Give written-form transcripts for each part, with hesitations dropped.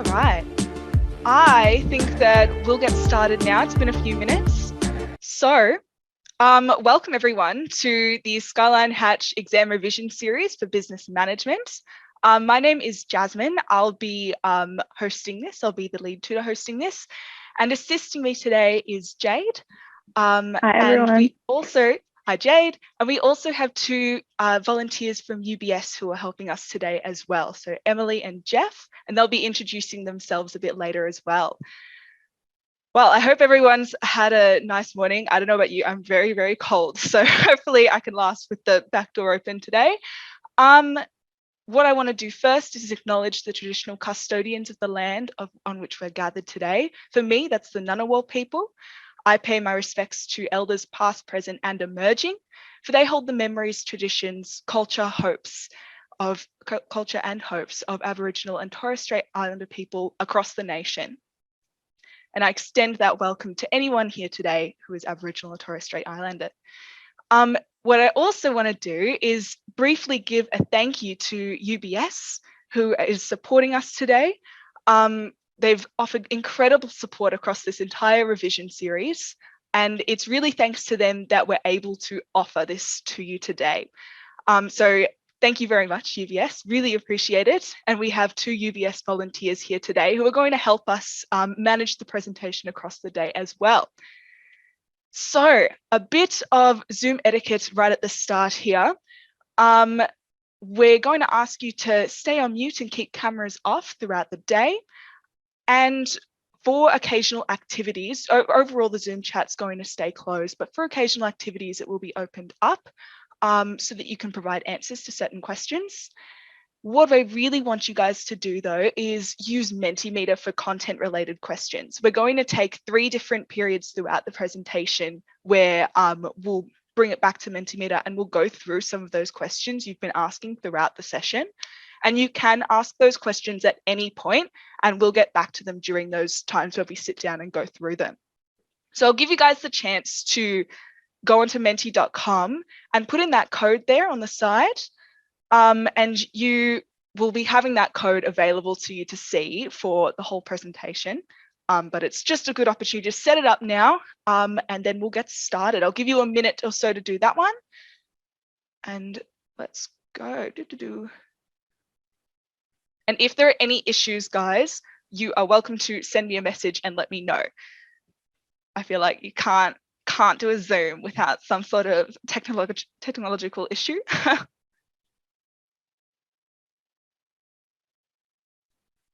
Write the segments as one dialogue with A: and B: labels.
A: All right. I think that we'll get started now. It's been a few minutes. So, welcome everyone to the Skyline Hatch exam revision series for business management. My name is Jasmine. I'll be hosting this. I'll be the lead tutor hosting this. And assisting me today is Jade.
B: Hi, everyone.
A: And hi, Jade. And we also have two volunteers from UBS who are helping us today as well. So Emily and Jeff, and they'll be introducing themselves a bit later as well. Well, I hope everyone's had a nice morning. I don't know about you, I'm very, very cold. So hopefully I can last with the back door open today. What I want to do first is acknowledge the traditional custodians of the land on which we're gathered today. For me, that's the Ngunnawal people. I pay my respects to elders past, present, and emerging, for they hold the memories, traditions, culture and hopes of Aboriginal and Torres Strait Islander people across the nation. And I extend that welcome to anyone here today who is Aboriginal or Torres Strait Islander. What I also want to do is briefly give a thank you to UBS, who is supporting us today. They've offered incredible support across this entire revision series, and it's really thanks to them that we're able to offer this to you today. So thank you very much, UBS, really appreciate it. And we have two UBS volunteers here today who are going to help us manage the presentation across the day as well. So a bit of Zoom etiquette right at the start here. We're going to ask you to stay on mute and keep cameras off throughout the day. And for occasional activities, overall the Zoom chat's going to stay closed, but for occasional activities it will be opened up so that you can provide answers to certain questions. What I really want you guys to do though is use Mentimeter for content related questions. We're going to take 3 different periods throughout the presentation where we'll bring it back to Mentimeter and we'll go through some of those questions you've been asking throughout the session. And you can ask those questions at any point and we'll get back to them during those times where we sit down and go through them. So I'll give you guys the chance to go onto menti.com and put in that code there on the side. And you will be having that code available to you to see for the whole presentation. But it's just a good opportunity to set it up now and then we'll get started. I'll give you a minute or so to do that one. And let's go. And if there are any issues, guys, you are welcome to send me a message and let me know. I feel like you can't do a Zoom without some sort of technological issue.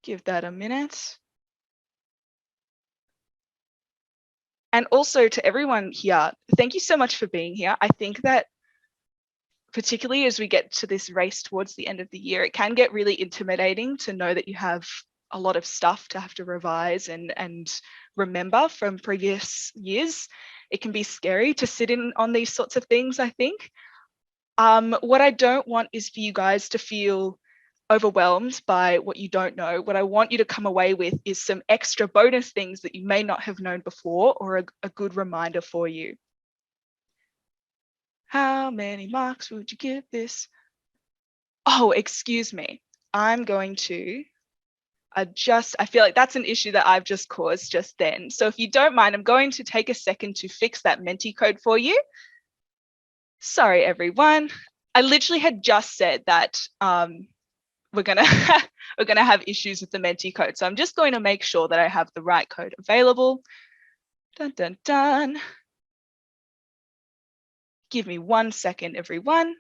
A: Give that a minute. And also to everyone here, thank you so much for being here. I think that particularly as we get to this race towards the end of the year, it can get really intimidating to know that you have a lot of stuff to have to revise and remember from previous years. It can be scary to sit in on these sorts of things, I think. What I don't want is for you guys to feel overwhelmed by what you don't know. What I want you to come away with is some extra bonus things that you may not have known before or a good reminder for you. How many marks would you give this? Oh, excuse me. I'm going to adjust. I feel like that's an issue that I've just caused just then. So if you don't mind, I'm going to take a second to fix that Menti code for you. Sorry, everyone. I literally had just said that we're gonna have issues with the Menti code. So I'm just going to make sure that I have the right code available. Dun, dun, dun. Give me 1 second, everyone.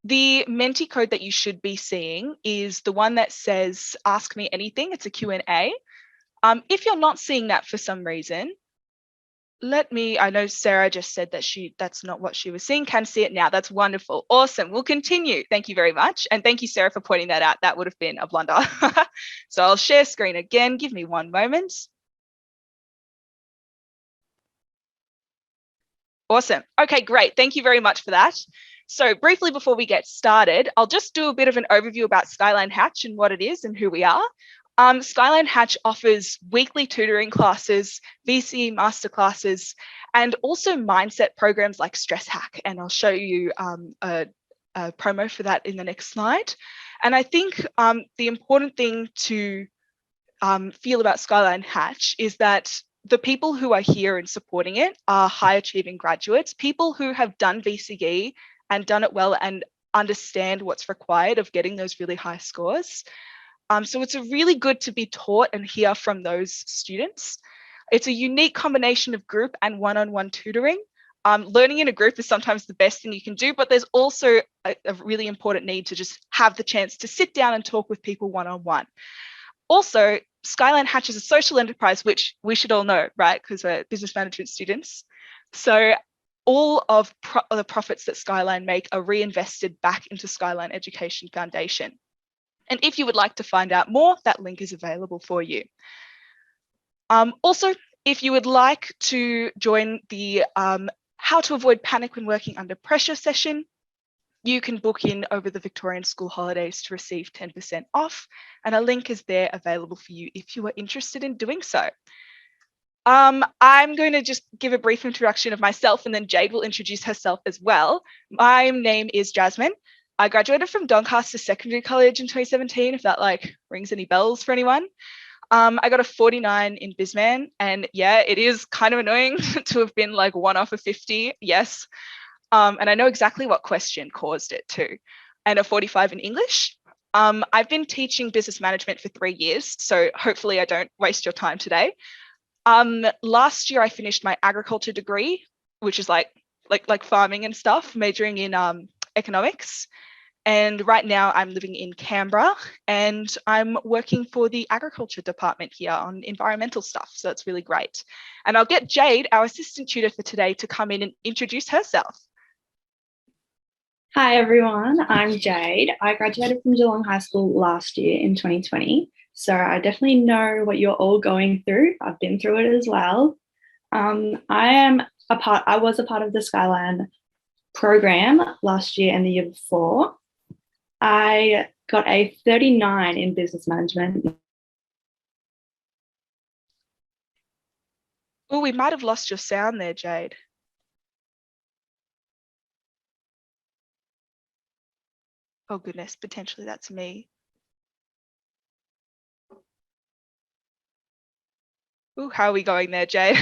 A: The Menti code that you should be seeing is the one that says, ask me anything. It's a Q&A. If you're not seeing that for some reason, I know Sarah just said that that's not what she was seeing, can see it now. That's wonderful. Awesome. We'll continue. Thank you very much. And thank you, Sarah, for pointing that out. That would have been a blunder. So I'll share screen again. Give me 1 moment. Awesome. Okay, great. Thank you very much for that. So briefly before we get started, I'll just do a bit of an overview about Skyline Hatch and what it is and who we are. Skyline Hatch offers weekly tutoring classes, VCE masterclasses, and also mindset programs like Stress Hack. And I'll show you a promo for that in the next slide. And I think the important thing to feel about Skyline Hatch is that the people who are here and supporting it are high achieving graduates, people who have done VCE and done it well and understand what's required of getting those really high scores. So it's really good to be taught and hear from those students. It's a unique combination of group and one-on-one tutoring. Learning in a group is sometimes the best thing you can do, but there's also a really important need to just have the chance to sit down and talk with people one-on-one. Also, Skyline Hatch is a social enterprise, which we should all know, right? Because we're business management students. So all of the profits that Skyline make are reinvested back into Skyline Education Foundation. And if you would like to find out more, that link is available for you. Also, if you would like to join the How to Avoid Panic When Working Under Pressure session, you can book in over the Victorian school holidays to receive 10% off, and a link is there available for you if you are interested in doing so. I'm going to just give a brief introduction of myself, and then Jade will introduce herself as well. My name is Jasmine. I graduated from Doncaster Secondary College in 2017, if that rings any bells for anyone. I got a 49 in busman, and yeah, it is kind of annoying to have been one off of 50, yes. And I know exactly what question caused it too. And a 45 in English. I've been teaching business management for 3 years, so hopefully I don't waste your time today. Last year I finished my agriculture degree, which is like farming and stuff, majoring in economics. And right now I'm living in Canberra and I'm working for the agriculture department here on environmental stuff. So it's really great. And I'll get Jade, our assistant tutor for today, to come in and introduce herself.
B: Hi everyone, I'm Jade. I graduated from Geelong High School last year in 2020. So I definitely know what you're all going through. I've been through it as well. I was a part of the Skyline program last year and the year before. I got a 39 in business management.
A: Oh, we might have lost your sound there, Jade. Oh goodness, potentially that's me. Oh, how are we going there, Jade?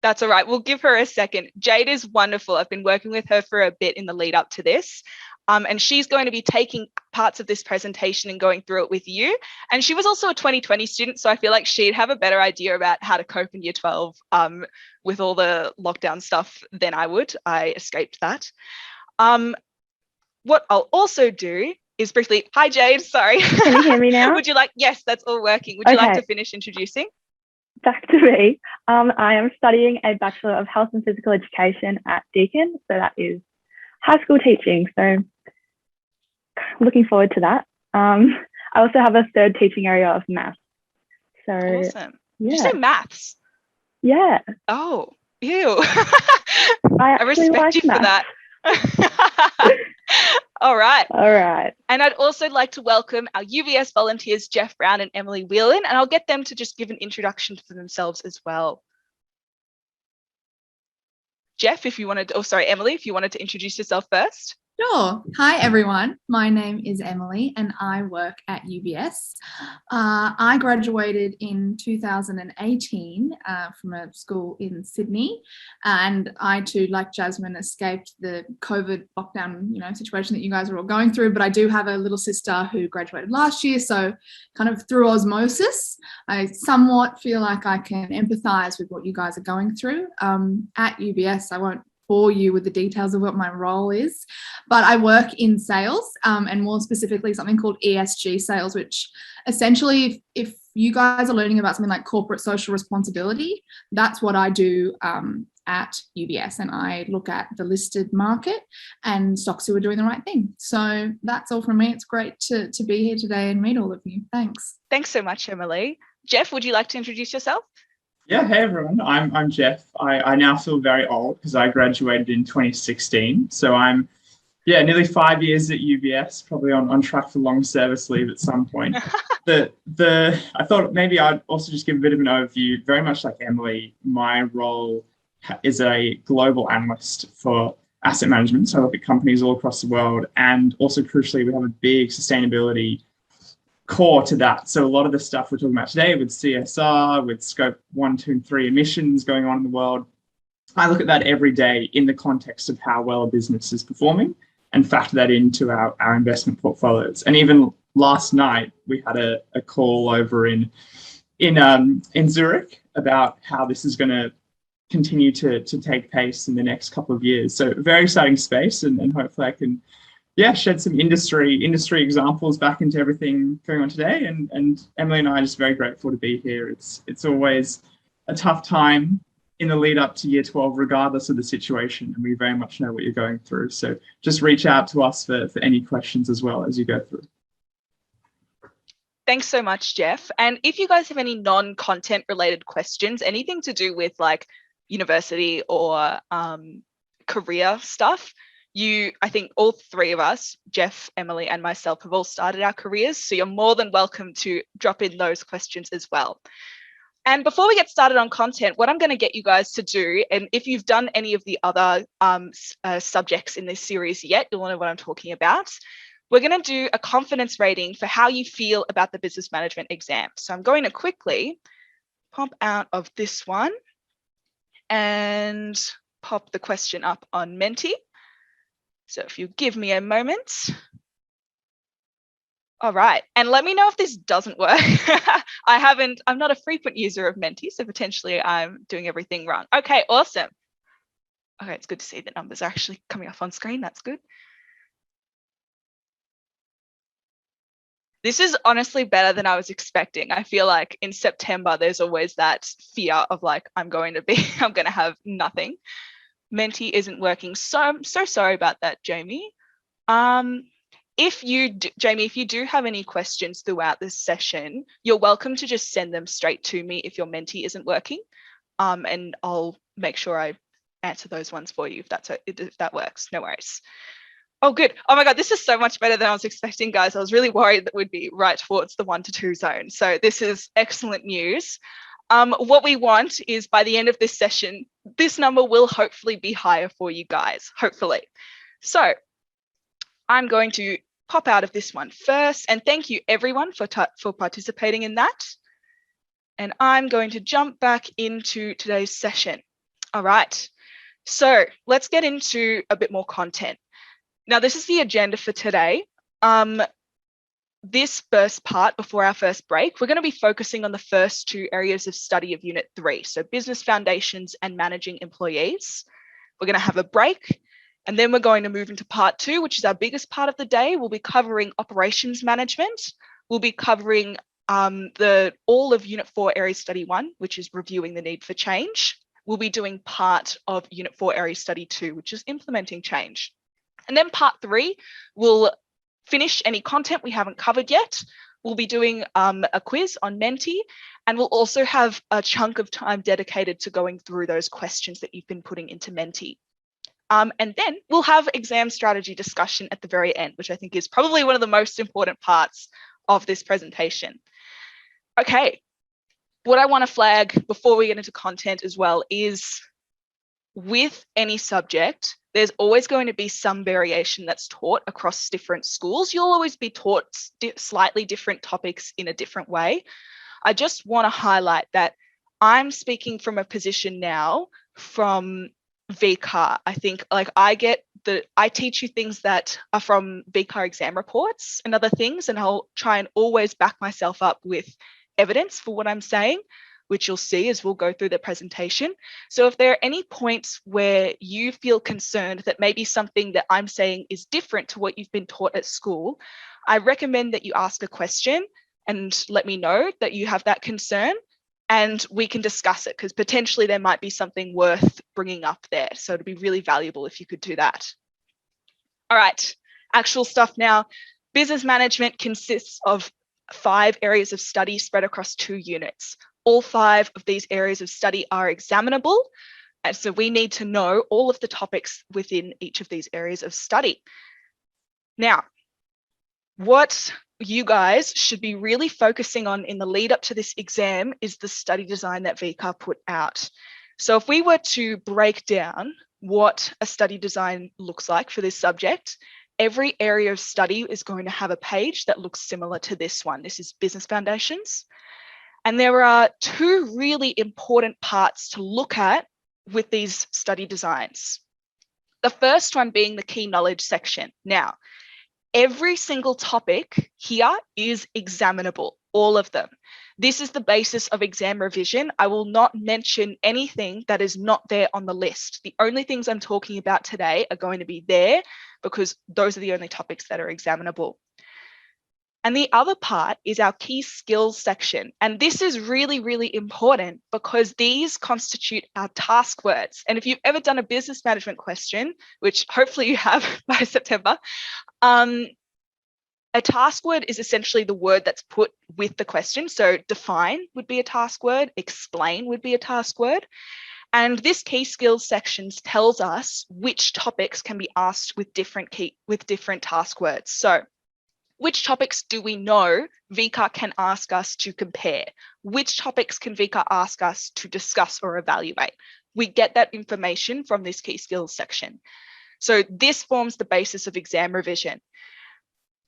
A: That's all right. We'll give her a second. Jade is wonderful. I've been working with her for a bit in the lead up to this. And she's going to be taking parts of this presentation and going through it with you. And she was also a 2020 student, so I feel like she'd have a better idea about how to cope in year 12 with all the lockdown stuff than I would. I escaped that. What I'll also do is briefly, hi Jade, sorry.
B: Can you hear me now?
A: Would you like, yes, that's all working. Would you like to finish introducing?
B: Back to me. I am studying a Bachelor of Health and Physical Education at Deakin. So that is high school teaching. So looking forward to that. I also have a third teaching area of maths. So
A: awesome.
B: Yeah.
A: Did you say maths?
B: Yeah.
A: Oh, ew.
B: I
A: respect you for that. All right. And I'd also like to welcome our UBS volunteers, Jeff Brown and Emily Whelan, and I'll get them to just give an introduction for themselves as well. Jeff, if you wanted to, Emily, if you wanted to introduce yourself first.
C: Sure. Hi, everyone. My name is Emily and I work at UBS. I graduated in 2018 from a school in Sydney, and I too, like Jasmine, escaped the COVID lockdown, situation that you guys are all going through. But I do have a little sister who graduated last year, so kind of through osmosis, I somewhat feel like I can empathize with what you guys are going through. At UBS, I won't bore you with the details of what my role is, but I work in sales, and more specifically something called ESG sales, which essentially if you guys are learning about something like corporate social responsibility, that's what I do at UBS, and I look at the listed market and stocks who are doing the right thing. So that's all from me. It's great to be here today and meet all of you. Thanks.
A: Thanks so much, Emily. Jeff, would you like to introduce yourself?
D: Yeah, hey everyone, I'm Jeff. I now feel very old because I graduated in 2016. So I'm yeah, nearly 5 years at UBS, probably on track for long service leave at some point. I thought maybe I'd also just give a bit of an overview. Very much like Emily, my role is a global analyst for asset management. So I look at companies all across the world, and also crucially, we have a big sustainability core to that. So a lot of the stuff we're talking about today with CSR, with scope 1, 2, and 3 emissions going on in the world, I look at that every day in the context of how well a business is performing and factor that into our investment portfolios. And even last night, we had a call over in Zurich about how this is going to continue to take pace in the next couple of years. So very exciting space, and hopefully I can shed some industry examples back into everything going on today. And Emily and I are just very grateful to be here. It's always a tough time in the lead up to year 12, regardless of the situation. And we very much know what you're going through. So just reach out to us for any questions as well as you go through.
A: Thanks so much, Jeff. And if you guys have any non-content related questions, anything to do with like university or career stuff, I think all three of us, Jeff, Emily, and myself, have all started our careers. So you're more than welcome to drop in those questions as well. And before we get started on content, what I'm going to get you guys to do, and if you've done any of the other subjects in this series yet, you'll know what I'm talking about. We're going to do a confidence rating for how you feel about the business management exam. So I'm going to quickly pop out of this one and pop the question up on Menti. So if you give me a moment. All right, and let me know if this doesn't work. I'm not a frequent user of Menti, so potentially I'm doing everything wrong. Okay, awesome. Okay, it's good to see the numbers are actually coming up on screen. That's good. This is honestly better than I was expecting. I feel like in September, there's always that fear of like, I'm going to have nothing. Menti isn't working. So I'm so sorry about that, Jamie. Jamie, if you do have any questions throughout this session, you're welcome to just send them straight to me if your Menti isn't working, and I'll make sure I answer those ones for you if that works. No worries. Oh, good. Oh my God, this is so much better than I was expecting, guys. I was really worried that we'd be right towards the 1 to 2 zone. So this is excellent news. What we want is by the end of this session, this number will hopefully be higher for you guys, hopefully. So I'm going to pop out of this one first, and thank you everyone for participating in that. And I'm going to jump back into today's session. All right, so let's get into a bit more content. Now, this is the agenda for today. This first part, before our first break, we're going to be focusing on the first 2 areas of study of Unit 3, so business foundations and managing employees. We're going to have a break, and then we're going to move into part 2, which is our biggest part of the day. We'll be covering operations management. We'll be covering all of Unit 4 Area Study 1, which is reviewing the need for change. We'll be doing part of Unit 4 Area Study 2, which is implementing change. And then part 3, we'll finish any content we haven't covered yet. We'll be doing a quiz on Menti, and we'll also have a chunk of time dedicated to going through those questions that you've been putting into Menti. And then we'll have exam strategy discussion at the very end, which I think is probably one of the most important parts of this presentation. Okay, what I want to flag before we get into content as well is with any subject, there's always going to be some variation that's taught across different schools. You'll always be taught slightly different topics in a different way. I just want to highlight that I'm speaking from a position now from VCAR. I think like I teach you things that are from VCAR exam reports and other things, and I'll try and always back myself up with evidence for what I'm saying, which you'll see as we'll go through the presentation. So if there are any points where you feel concerned that maybe something that I'm saying is different to what you've been taught at school, I recommend that you ask a question and let me know that you have that concern, and we can discuss it, because potentially there might be something worth bringing up there. So it'd be really valuable if you could do that. All right, actual stuff now. Business management consists of 5 areas of study spread across 2 units. All 5 of these areas of study are examinable, and so we need to know all of the topics within each of these areas of study. Now, what you guys should be really focusing on in the lead up to this exam is the study design that VCAR put out. So if we were to break down what a study design looks like for this subject, every area of study is going to have a page that looks similar to this one. This is Business Foundations. And there are two really important parts to look at with these study designs. The first one being the key knowledge section. Now, every single topic here is examinable, all of them. This is the basis of exam revision. I will not mention anything that is not there on the list. The only things I'm talking about today are going to be there because those are the only topics that are examinable. And the other part is our key skills section. And this is really, really important because these constitute our task words. And if you've ever done a business management question, which hopefully you have by September, a task word is essentially the word that's put with the question. So define would be a task word, explain would be a task word. And this key skills section tells us which topics can be asked with different task words. So which topics do we know VCAR can ask us to compare? Which topics can VCAR ask us to discuss or evaluate? We get that information from this key skills section. So this forms the basis of exam revision.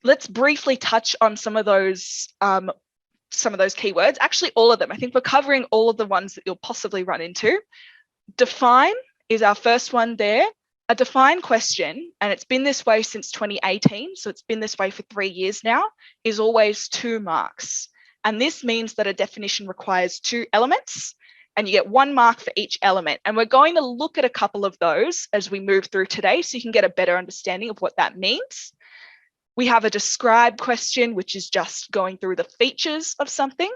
A: Let's briefly touch on some of those keywords, actually all of them. I think we're covering all of the ones that you'll possibly run into. Define is our first one there. A define question, and it's been this way since 2018, so it's been this way for 3 years now, is always 2 marks. And this means that a definition requires 2 elements, and you get 1 mark for each element. And we're going to look at a couple of those as we move through today, so you can get a better understanding of what that means. We have a describe question, which is just going through the features of something.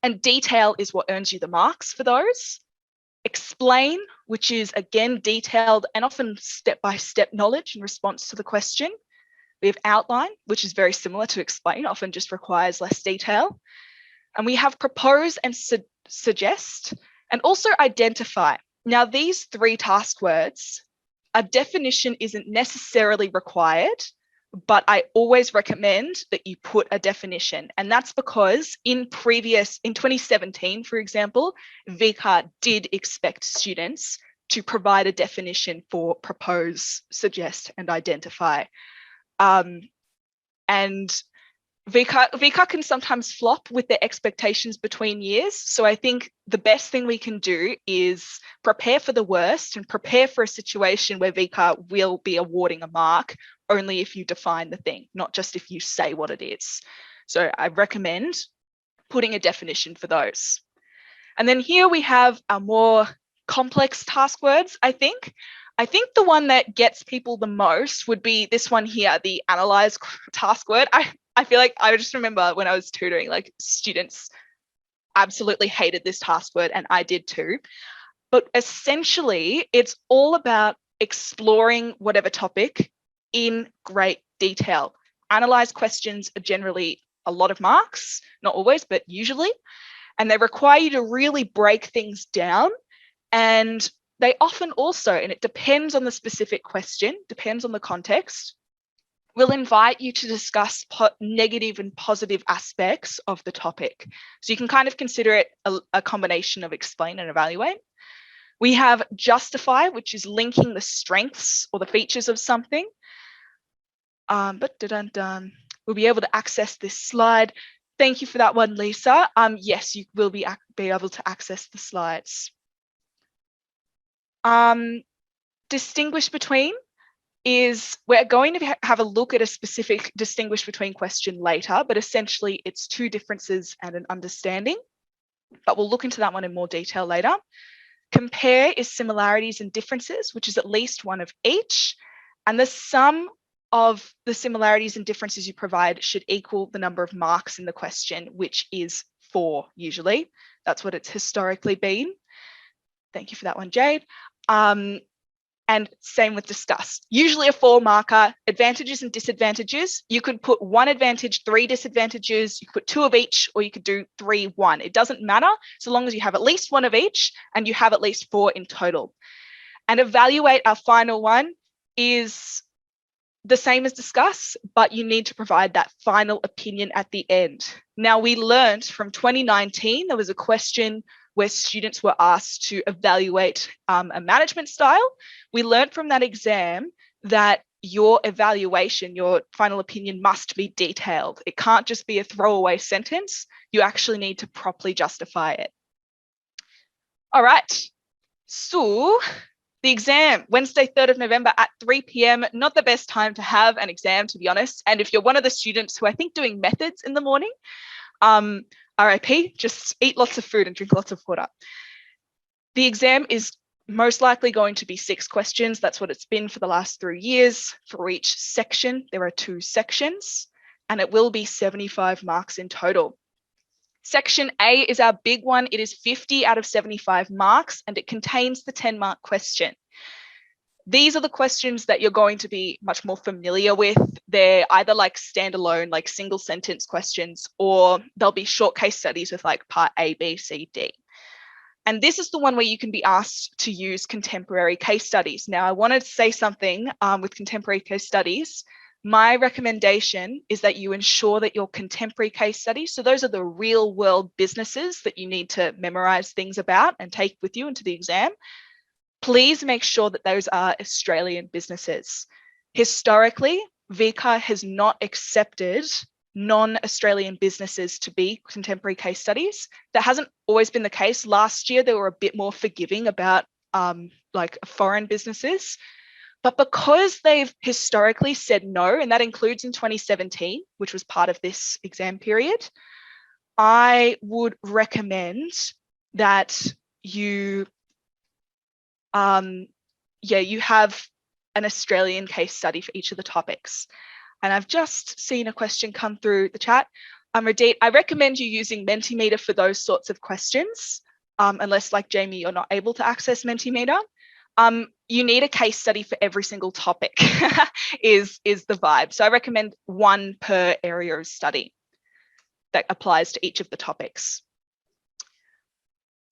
A: And detail is what earns you the marks for those. Explain, which is again detailed and often step-by-step knowledge in response to the question. We have outline, which is very similar to explain, often just requires less detail. And we have propose and suggest, and also identify. Now, these 3 task words, a definition isn't necessarily required, but I always recommend that you put a definition. And that's because in 2017, for example, VCAR did expect students to provide a definition for propose, suggest, and identify. And VCAR can sometimes flop with their expectations between years. So I think the best thing we can do is prepare for the worst and prepare for a situation where VCAR will be awarding a mark only if you define the thing, not just if you say what it is. So I recommend putting a definition for those. And then here we have our more complex task words, I think. I think the one that gets people the most would be this one here, the analyze task word. I feel like I just remember when I was tutoring, like students absolutely hated this task word, and I did too. But essentially, it's all about exploring whatever topic in great detail. Analyze questions are generally a lot of marks, not always, but usually. And they require you to really break things down. And they often also, and it depends on the specific question, depends on the context, will invite you to discuss negative and positive aspects of the topic. So you can kind of consider it a combination of explain and evaluate. We have justify, which is linking the strengths or the features of something. We'll be able to access this slide. Thank you for that one, Lisa. Yes, you will be able to access the slides. Distinguish between is we're going to have a look at a specific distinguish between question later, but essentially it's 2 differences and an understanding. But we'll look into that one in more detail later. Compare is similarities and differences, which is at least 1 of each. And the sum of the similarities and differences you provide should equal the number of marks in the question, which is 4 usually. That's what it's historically been. Thank you for that one, Jade. And same with discuss. Usually a 4 marker, advantages and disadvantages. You could put 1 advantage, 3 disadvantages, you could put 2 of each, or you could do 3, 1. It doesn't matter so long as you have at least 1 of each and you have at least 4 in total. And evaluate, our final one, is the same as discuss, but you need to provide that final opinion at the end. Now, we learned from 2019, there was a question where students were asked to evaluate a management style. We learned from that exam that your evaluation, your final opinion must be detailed. It can't just be a throwaway sentence. You actually need to properly justify it. All right, so the exam, Wednesday, 3rd of November at 3 p.m, not the best time to have an exam, to be honest. And if you're one of the students who I think doing methods in the morning, RIP, just eat lots of food and drink lots of water. The exam is most likely going to be 6 questions. That's what it's been for the last 3 years. For each section, there are 2 sections, and it will be 75 marks in total. Section A is our big one. It is 50 out of 75 marks, and it contains the 10-mark question. These are the questions that you're going to be much more familiar with. They're either like standalone, like single sentence questions, or they'll be short case studies with like part A, B, C, D. And this is the one where you can be asked to use contemporary case studies. Now, I wanted to say something with contemporary case studies. My recommendation is that you ensure that your contemporary case studies, so those are the real world businesses that you need to memorize things about and take with you into the exam. Please make sure that those are Australian businesses. Historically, VCA has not accepted non-Australian businesses to be contemporary case studies. That hasn't always been the case. Last year, they were a bit more forgiving about like foreign businesses. But because they've historically said no, and that includes in 2017, which was part of this exam period, I would recommend that you have an Australian case study for each of the topics. And I've just seen a question come through the chat. Radit, I recommend you using Mentimeter for those sorts of questions, unless like Jamie, you're not able to access Mentimeter. You need a case study for every single topic is the vibe. So I recommend 1 per area of study that applies to each of the topics.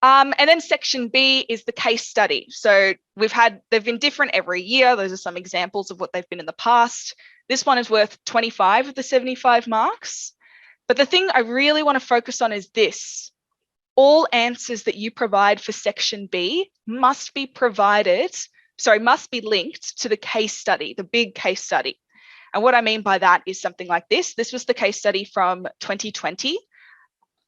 A: And then section B is the case study. So they've been different every year. Those are some examples of what they've been in the past. This one is worth 25 of the 75 marks. But the thing I really want to focus on is this. All answers that you provide for section B must be linked to the case study, the big case study. And what I mean by that is something like this. This was the case study from 2020.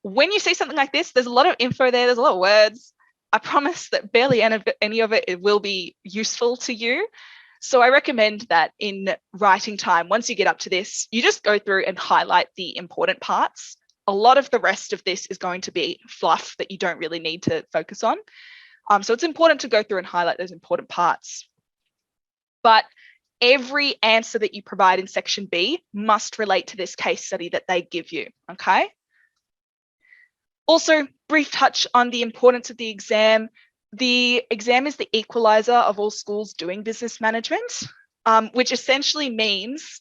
A: When you see something like this, there's a lot of info there, there's a lot of words. I promise that barely any of it will be useful to you. So I recommend that in writing time, once you get up to this, you just go through and highlight the important parts. A lot of the rest of this is going to be fluff that you don't really need to focus on. So it's important to go through and highlight those important parts. But every answer that you provide in section B must relate to this case study that they give you, okay? Also, brief touch on the importance of the exam. The exam is the equalizer of all schools doing business management, which essentially means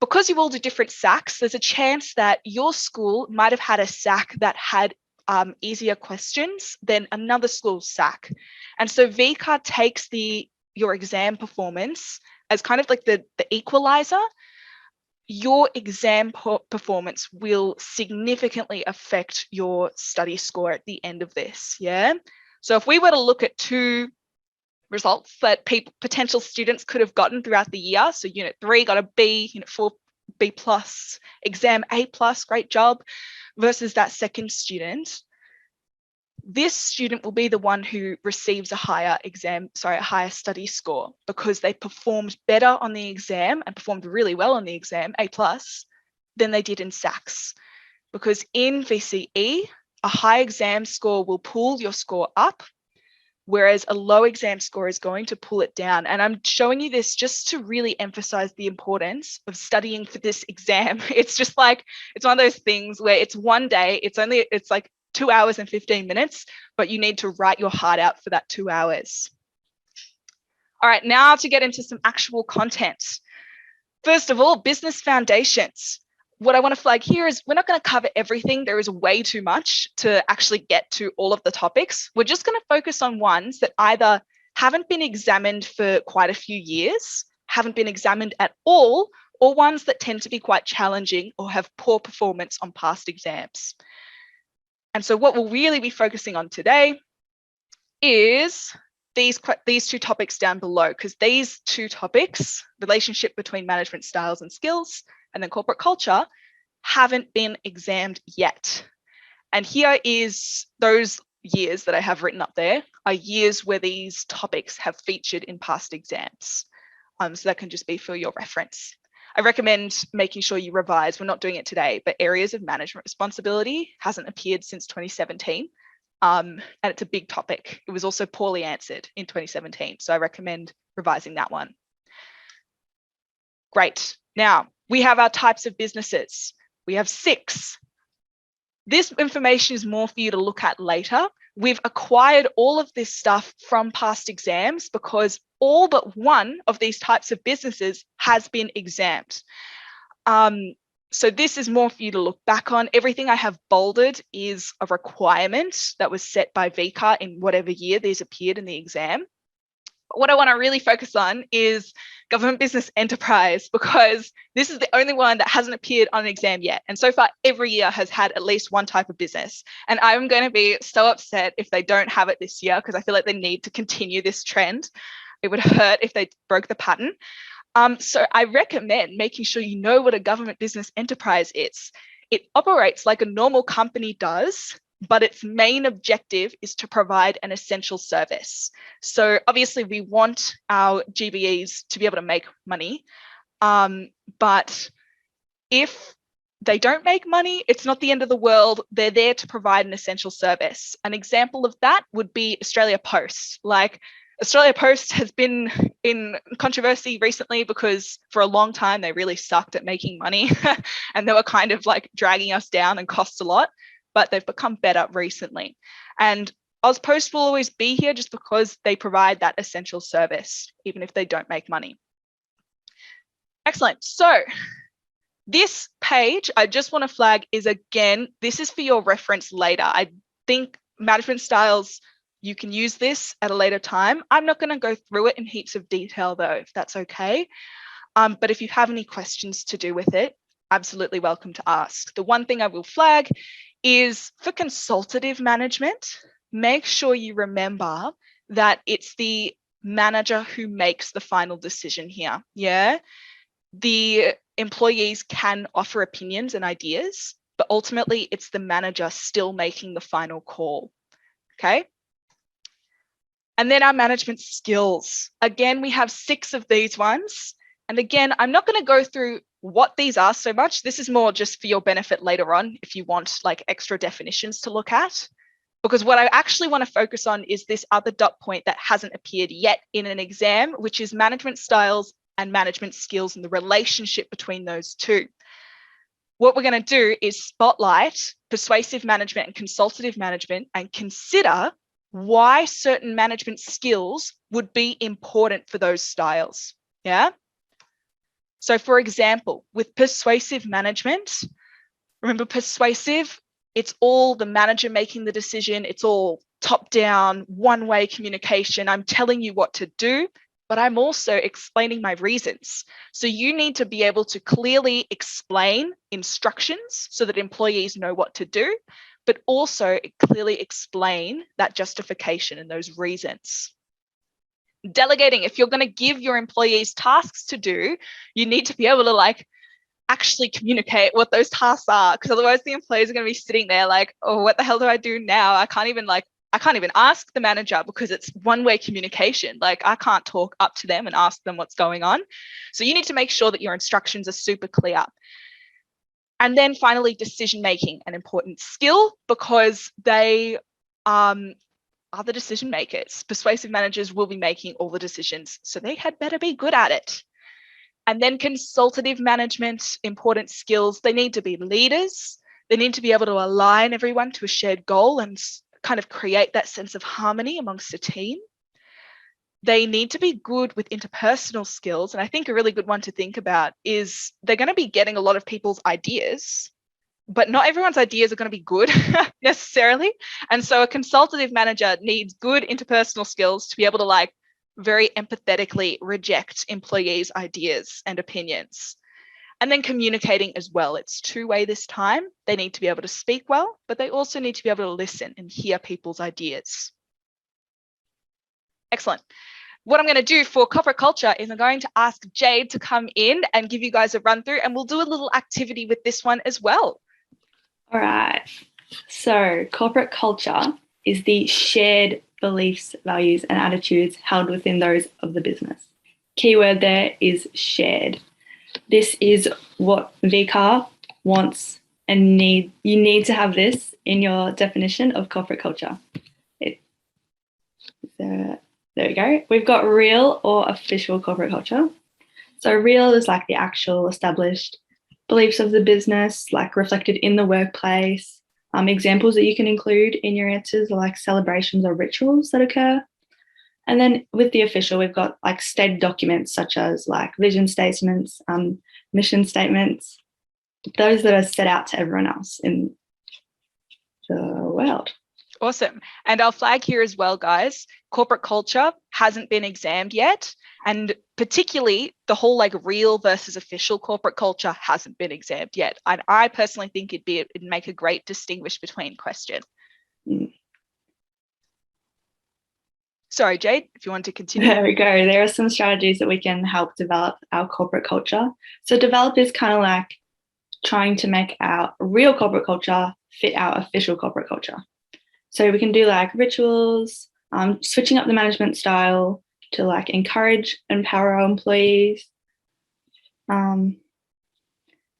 A: because you all do different SACs, there's a chance that your school might have had a SAC that had easier questions than another school's SAC. And so VCA takes your exam performance as kind of like the equalizer. Your exam performance will significantly affect your study score at the end of this, yeah? So if we were to look at 2 results that potential students could have gotten throughout the year, so Unit 3 got a B, Unit 4 B+, exam A+, great job, versus that second student, this student will be the one who receives a higher study score because they performed better on the exam and performed really well on the exam, A+, than they did in SACs. Because in VCE, a high exam score will pull your score up, whereas a low exam score is going to pull it down. And I'm showing you this just to really emphasize the importance of studying for this exam. It's just like, it's one of those things where it's one day, it's like 2 hours and 15 minutes, but you need to write your heart out for that 2 hours. All right, now to get into some actual content. First of all, business foundations. What I want to flag here is we're not going to cover everything. There is way too much to actually get to all of the topics. We're just going to focus on ones that either haven't been examined for quite a few years haven't been examined at all, or ones that tend to be quite challenging or have poor performance on past exams. And so what we'll really be focusing on today is these two topics down below, because these two topics, relationship between management styles and skills, and then corporate culture, haven't been examined yet. And here is those years that I have written up there are years where these topics have featured in past exams. So that can just be for your reference. I recommend making sure you revise. We're not doing it today, but areas of management responsibility hasn't appeared since 2017. And it's a big topic. It was also poorly answered in 2017. So I recommend revising that one. Great. Now we have our types of businesses. We have 6. This information is more for you to look at later. We've acquired all of this stuff from past exams because all but one of these types of businesses has been examined. So this is more for you to look back on. Everything I have bolded is a requirement that was set by VCA in whatever year these appeared in the exam. But what I want to really focus on is government business enterprise, because this is the only one that hasn't appeared on an exam yet. And so far, every year has had at least one type of business. And I'm going to be so upset if they don't have it this year, because I feel like they need to continue this trend. It would hurt if they broke the pattern. So I recommend making sure you know what a government business enterprise is. It operates like a normal company does, but its main objective is to provide an essential service. So obviously we want our GBEs to be able to make money, but if they don't make money, it's not the end of the world. They're there to provide an essential service. An example of that would be Australia Post. Like, Australia Post has been in controversy recently because for a long time they really sucked at making money and they were kind of like dragging us down and cost a lot, but they've become better recently. And AusPost will always be here just because they provide that essential service, even if they don't make money. Excellent. So this page, I just want to flag is, again, this is for your reference later. I think management styles, you can use this at a later time. I'm not going to go through it in heaps of detail though, if that's okay. But if you have any questions to do with it, absolutely welcome to ask. The one thing I will flag is for consultative management, make sure you remember that it's the manager who makes the final decision here. Yeah, the employees can offer opinions and ideas, but ultimately it's the manager still making the final call. Okay. And then our management skills. Again, we have 6 of these ones. And again, I'm not going to go through what these are so much. This is more just for your benefit later on if you want like extra definitions to look at. Because what I actually want to focus on is this other dot point that hasn't appeared yet in an exam, which is management styles and management skills and the relationship between those two. What we're going to do is spotlight persuasive management and consultative management and consider why certain management skills would be important for those styles. Yeah. So for example, with persuasive management, remember persuasive, it's all the manager making the decision. It's all top down, one-way communication. I'm telling you what to do, but I'm also explaining my reasons. So you need to be able to clearly explain instructions so that employees know what to do, but also clearly explain that justification and those reasons. Delegating, if you're going to give your employees tasks to do, you need to be able to like actually communicate what those tasks are, because otherwise the employees are going to be sitting there like, oh, what the hell do I do now? I can't even ask the manager because it's one-way communication. Like I can't talk up to them and ask them what's going on. So you need to make sure that your instructions are super clear. And then finally, decision-making, an important skill because they are the decision makers. Persuasive managers will be making all the decisions, so they had better be good at it. And then consultative management, important skills. They need to be leaders. They need to be able to align everyone to a shared goal and kind of create that sense of harmony amongst a team. They need to be good with interpersonal skills. And I think a really good one to think about is they're going to be getting a lot of people's ideas, but not everyone's ideas are going to be good necessarily. And so a consultative manager needs good interpersonal skills to be able to like very empathetically reject employees' ideas and opinions. And then communicating as well. It's two-way this time. They need to be able to speak well, but they also need to be able to listen and hear people's ideas. Excellent. What I'm going to do for corporate culture is I'm going to ask Jade to come in and give you guys a run through, and we'll do a little activity with this one as well.
B: All right. So corporate culture is the shared beliefs, values, and attitudes held within those of the business. Keyword there is shared. This is what VCAR wants and need. You need to have this in your definition of corporate culture. There we go. We've got real or official corporate culture. So real is like the actual established beliefs of the business, like reflected in the workplace. Examples that you can include in your answers are like celebrations or rituals that occur. And then with the official, we've got like stated documents such as like vision statements, mission statements, those that are set out to everyone else in the world.
A: Awesome. And I'll flag here as well, guys, corporate culture hasn't been examined yet. And particularly the whole like real versus official corporate culture hasn't been examined yet. And I personally think it'd make a great distinguish between question. Sorry, Jade, if you want to continue.
B: There we go. There are some strategies that we can help develop our corporate culture. So develop is kind of like trying to make our real corporate culture fit our official corporate culture. So we can do like rituals, switching up the management style to like encourage, empower our employees,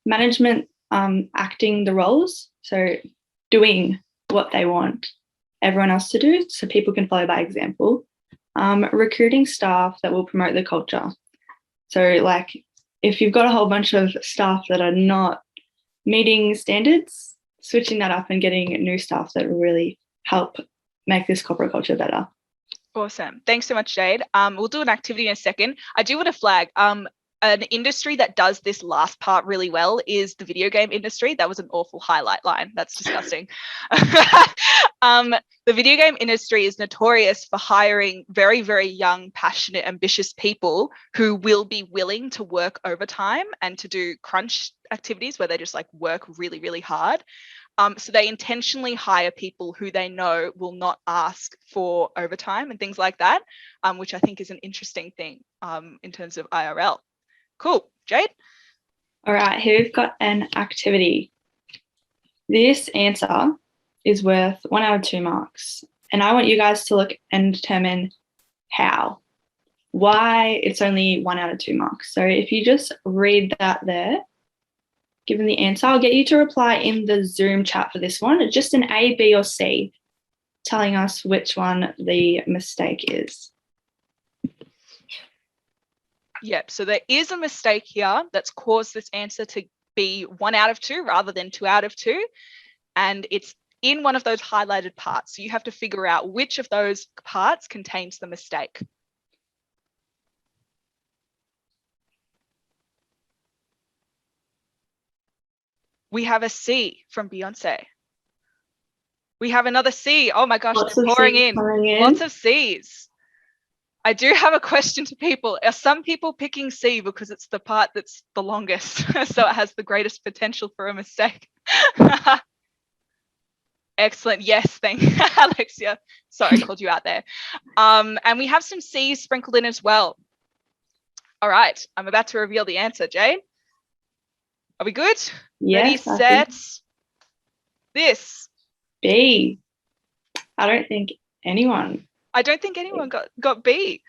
B: management acting the roles, so doing what they want everyone else to do so people can follow by example, recruiting staff that will promote the culture. So like if you've got a whole bunch of staff that are not meeting standards, switching that up and getting new staff that will really help make this corporate culture better.
A: Awesome. Thanks so much, Jade. We'll do an activity in a second. I do want to flag an industry that does this last part really well is the video game industry. That was an awful highlight line. That's disgusting. The video game industry is notorious for hiring very, very young, passionate, ambitious people who will be willing to work overtime and to do crunch activities where they just like work really, really hard. So they intentionally hire people who they know will not ask for overtime and things like that, which I think is an interesting thing in terms of IRL. Cool. Jade?
B: All right, here we've got an activity. This answer is worth 1 out of 2 marks. And I want you guys to look and determine how, why it's only 1 out of 2 marks. So if you just read that there, given the answer, I'll get you to reply in the Zoom chat for this one. It's just an A, B, or C, telling us which one the mistake is.
A: Yep, so there is a mistake here that's caused this answer to be 1 out of 2 rather than 2 out of 2. And it's in one of those highlighted parts. So you have to figure out which of those parts contains the mistake. We have a C from Beyonce. We have another C. Oh my gosh, they're pouring in. Lots of C's. I do have a question to people. Are some people picking C because it's the part that's the longest, so it has the greatest potential for a mistake? Excellent. Yes, thank you, Alexia. Sorry, I called you out there. And we have some C's sprinkled in as well. All right, I'm about to reveal the answer. Jade, are we good?
B: Yes.
A: Ready, set, this.
B: B. I don't think anyone.
A: I don't think anyone got B.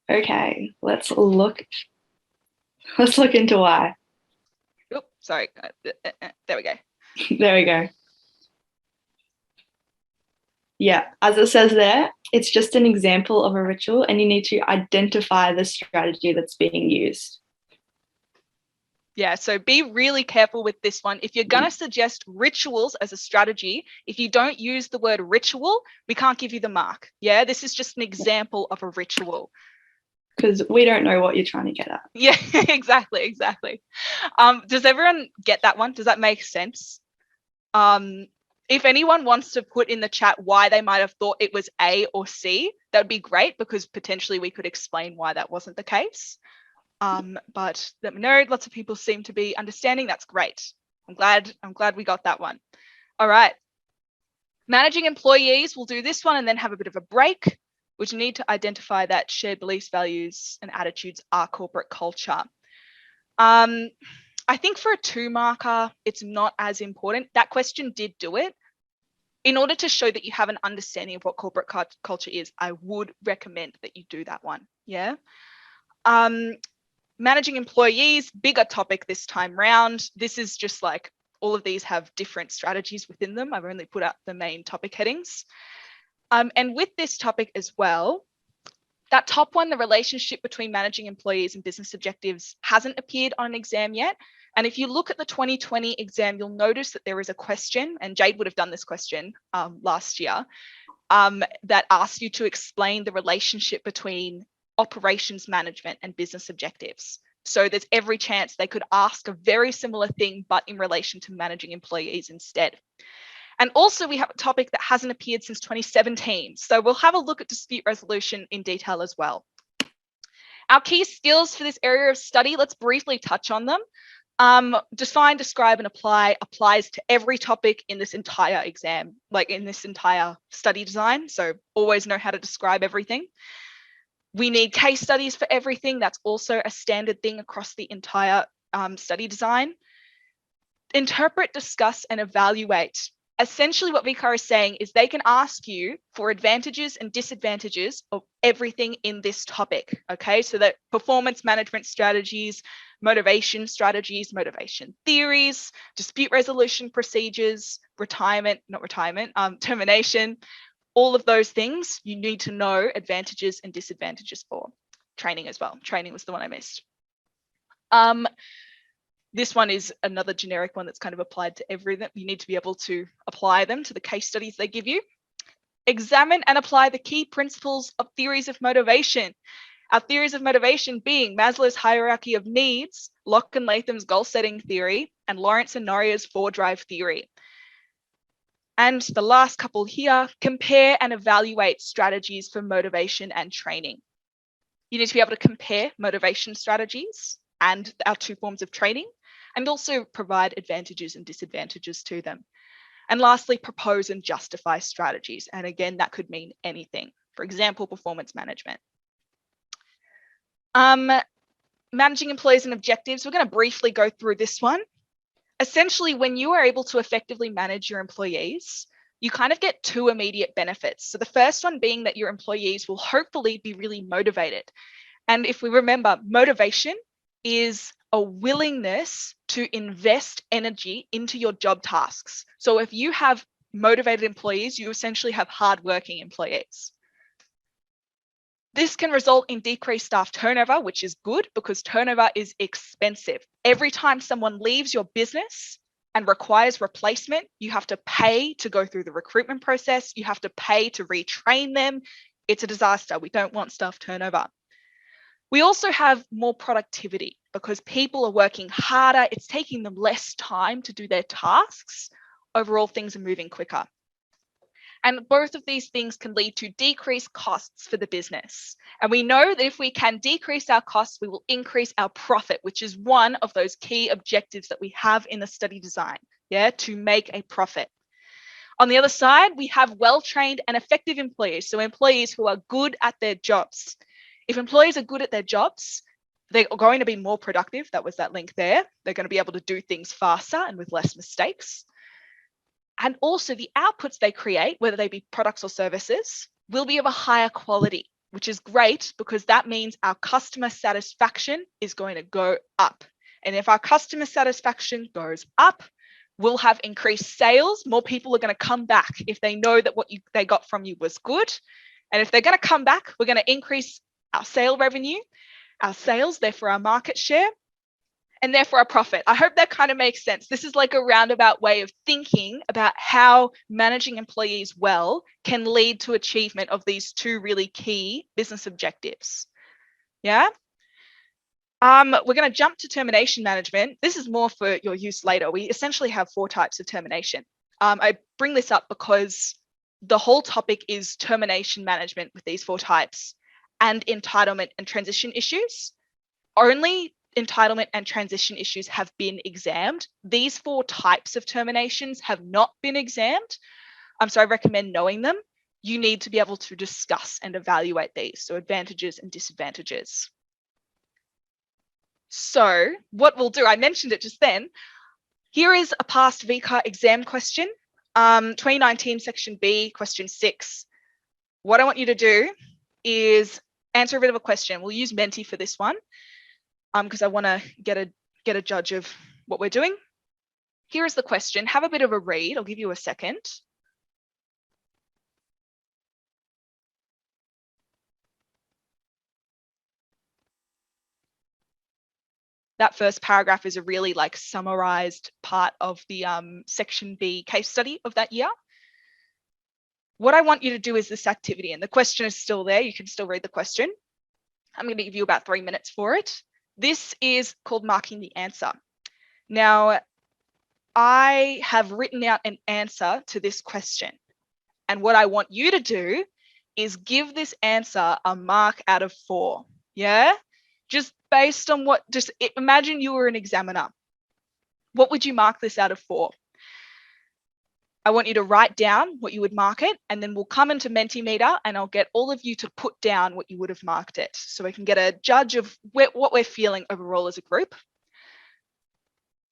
B: Okay, let's look into why.
A: Oops, sorry. There we go.
B: There we go. Yeah, as it says there, it's just an example of a ritual and you need to identify the strategy that's being used.
A: Yeah, so be really careful with this one. If you're going to suggest rituals as a strategy, if you don't use the word ritual, we can't give you the mark. Yeah, this is just an example of a ritual.
B: Because we don't know what you're trying to get at.
A: Yeah, exactly. Does everyone get that one? Does that make sense? If anyone wants to put in the chat why they might have thought it was A or C, that would be great, because potentially we could explain why that wasn't the case. But let me know, lots of people seem to be understanding. That's great. I'm glad we got that one. All right. Managing employees, we'll do this one and then have a bit of a break, which need to identify that shared beliefs, values, and attitudes are corporate culture. I think for a 2 marker, it's not as important. That question did do it. In order to show that you have an understanding of what corporate culture is, I would recommend that you do that one. Yeah. Managing employees, bigger topic this time round. This is just like all of these have different strategies within them. I've only put out the main topic headings. And with this topic as well, that top one, the relationship between managing employees and business objectives, hasn't appeared on an exam yet. And if you look at the 2020 exam, you'll notice that there is a question, and Jade would have done this question last year, that asks you to explain the relationship between operations management and business objectives. So there's every chance they could ask a very similar thing, but in relation to managing employees instead. And also we have a topic that hasn't appeared since 2017. So we'll have a look at dispute resolution in detail as well. Our key skills for this area of study, let's briefly touch on them. Define, describe, and apply applies to every topic in this entire exam, like in this entire study design. So always know how to describe everything. We need case studies for everything. That's also a standard thing across the entire study design. Interpret, discuss, and evaluate. Essentially what VCAR is saying is they can ask you for advantages and disadvantages of everything in this topic, okay? So that performance management strategies, motivation strategies, motivation theories, dispute resolution procedures, termination, all of those things you need to know advantages and disadvantages for. Training as well. Training was the one I missed. This one is another generic one that's kind of applied to everything. You need to be able to apply them to the case studies they give you. Examine and apply the key principles of theories of motivation. Our theories of motivation being Maslow's hierarchy of needs, Locke and Latham's goal setting theory, and Lawrence and Noria's 4-drive theory. And the last couple here, compare and evaluate strategies for motivation and training. You need to be able to compare motivation strategies and our 2 forms of training, and also provide advantages and disadvantages to them. And lastly, propose and justify strategies. And again, that could mean anything. For example, performance management. Managing employees and objectives, we're going to briefly go through this one. Essentially, when you are able to effectively manage your employees, you kind of get 2 immediate benefits. So the first one being that your employees will hopefully be really motivated. And if we remember, motivation is a willingness to invest energy into your job tasks. So if you have motivated employees, you essentially have hardworking employees. This can result in decreased staff turnover, which is good because turnover is expensive. Every time someone leaves your business and requires replacement, you have to pay to go through the recruitment process. You have to pay to retrain them. It's a disaster. We don't want staff turnover. We also have more productivity because people are working harder. It's taking them less time to do their tasks. Overall, things are moving quicker. And both of these things can lead to decreased costs for the business. And we know that if we can decrease our costs, we will increase our profit, which is one of those key objectives that we have in the study design, to make a profit. On the other side, we have well-trained and effective employees, so employees who are good at their jobs. If employees are good at their jobs, they're going to be more productive. That was that link there. They're going to be able to do things faster and with less mistakes. And also the outputs they create, whether they be products or services, will be of a higher quality, which is great because that means our customer satisfaction is going to go up. And if our customer satisfaction goes up, we'll have increased sales. More people are going to come back if they know that what they got from you was good. And if they're going to come back, we're going to increase our sale revenue, our sales, therefore our market share, and therefore our profit. I hope that kind of makes sense. This is like a roundabout way of thinking about how managing employees well can lead to achievement of these 2 really key business objectives. Yeah. We're going to jump to termination management. This is more for your use later. We essentially have 4 types of termination. I bring this up because the whole topic is termination management with these 4 types and entitlement and transition issues. Only entitlement and transition issues have been examined. These 4 types of terminations have not been examined. So I recommend knowing them. You need to be able to discuss and evaluate these, so advantages and disadvantages. So what we'll do, I mentioned it just then, here is a past VCAR exam question, 2019 section B, question 6. What I want you to do is answer a bit of a question. We'll use Menti for this one because I want to get a judge of what we're doing. Here is the question. Have a bit of a read. I'll give you a second. That first paragraph is a really like summarized part of the section B case study of that year. What I want you to do is this activity, and the question is still there. You can still read the question. I'm going to give you about 3 minutes for it. This is called marking the answer. Now, I have written out an answer to this question. And what I want you to do is give this answer a mark out of 4. Yeah? Just based on what, just imagine you were an examiner. What would you mark this out of 4? I want you to write down what you would mark it, and then we'll come into Mentimeter and I'll get all of you to put down what you would have marked it. So we can get a judge of what we're feeling overall as a group.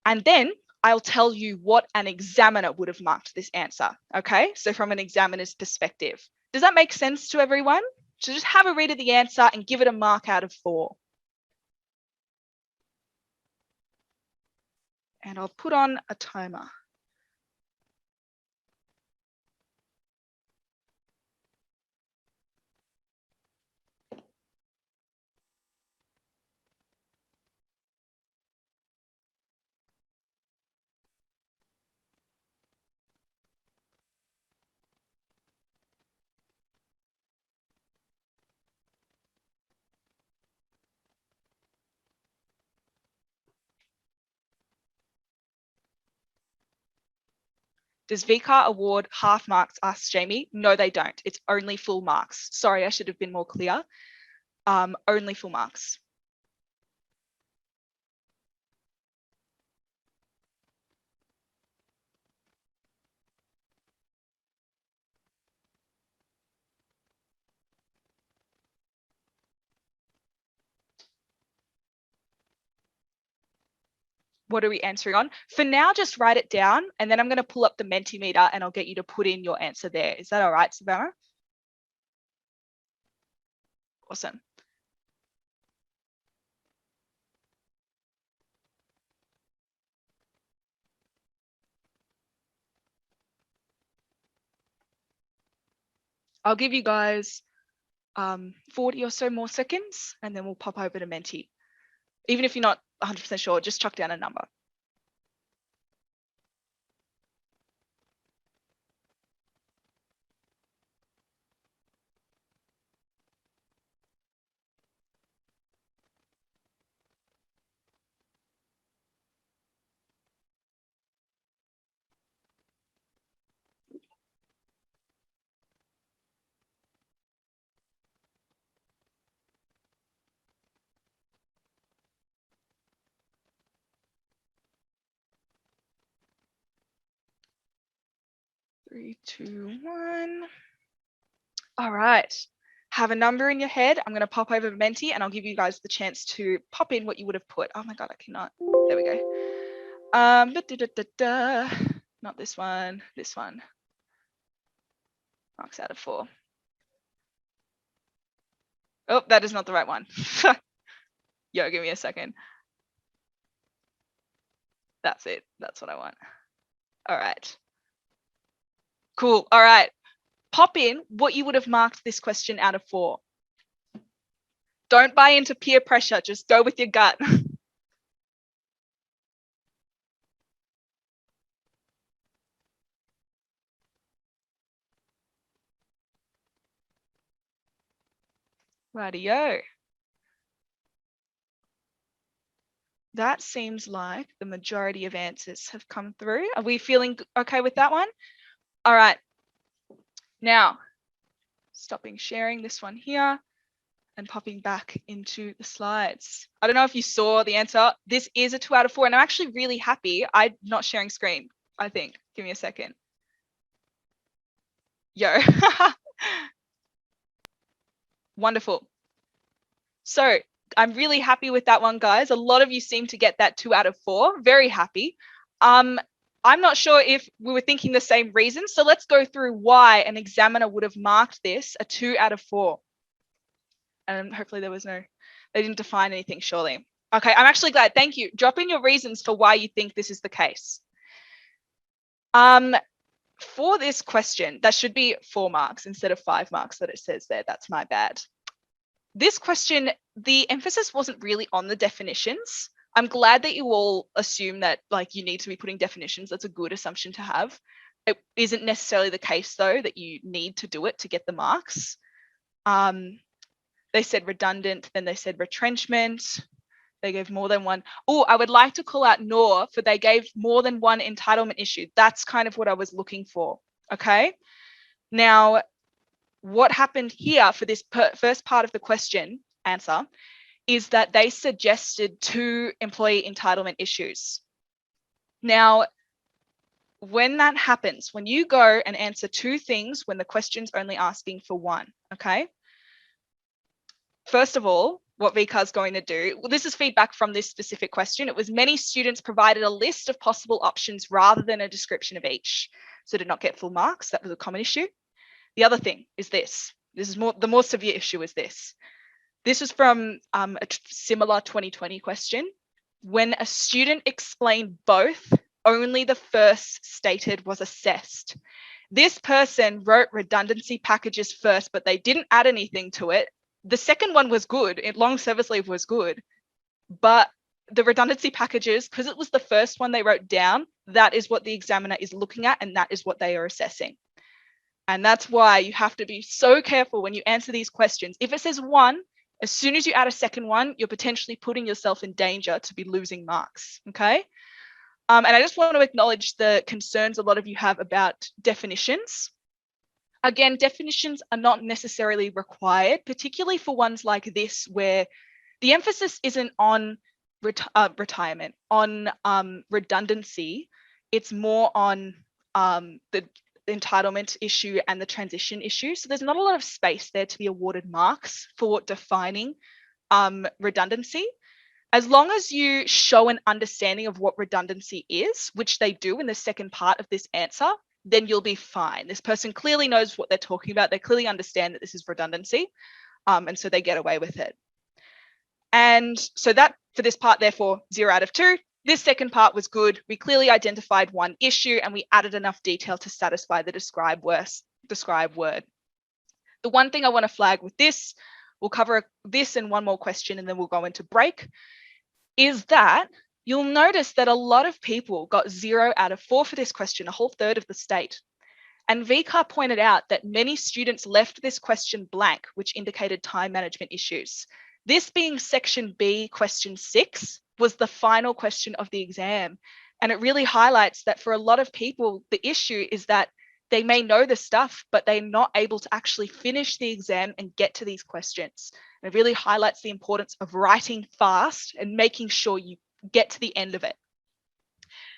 A: And then I'll tell you what an examiner would have marked this answer. Okay, so from an examiner's perspective. Does that make sense to everyone? So just have a read of the answer and give it a mark out of 4. And I'll put on a timer. Does VCAR award half marks? Asked Jamie. No, they don't. It's only full marks. Sorry, I should have been more clear. Only full marks. What are we answering on? For now, just write it down, and then I'm going to pull up the Mentimeter and I'll get you to put in your answer there. Is that all right, Savannah? Awesome. I'll give you guys 40 or so more seconds, and then we'll pop over to Menti. Even if you're not 100% sure, just chuck down a number. Three, two, one. All right. Have a number in your head. I'm going to pop over to Menti and I'll give you guys the chance to pop in what you would have put. Oh my God, I cannot. There we go. Not this one, this one. Marks out of 4. Oh, that is not the right one. Yo, give me a second. That's it. That's what I want. All right. Cool. All right. Pop in what you would have marked this question out of 4. Don't buy into peer pressure. Just go with your gut. Rightio. that seems like the majority of answers have come through. Are we feeling okay with that one? All right. Now, stopping sharing this one here and popping back into the slides. I don't know if you saw the answer. This is a 2 out of 4, and I'm actually really happy. I'm not sharing screen, I think. Give me a second. Yo. Wonderful. So I'm really happy with that one, guys. A lot of you seem to get that 2 out of 4. Very happy. I'm not sure if we were thinking the same reason. So let's go through why an examiner would have marked this a 2 out of 4. And hopefully they didn't define anything, surely. Okay, I'm actually glad. Thank you. Drop in your reasons for why you think this is the case. For this question, that should be 4 marks instead of 5 marks that it says there. That's my bad. This question, the emphasis wasn't really on the definitions. I'm glad that you all assume that like you need to be putting definitions. That's a good assumption to have. It isn't necessarily the case though that you need to do it to get the marks. They said redundant, then they said retrenchment. They gave more than one. Oh, I would like to call out NOR for they gave more than one entitlement issue. That's kind of what I was looking for. Okay. Now, what happened here for this first part of the question answer is that they suggested 2 employee entitlement issues. Now, when that happens, when you go and answer 2 things when the question's only asking for 1, okay? First of all, what VCAR is going to do, well, this is feedback from this specific question. It was many students provided a list of possible options rather than a description of each. So did not get full marks. That was a common issue. The other thing is this. This is the more severe issue is this. This was from a similar 2020 question. When a student explained both, only the first stated was assessed. This person wrote redundancy packages first, but they didn't add anything to it. The second one was good. Long service leave was good. But the redundancy packages, because it was the first one they wrote down, that is what the examiner is looking at, and that is what they are assessing. And that's why you have to be so careful when you answer these questions. If it says 1, as soon as you add a second one, you're potentially putting yourself in danger to be losing marks, okay? And I just want to acknowledge the concerns a lot of you have about definitions. Again, definitions are not necessarily required, particularly for ones like this, where the emphasis isn't on retirement, on redundancy. It's more on the entitlement issue and the transition issue. So there's not a lot of space there to be awarded marks for defining redundancy. As long as you show an understanding of what redundancy is, which they do in the second part of this answer, then you'll be fine. This person clearly knows what they're talking about. They clearly understand that this is redundancy, and so they get away with it. And so that for this part, therefore, 0 out of 2. This second part was good. We clearly identified one issue and we added enough detail to satisfy the describe word. The one thing I want to flag with this, we'll cover this and one more question and then we'll go into break, is that you'll notice that a lot of people got 0 out of 4 for this question, a whole third of the state. And VCAR pointed out that many students left this question blank, which indicated time management issues. This being section B, question 6, was the final question of the exam. And it really highlights that for a lot of people, the issue is that they may know the stuff, but they're not able to actually finish the exam and get to these questions. And it really highlights the importance of writing fast and making sure you get to the end of it.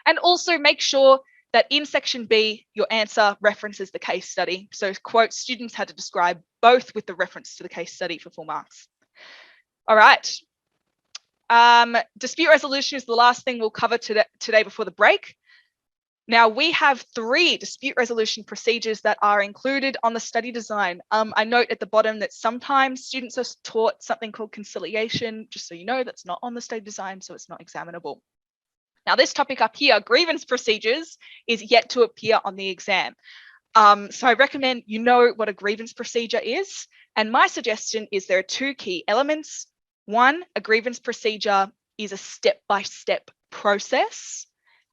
A: And also make sure that in section B, your answer references the case study. So quote, students had to describe both with the reference to the case study for full marks. All right. Dispute resolution is the last thing we'll cover today before the break. Now we have 3 dispute resolution procedures that are included on the study design. I note at the bottom that sometimes students are taught something called conciliation, just so you know, that's not on the study design, so it's not examinable. Now this topic up here, grievance procedures, is yet to appear on the exam. So I recommend you know what a grievance procedure is. And my suggestion is there are 2 key elements. 1, a grievance procedure is a step-by-step process.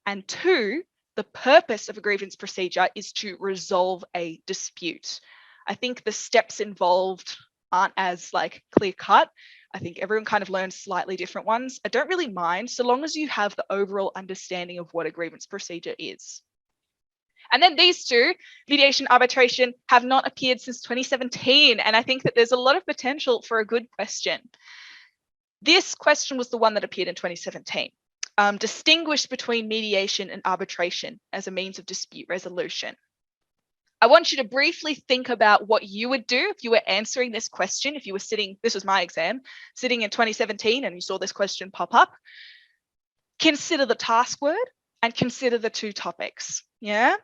A: And 2, the purpose of a grievance procedure is to resolve a dispute. I think the steps involved aren't as like clear cut. I think everyone kind of learns slightly different ones. I don't really mind so long as you have the overall understanding of what a grievance procedure is. And then these two, mediation, arbitration, have not appeared since 2017. And I think that there's a lot of potential for a good question. This question was the one that appeared in 2017. Distinguish between mediation and arbitration as a means of dispute resolution. I want you to briefly think about what you would do if you were answering this question, if you were sitting, this was my exam, sitting in 2017 and you saw this question pop up. Consider the task word and consider the two topics. Yeah,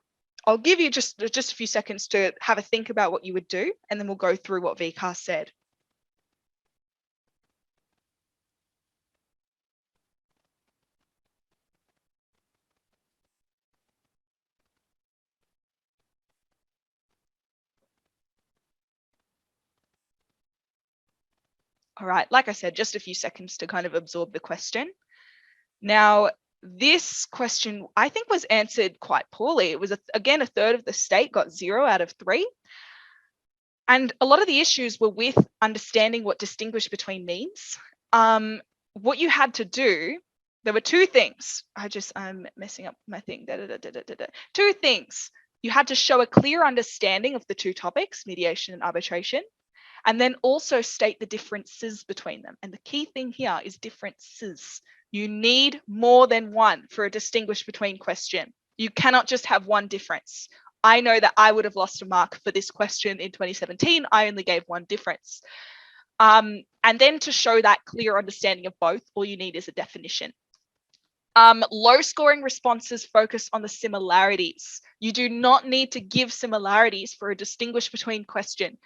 A: I'll give you just a few seconds to have a think about what you would do, and then we'll go through what VCAR said. All right, like I said, just a few seconds to kind of absorb the question. Now, this question, I think, was answered quite poorly. It was, again, a third of the state got 0 out of 3. And a lot of the issues were with understanding what distinguish between means. What you had to do, there were two things. I'm messing up my thing. Two things. You had to show a clear understanding of the two topics, mediation and arbitration, and then also state the differences between them. And the key thing here is differences. You need more than one for a distinguish between question. You cannot just have one difference. I know that I would have lost a mark for this question in 2017. I only gave one difference. And then to show that clear understanding of both, all you need is a definition. Low scoring responses focus on the similarities. You do not need to give similarities for a distinguish between question.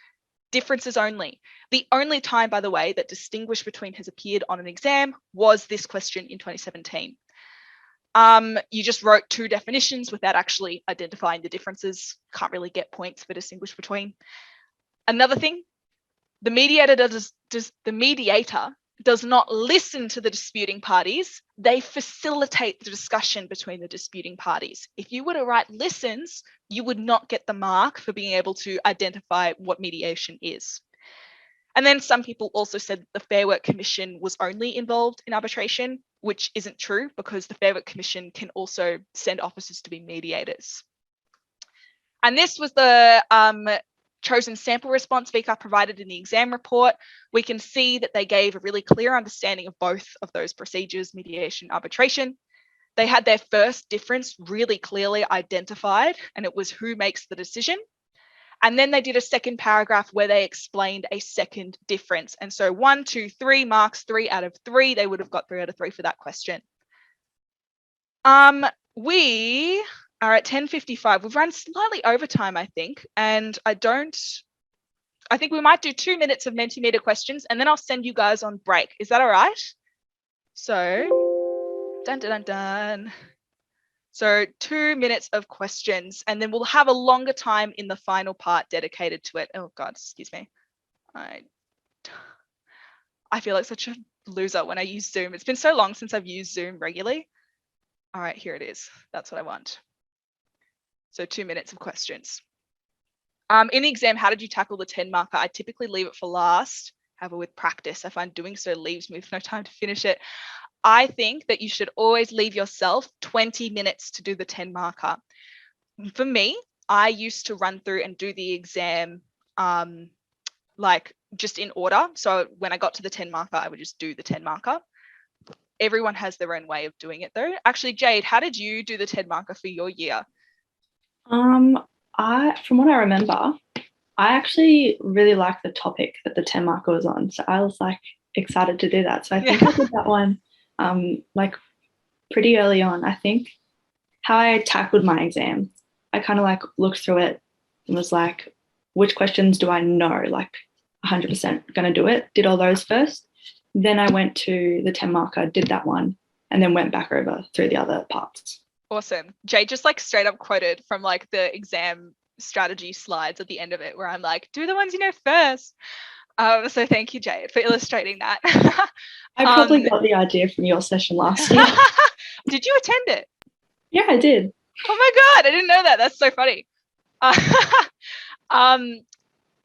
A: Differences only. The only time, by the way, that distinguish between has appeared on an exam was this question in 2017. You just wrote two definitions without actually identifying the differences. Can't really get points for distinguish between. Another thing, the mediator does not listen to the disputing parties. They facilitate the discussion between the disputing parties. If you were to write listens, you would not get the mark for being able to identify what mediation is. And then some people also said the Fair Work Commission was only involved in arbitration, which isn't true because the Fair Work Commission can also send officers to be mediators. And this was the chosen sample response VCAR provided in the exam report. We can see that they gave a really clear understanding of both of those procedures, mediation, arbitration. They had their first difference really clearly identified, and it was who makes the decision. And then they did a second paragraph where they explained a second difference. And so 1, 2, 3 marks, 3 out of 3, they would have got 3 out of 3 for that question. We are at 10:55. We've run slightly over time, I think. And I think we might do 2 minutes of Mentimeter questions and then I'll send you guys on break. Is that all right? So, dun, dun, dun, dun. So 2 minutes of questions, and then we'll have a longer time in the final part dedicated to it. Oh God, excuse me. I feel like such a loser when I use Zoom. It's been so long since I've used Zoom regularly. All right, here it is. That's what I want. So 2 minutes of questions. In the exam, how did you tackle the 10 marker? I typically leave it for last. However, with practice, I find doing so leaves me with no time to finish it. I think that you should always leave yourself 20 minutes to do the 10 marker. For me, I used to run through and do the exam like just in order. So when I got to the 10 marker, I would just do the 10 marker. Everyone has their own way of doing it though. Actually, Jade, how did you do the 10 marker for your year?
B: From what I remember, I actually really liked the topic that the 10 marker was on. So I was like excited to do that. So I think I did that one like pretty early on. I think how I tackled my exam, I kind of like looked through it and was like, which questions do I know, like 100% going to do it? Did all those first. Then I went to the 10 marker, did that one, and then went back over through the other parts.
A: Awesome. Jay just like straight up quoted from like the exam strategy slides at the end of it where I'm like, do the ones you know first. So thank you, Jade, for illustrating that.
B: I probably got the idea from your session last year.
A: Did you attend it?
B: Yeah, I did.
A: Oh my God, I didn't know that. That's so funny.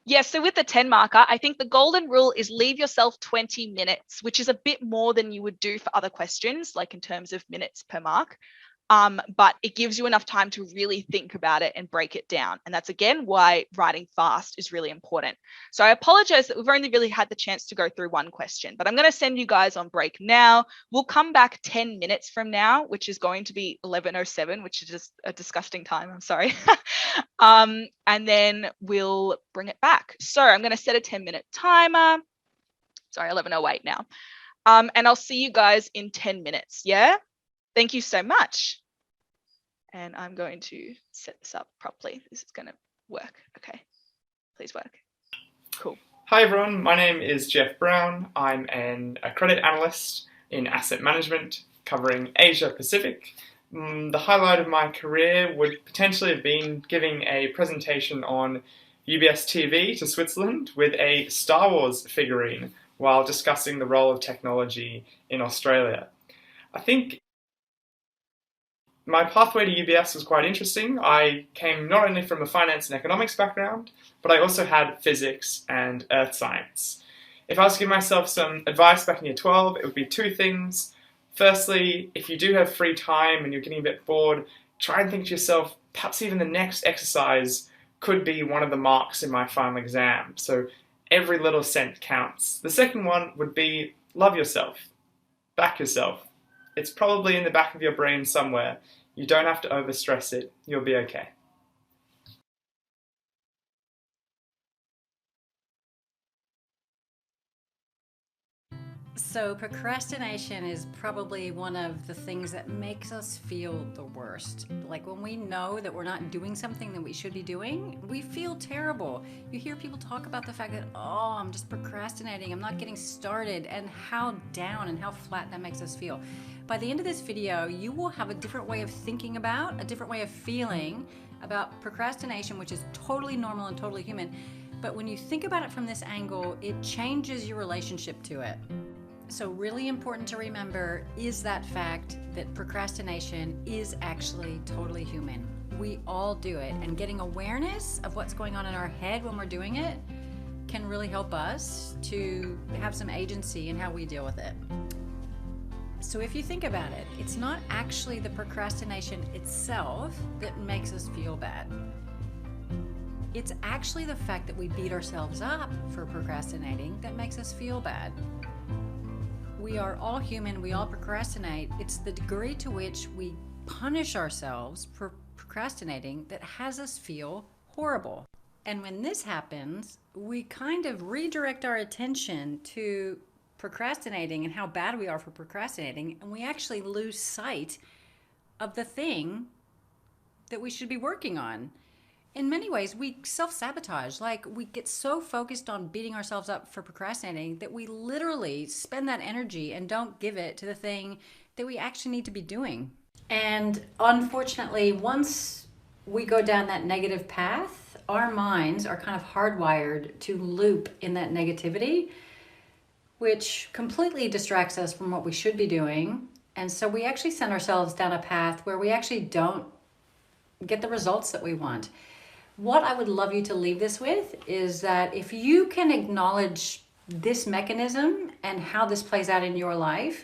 A: Yes, so with the 10 marker, I think the golden rule is leave yourself 20 minutes, which is a bit more than you would do for other questions, like in terms of minutes per mark. But it gives you enough time to really think about it and break it down. And that's again why writing fast is really important. So I apologize that we've only really had the chance to go through one question, but I'm going to send you guys on break now. We'll come back 10 minutes from now, which is going to be 11:07, which is just a disgusting time. I'm sorry. And then we'll bring it back. So I'm going to set a 10-minute timer. Sorry, 11:08 now. And I'll see you guys in 10 minutes. Yeah. Thank you so much. And I'm going to set this up properly. This is going to work. Okay, please work. Cool.
E: Hi everyone, my name is Jeff Brown. I'm a credit analyst in asset management covering Asia Pacific. The highlight of my career would potentially have been giving a presentation on UBS TV to Switzerland with a Star Wars figurine while discussing the role of technology in Australia. I think my pathway to UBS was quite interesting. I came not only from a finance and economics background, but I also had physics and earth science. If I was to give myself some advice back in year 12, it would be two things. Firstly, if you do have free time and you're getting a bit bored, try and think to yourself, perhaps even the next exercise could be one of the marks in my final exam. So every little cent counts. The second one would be love yourself, back yourself. It's probably in the back of your brain somewhere. You don't have to overstress it. You'll be okay.
F: So procrastination is probably one of the things that makes us feel the worst. Like when we know that we're not doing something that we should be doing, we feel terrible. You hear people talk about the fact that, oh, I'm just procrastinating, I'm not getting started, and how down and how flat that makes us feel. By the end of this video, you will have a different way of thinking about, a different way of feeling about procrastination, which is totally normal and totally human. But when you think about it from this angle, it changes your relationship to it. So really important to remember is that fact that procrastination is actually totally human. We all do it, and getting awareness of what's going on in our head when we're doing it can really help us to have some agency in how we deal with it. So if you think about it, it's not actually the procrastination itself that makes us feel bad. It's actually the fact that we beat ourselves up for procrastinating that makes us feel bad. We are all human, we all procrastinate. It's the degree to which we punish ourselves for procrastinating that has us feel horrible. And when this happens, we kind of redirect our attention to procrastinating and how bad we are for procrastinating, and we actually lose sight of the thing that we should be working on. In many ways, we self-sabotage. Like, we get so focused on beating ourselves up for procrastinating that we literally spend that energy and don't give it to the thing that we actually need to be doing. And unfortunately, once we go down that negative path, our minds are kind of hardwired to loop in that negativity, which completely distracts us from what we should be doing. And so we actually send ourselves down a path where we actually don't get the results that we want. What I would love you to leave this with is that if you can acknowledge this mechanism and how this plays out in your life,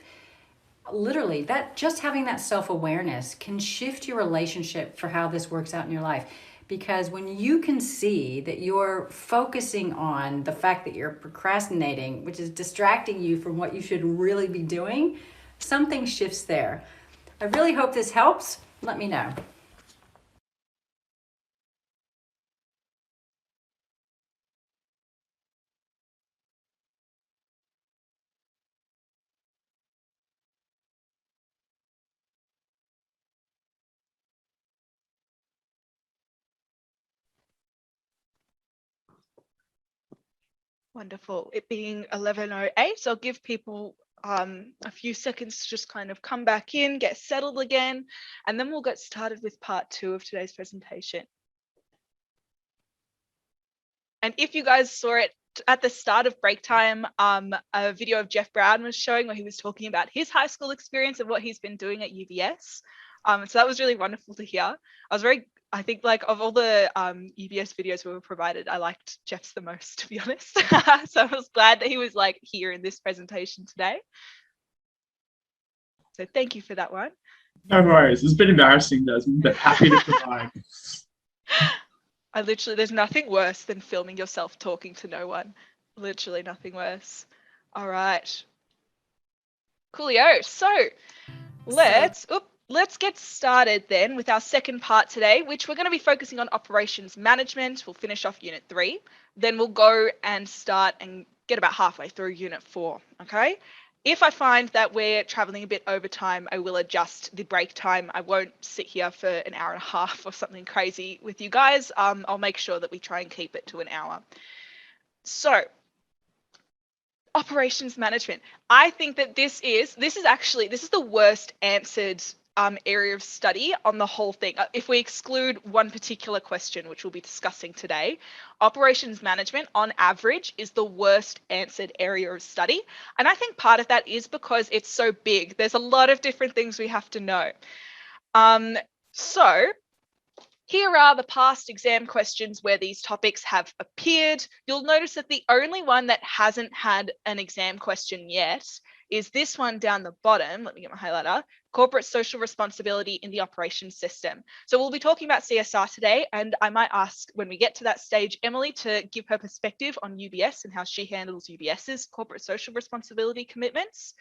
F: literally, that just having that self-awareness can shift your relationship for how this works out in your life. Because when you can see that you're focusing on the fact that you're procrastinating, which is distracting you from what you should really be doing, something shifts there. I really hope this helps. Let me know.
A: Wonderful. It being 11:08, I'll give people a few seconds to just kind of come back in, get settled again, and then we'll get started with part 2 of today's presentation. And if you guys saw it at the start of break time, a video of Jeff Brown was showing where he was talking about his high school experience and what he's been doing at UBS. So that was really wonderful to hear. I was very I think like of all the UBS videos we were provided, I liked Jeff's the most, to be honest. So I was glad that he was like here in this presentation today. So thank you for that one.
D: No worries. It's a bit embarrassing, Desmond, but happy to provide.
A: There's nothing worse than filming yourself talking to no one. Literally nothing worse. All right. Coolio. So let's get started then with our second part today, which we're going to be focusing on operations management. We'll finish off unit 3. Then we'll go and start and get about halfway through unit 4. Okay. If I find that we're traveling a bit over time, I will adjust the break time. I won't sit here for an hour and a half or something crazy with you guys. I'll make sure that we try and keep it to an hour. So, operations management. I think that this is the worst answered area of study on the whole thing. If we exclude one particular question, which we'll be discussing today, operations management on average is the worst answered area of study. And I think part of that is because it's so big. There's a lot of different things we have to know. So here are the past exam questions where these topics have appeared. You'll notice that the only one that hasn't had an exam question yet is this one down the bottom. Let me get my highlighter. Corporate social responsibility in the operations system. So we'll be talking about CSR today, and I might ask when we get to that stage, Emily, to give her perspective on UBS and how she handles UBS's corporate social responsibility commitments.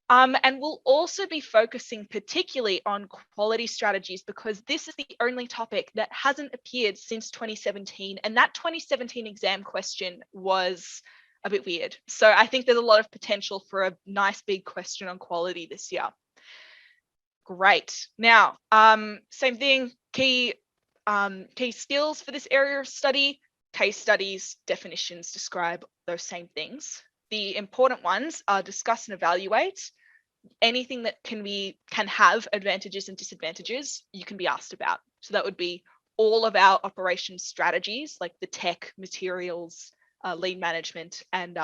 A: And we'll also be focusing particularly on quality strategies because this is the only topic that hasn't appeared since 2017. And that 2017 exam question was a bit weird. So I think there's a lot of potential for a nice big question on quality this year. Great. Now, same thing, key skills for this area of study, case studies, definitions describe those same things. The important ones are discuss and evaluate. Anything that can have advantages and disadvantages, you can be asked about. So that would be all of our operations strategies, like the tech, materials, lean management, and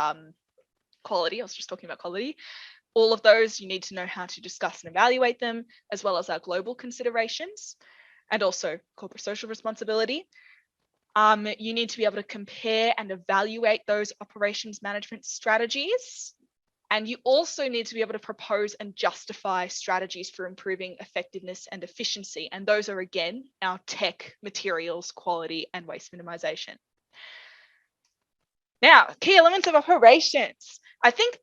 A: quality. I was just talking about quality. All of those, you need to know how to discuss and evaluate them, as well as our global considerations, and also corporate social responsibility. You need to be able to compare and evaluate those operations management strategies. And you also need to be able to propose and justify strategies for improving effectiveness and efficiency. And those are, again, our tech, materials, quality, and waste minimization. Now, key elements of operations. I think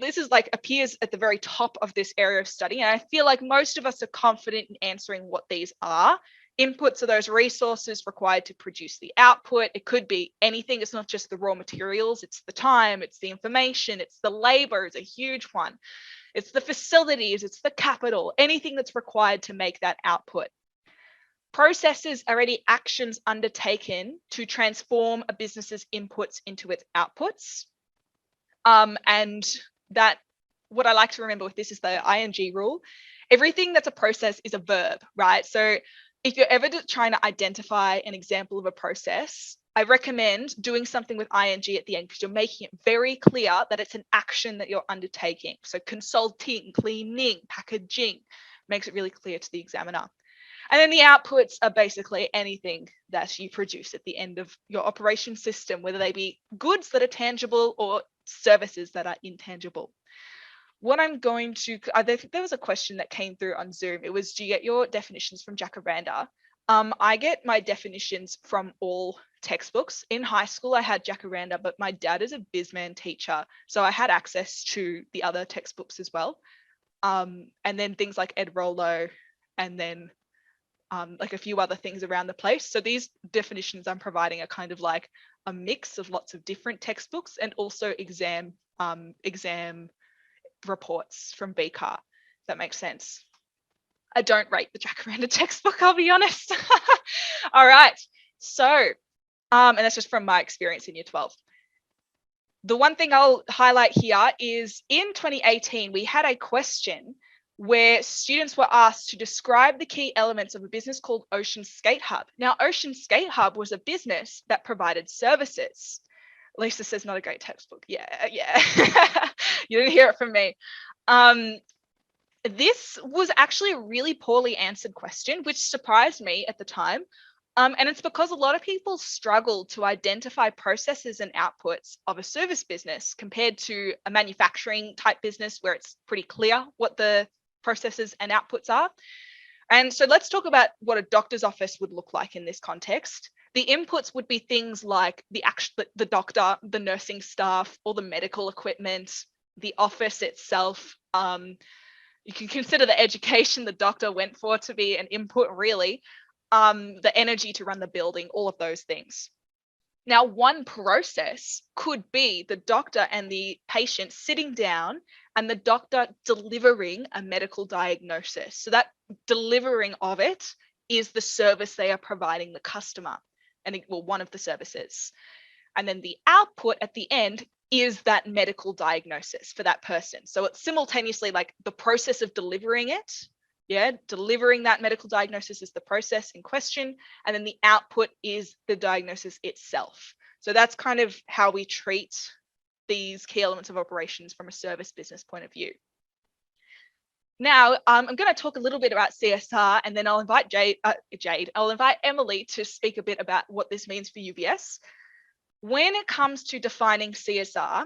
A: this is like appears at the very top of this area of study. And I feel like most of us are confident in answering what these are. Inputs are those resources required to produce the output. It could be anything. It's not just the raw materials. It's the time, it's the information, it's the labor is a huge one. It's the facilities, it's the capital, anything that's required to make that output. Processes are any actions undertaken to transform a business's inputs into its outputs. And that, what I like to remember with this is the ING rule. Everything that's a process is a verb, right? So if you're ever trying to identify an example of a process, I recommend doing something with ing at the end because you're making it very clear that it's an action that you're undertaking. So consulting, cleaning, packaging makes it really clear to the examiner. And then the outputs are basically anything that you produce at the end of your operation system, whether they be goods that are tangible or services that are intangible. What I'm going to, there was a question that came through on Zoom. It was, do you get your definitions from Jacaranda? I get my definitions from all textbooks. In high school, I had Jacaranda, but my dad is a busman teacher, so I had access to the other textbooks as well. And then things like Ed Rollo, and then like a few other things around the place. So these definitions I'm providing are kind of like a mix of lots of different textbooks and also exam reports from BCAR, if that makes sense. I don't rate the Jacaranda textbook, I'll be honest. All right, so, and that's just from my experience in year 12. The one thing I'll highlight here is in 2018, we had a question where students were asked to describe the key elements of a business called Ocean Skate Hub. Now, Ocean Skate Hub was a business that provided services. Lisa says not a great textbook. Yeah. You didn't hear it from me. This was actually a really poorly answered question, which surprised me at the time. And it's because a lot of people struggle to identify processes and outputs of a service business compared to a manufacturing type business where it's pretty clear what the processes and outputs are. And so let's talk about what a doctor's office would look like in this context. The inputs would be things like the doctor, the nursing staff, all the medical equipment, the office itself. You can consider the education the doctor went for to be an input, really. The energy to run the building, all of those things. Now, one process could be the doctor and the patient sitting down and the doctor delivering a medical diagnosis. So that delivering of it is the service they are providing the customer, and well, one of the services. And then the output at the end is that medical diagnosis for that person. So it's simultaneously like the process of delivering it. Yeah, delivering that medical diagnosis is the process in question, and then the output is the diagnosis itself. So that's kind of how we treat these key elements of operations from a service business point of view. Now, I'm going to talk a little bit about CSR, and then I'll invite I'll invite Emily to speak a bit about what this means for UBS. When it comes to defining CSR,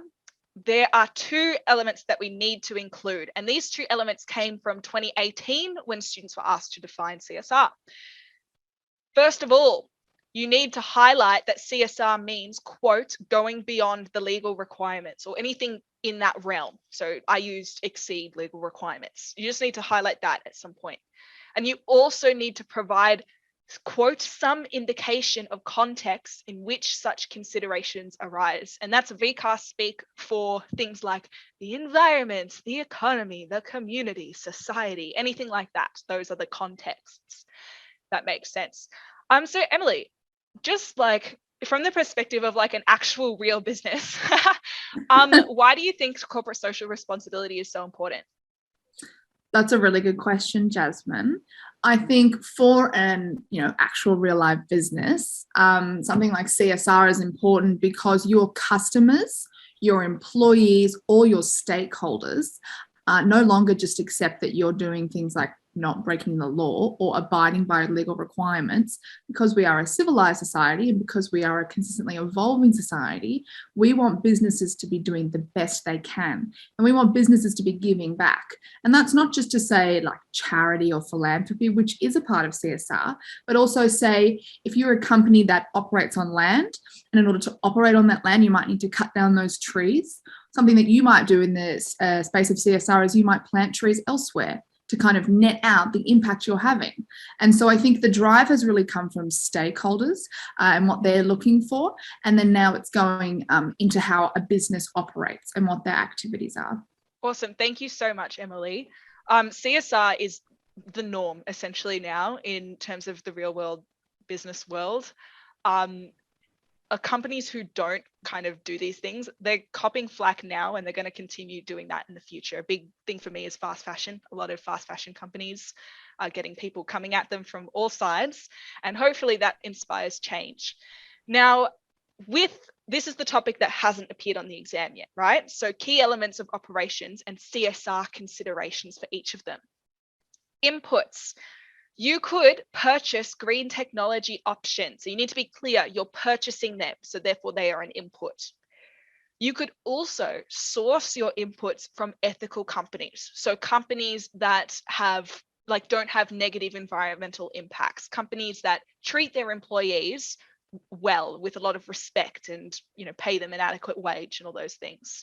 A: there are two elements that we need to include, and these two elements came from 2018 when students were asked to define CSR. First of all, you need to highlight that CSR means, quote, going beyond the legal requirements or anything in that realm. So I used exceed legal requirements. You just need to highlight that at some point. And you also need to provide, quote, some indication of context in which such considerations arise. And that's VCAR speak for things like the environment, the economy, the community, society, anything like that. Those are the contexts. That makes sense. So Emily, just like from the perspective of like an actual real business, why do you think corporate social responsibility is so important?
C: That's a really good question, Jasmine. I think for an actual real life business, something like CSR is important because your customers, your employees, or your stakeholders no longer just accept that you're doing things like not breaking the law or abiding by legal requirements. Because we are a civilized society and because we are a consistently evolving society, we want businesses to be doing the best they can. And we want businesses to be giving back. And that's not just to say like charity or philanthropy, which is a part of CSR, but also say if you're a company that operates on land, and in order to operate on that land, you might need to cut down those trees. Something that you might do in the space of CSR is you might plant trees elsewhere to kind of net out the impact you're having. And so I think the drive has really come from stakeholders and what they're looking for. And then now it's going into how a business operates and what their activities are.
A: Awesome. Thank you so much, Emily. CSR is the norm essentially now in terms of the real world business world. Companies who don't kind of do these things, they're copping flack now and they're going to continue doing that in the future. A big thing for me is fast fashion. A lot of fast fashion companies are getting people coming at them from all sides, and hopefully that inspires change. Now, this is the topic that hasn't appeared on the exam yet, right? So key elements of operations and CSR considerations for each of them. Inputs. You could purchase green technology options. So you need to be clear, you're purchasing them. So therefore they are an input. You could also source your inputs from ethical companies. So companies that don't have negative environmental impacts, companies that treat their employees well with a lot of respect and pay them an adequate wage and all those things.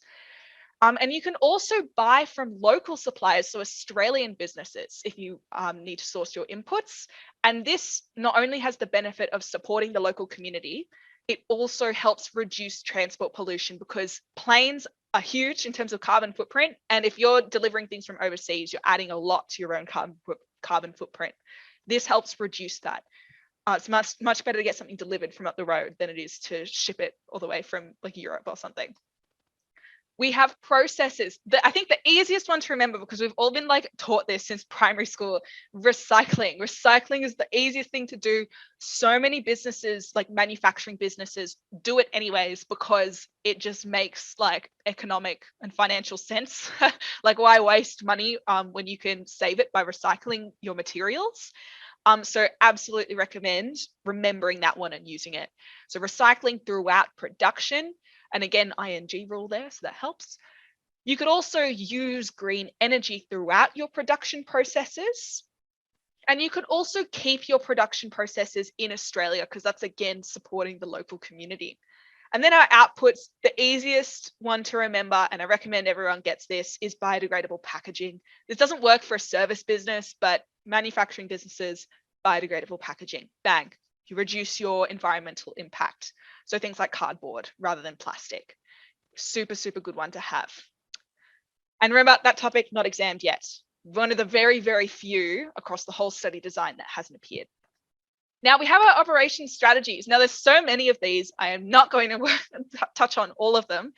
A: And you can also buy from local suppliers, so Australian businesses, if you need to source your inputs. And this not only has the benefit of supporting the local community, it also helps reduce transport pollution because planes are huge in terms of carbon footprint. And if you're delivering things from overseas, you're adding a lot to your own carbon footprint. This helps reduce that. It's much better to get something delivered from up the road than it is to ship it all the way from like Europe or something. We have processes. I think the easiest one to remember, because we've all been like taught this since primary school, recycling. Recycling is the easiest thing to do. So many businesses, like manufacturing businesses, do it anyways because it just makes like economic and financial sense. Like, why waste money when you can save it by recycling your materials? So absolutely recommend remembering that one and using it. So recycling throughout production, and again, ING rule there, so that helps. You could also use green energy throughout your production processes. And you could also keep your production processes in Australia, because that's again supporting the local community. And then our outputs, the easiest one to remember, and I recommend everyone gets this, is biodegradable packaging. This doesn't work for a service business, but manufacturing businesses, biodegradable packaging, bang, you reduce your environmental impact. So things like cardboard rather than plastic. Super, super good one to have. And remember, that topic not examined yet. One of the very, very few across the whole study design that hasn't appeared. Now we have our operation strategies. Now there's so many of these, I am not going to touch on all of them.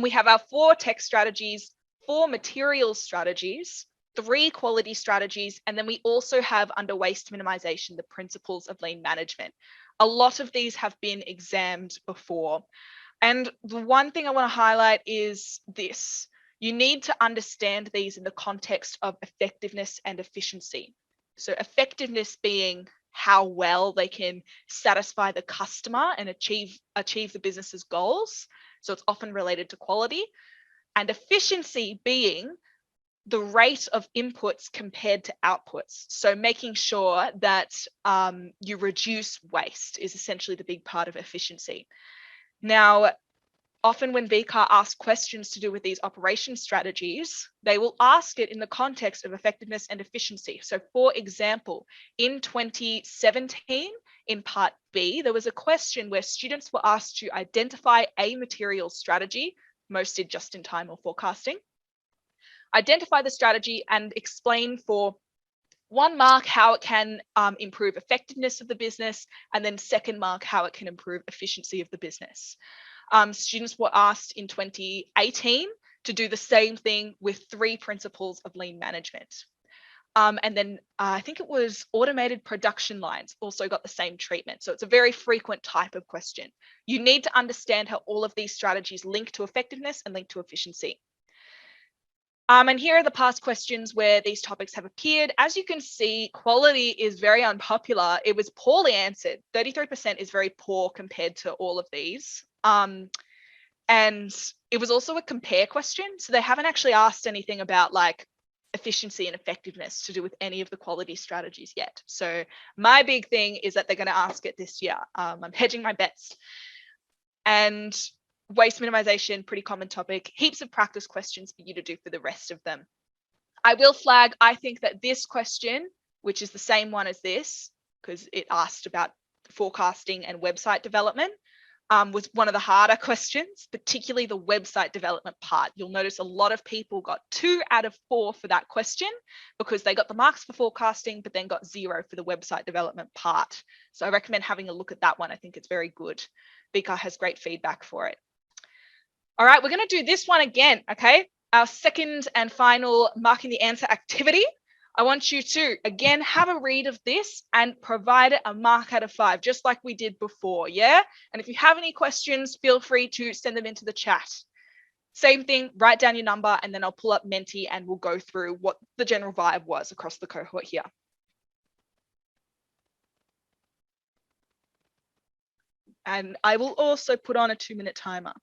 A: We have our 4 tech strategies, 4 materials strategies, 3 quality strategies, and then we also have under waste minimization, the principles of lean management. A lot of these have been examined before. And the one thing I want to highlight is this. You need to understand these in the context of effectiveness and efficiency. So effectiveness being how well they can satisfy the customer and achieve the business's goals. So it's often related to quality. And efficiency being the rate of inputs compared to outputs. So making sure that you reduce waste is essentially the big part of efficiency. Now, often when VCAR asks questions to do with these operation strategies, they will ask it in the context of effectiveness and efficiency. So for example, in 2017, in part B, there was a question where students were asked to identify a material strategy, most did just in time or forecasting, identify the strategy and explain for 1 mark how it can improve effectiveness of the business, and then 2nd mark how it can improve efficiency of the business. Students were asked in 2018 to do the same thing with 3 principles of lean management. And then I think it was automated production lines also got the same treatment. So it's a very frequent type of question. You need to understand how all of these strategies link to effectiveness and link to efficiency. And here are the past questions where these topics have appeared. As you can see, quality is very unpopular. It was poorly answered. 33% is very poor compared to all of these. And it was also a compare question. So they haven't actually asked anything about like efficiency and effectiveness to do with any of the quality strategies yet. So my big thing is that they're going to ask it this year. I'm hedging my bets. And waste minimization, pretty common topic. Heaps of practice questions for you to do for the rest of them. I will flag, I think that this question, which is the same one as this, because it asked about forecasting and website development, was one of the harder questions, particularly the website development part. You'll notice a lot of people got 2 out of 4 for that question because they got the marks for forecasting, but then got 0 for the website development part. So I recommend having a look at that one. I think it's very good. VCAR has great feedback for it. All right, we're going to do this one again, okay? Our second and final marking the answer activity. I want you to, again, have a read of this and provide it a mark out of 5, just like we did before, yeah? And if you have any questions, feel free to send them into the chat. Same thing, write down your number, and then I'll pull up Menti and we'll go through what the general vibe was across the cohort here. And I will also put on a 2-minute timer.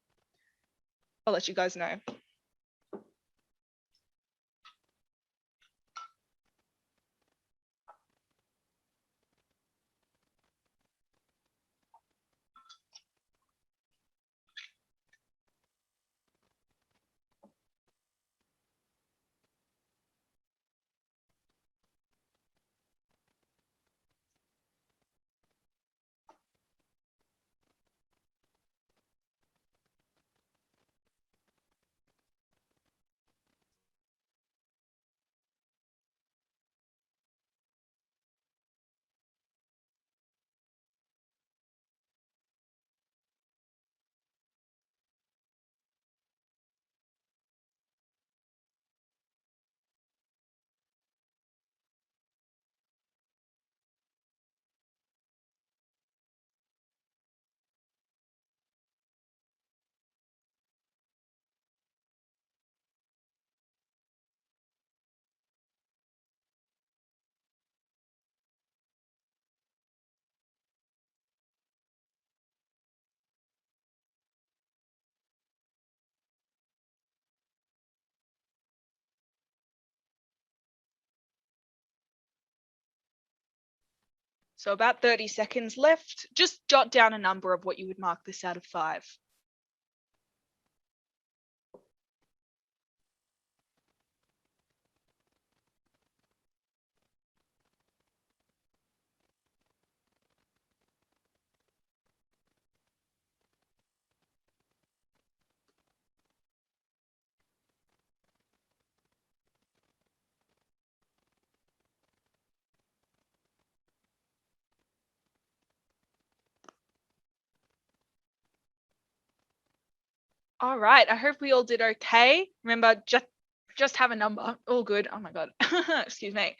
A: I'll let you guys know. So about 30 seconds left. Just jot down a number of what you would mark this out of 5. All right, I hope we all did okay. Remember, just have a number. All good. Oh my God. Excuse me.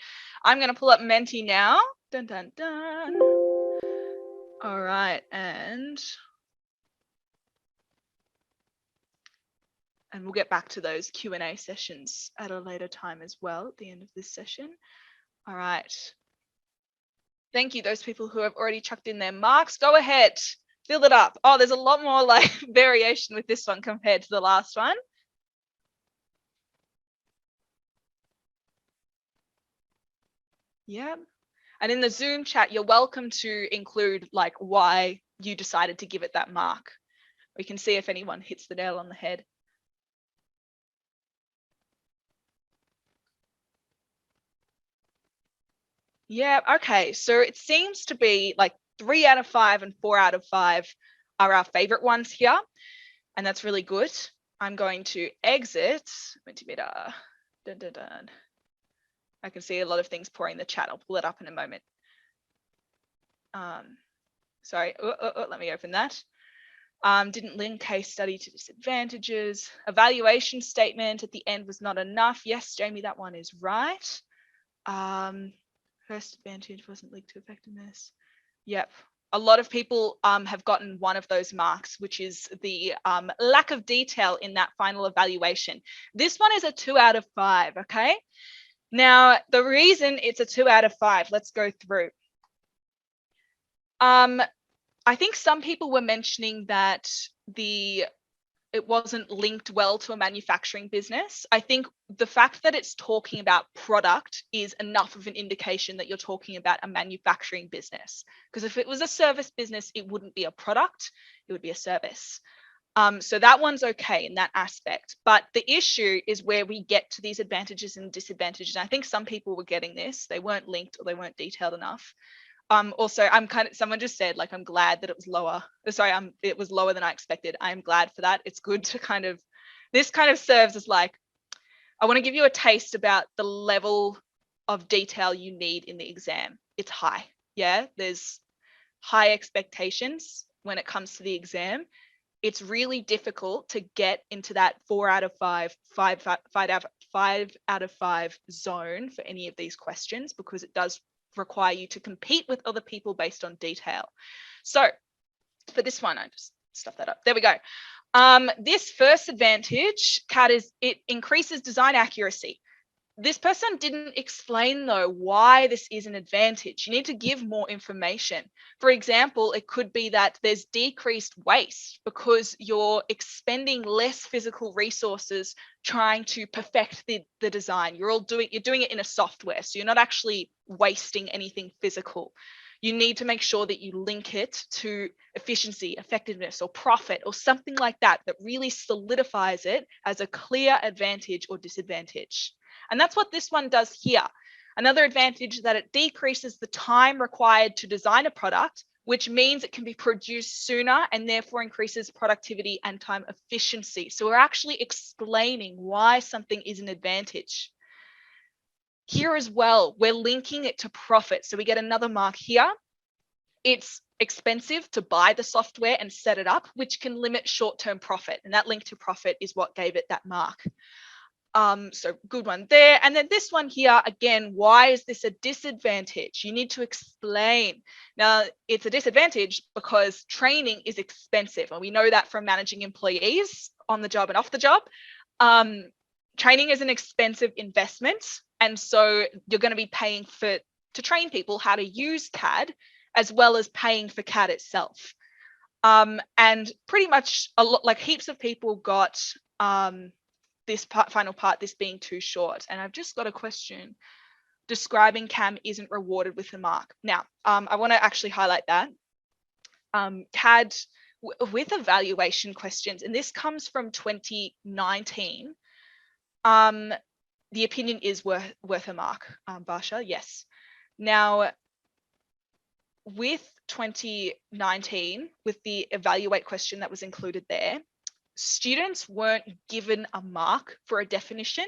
A: I'm going to pull up Menti now. Dun, dun, dun. All right, and we'll get back to those Q&A sessions at a later time as well at the end of this session. All right. Thank you, those people who have already chucked in their marks. Go ahead, fill it up. Oh, there's a lot more like variation with this one compared to the last one. Yeah. And in the Zoom chat, you're welcome to include like why you decided to give it that mark. We can see if anyone hits the nail on the head. Yeah, okay. So it seems to be like 3 out of 5 and 4 out of 5 are our favorite ones here. And that's really good. I'm going to exit. Dun, dun, dun. I can see a lot of things pouring in the chat. I'll pull it up in a moment. Sorry, let me open that. Didn't link case study to disadvantages. Evaluation statement at the end was not enough. Yes, Jamie, that one is right. First advantage wasn't linked to effectiveness. Yep. A lot of people have gotten one of those marks, which is the lack of detail in that final evaluation. This one is a 2 out of 5, okay? Now, the reason it's a 2 out of 5, let's go through. I think some people were mentioning that it wasn't linked well to a manufacturing business. I think the fact that it's talking about product is enough of an indication that you're talking about a manufacturing business. Because if it was a service business, it wouldn't be a product, it would be a service. So that one's okay in that aspect. But the issue is where we get to these advantages and disadvantages. And I think some people were getting this. They weren't linked or they weren't detailed enough. Also, someone just said, like, I'm glad that it was lower. Sorry, it was lower than I expected. I am glad for that. It's good to this kind of serves as like, I want to give you a taste about the level of detail you need in the exam. It's high. Yeah, there's high expectations when it comes to the exam. It's really difficult to get into that 4 out of 5, 5 out of 5 zone for any of these questions, because it does require you to compete with other people based on detail. So for this one, I just stuffed that up. There we go. This first advantage, it increases design accuracy. This person didn't explain, though, why this is an advantage. You need to give more information. For example, it could be that there's decreased waste because you're expending less physical resources trying to perfect the design. You're doing it in a software, so you're not actually wasting anything physical. You need to make sure that you link it to efficiency, effectiveness, or profit, or something like that really solidifies it as a clear advantage or disadvantage. And that's what this one does here. Another advantage is that it decreases the time required to design a product, which means it can be produced sooner and therefore increases productivity and time efficiency. So we're actually explaining why something is an advantage. Here as well, we're linking it to profit. So we get another mark here. It's expensive to buy the software and set it up, which can limit short-term profit. And that link to profit is what gave it that mark. So good one there. And then this one here, again, why is this a disadvantage? You need to explain. Now, it's a disadvantage because training is expensive. And we know that from managing employees on the job and off the job. Training is an expensive investment. And so you're going to be paying to train people how to use CAD, as well as paying for CAD itself. And pretty much heaps of people got this final part, this being too short. And I've just got a question. describing CAM isn't rewarded with a mark. Now, I want to actually highlight that. CAD with evaluation questions, and this comes from 2019, the opinion is worth a mark, Barsha, yes. Now, with 2019, with the evaluate question that was included there, students weren't given a mark for a definition,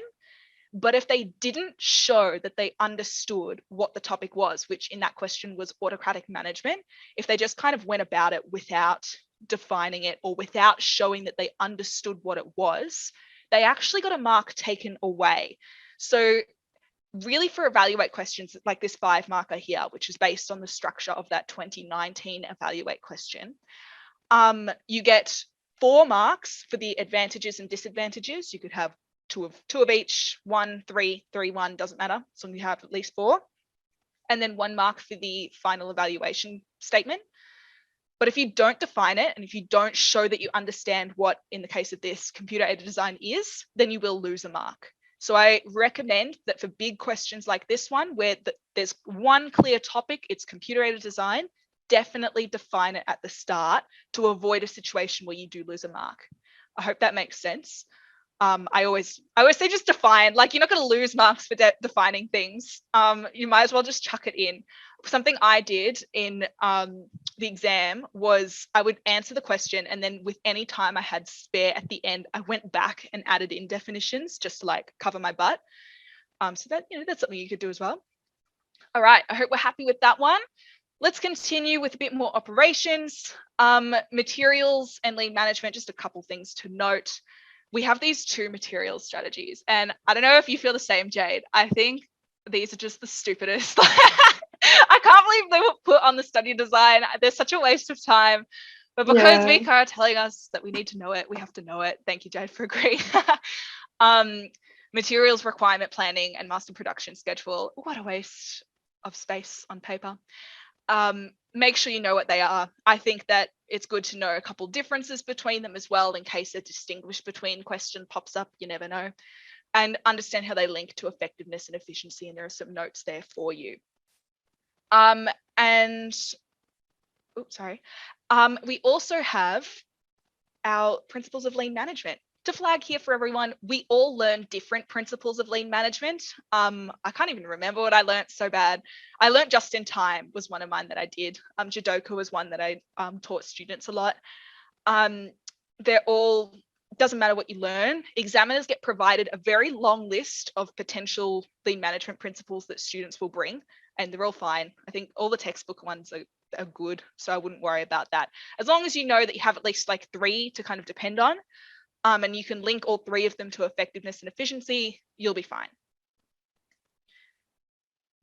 A: but if they didn't show that they understood what the topic was, which in that question was autocratic management, if they just kind of went about it without defining it or without showing that they understood what it was, they actually got a mark taken away. So really for evaluate questions like this 5 marker here, which is based on the structure of that 2019 evaluate question, you get 4 marks for the advantages and disadvantages. You could have two of each, 1, 3, 3, 1, doesn't matter, as long as you have at least 4. And then 1 mark for the final evaluation statement. But if you don't define it, and if you don't show that you understand what, in the case of this, computer-aided design is, then you will lose a mark. So I recommend that for big questions like this one, where there's one clear topic, it's computer-aided design, definitely define it at the start to avoid a situation where you do lose a mark. I hope that makes sense. I always say just define, like you're not going to lose marks for defining things. You might as well just chuck it in. Something I did in the exam was I would answer the question, and then with any time I had spare at the end, I went back and added in definitions just to like cover my butt. So that, that's something you could do as well. All right, I hope we're happy with that one. Let's continue with a bit more operations, materials and lean management. Just a couple things to note. We have these 2 materials strategies, and I don't know if you feel the same, Jade. I think these are just the stupidest. I can't believe they were put on the study design. They're such a waste of time. But because VCA are telling us that we need to know it, we have to know it. Thank you, Jade, for agreeing. Materials requirement planning and master production schedule. What a waste of space on paper. Make sure you know what they are. I think that it's good to know a couple differences between them as well, in case a distinguish between question pops up, you never know, and understand how they link to effectiveness and efficiency. And there are some notes there for you. We also have our principles of lean management. To flag here for everyone, we all learn different principles of lean management. I can't even remember what I learned so bad. I learned just in time was one of mine that I did. Judoka was one that I taught students a lot. They're all, doesn't matter what you learn. Examiners get provided a very long list of potential lean management principles that students will bring, and they're all fine. I think all the textbook ones are good, so I wouldn't worry about that. As long as you know that you have at least like 3 to kind of depend on, and you can link all 3 of them to effectiveness and efficiency, you'll be fine.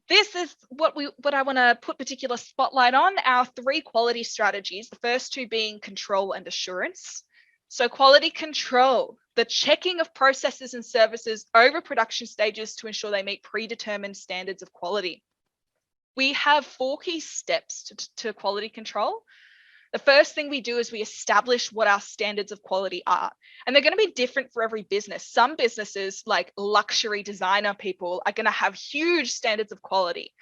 A: This is what I want to put particular spotlight on, our 3 quality strategies, the first 2 being control and assurance. So quality control, the checking of processes and services over production stages to ensure they meet predetermined standards of quality. We have 4 key steps to quality control. The first thing we do is we establish what our standards of quality are. And they're going to be different for every business. Some businesses, like luxury designer people, are going to have huge standards of quality.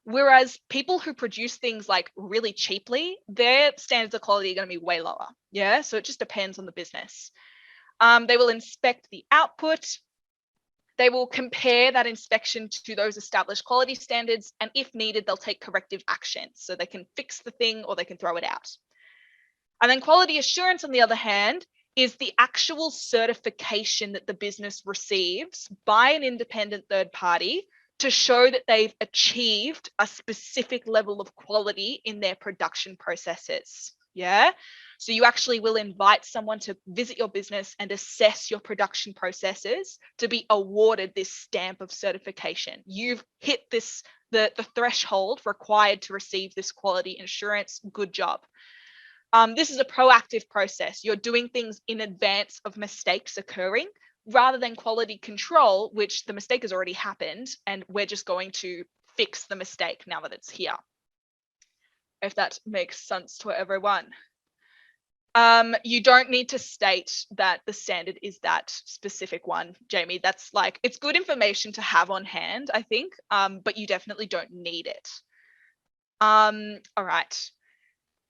A: Whereas people who produce things like really cheaply, their standards of quality are going to be way lower. Yeah, so it just depends on the business. They will inspect the output. They will compare that inspection to those established quality standards. And if needed, they'll take corrective action. So they can fix the thing or they can throw it out. And then quality assurance, on the other hand, is the actual certification that the business receives by an independent third party to show that they've achieved a specific level of quality in their production processes. Yeah. So you actually will invite someone to visit your business and assess your production processes to be awarded this stamp of certification. You've hit the threshold required to receive this quality assurance. Good job. This is a proactive process. You're doing things in advance of mistakes occurring, rather than quality control, which the mistake has already happened and we're just going to fix the mistake now that it's here. If that makes sense to everyone. You don't need to state that the standard is that specific one, Jamie. That's like, it's good information to have on hand, I think, but you definitely don't need it. All right,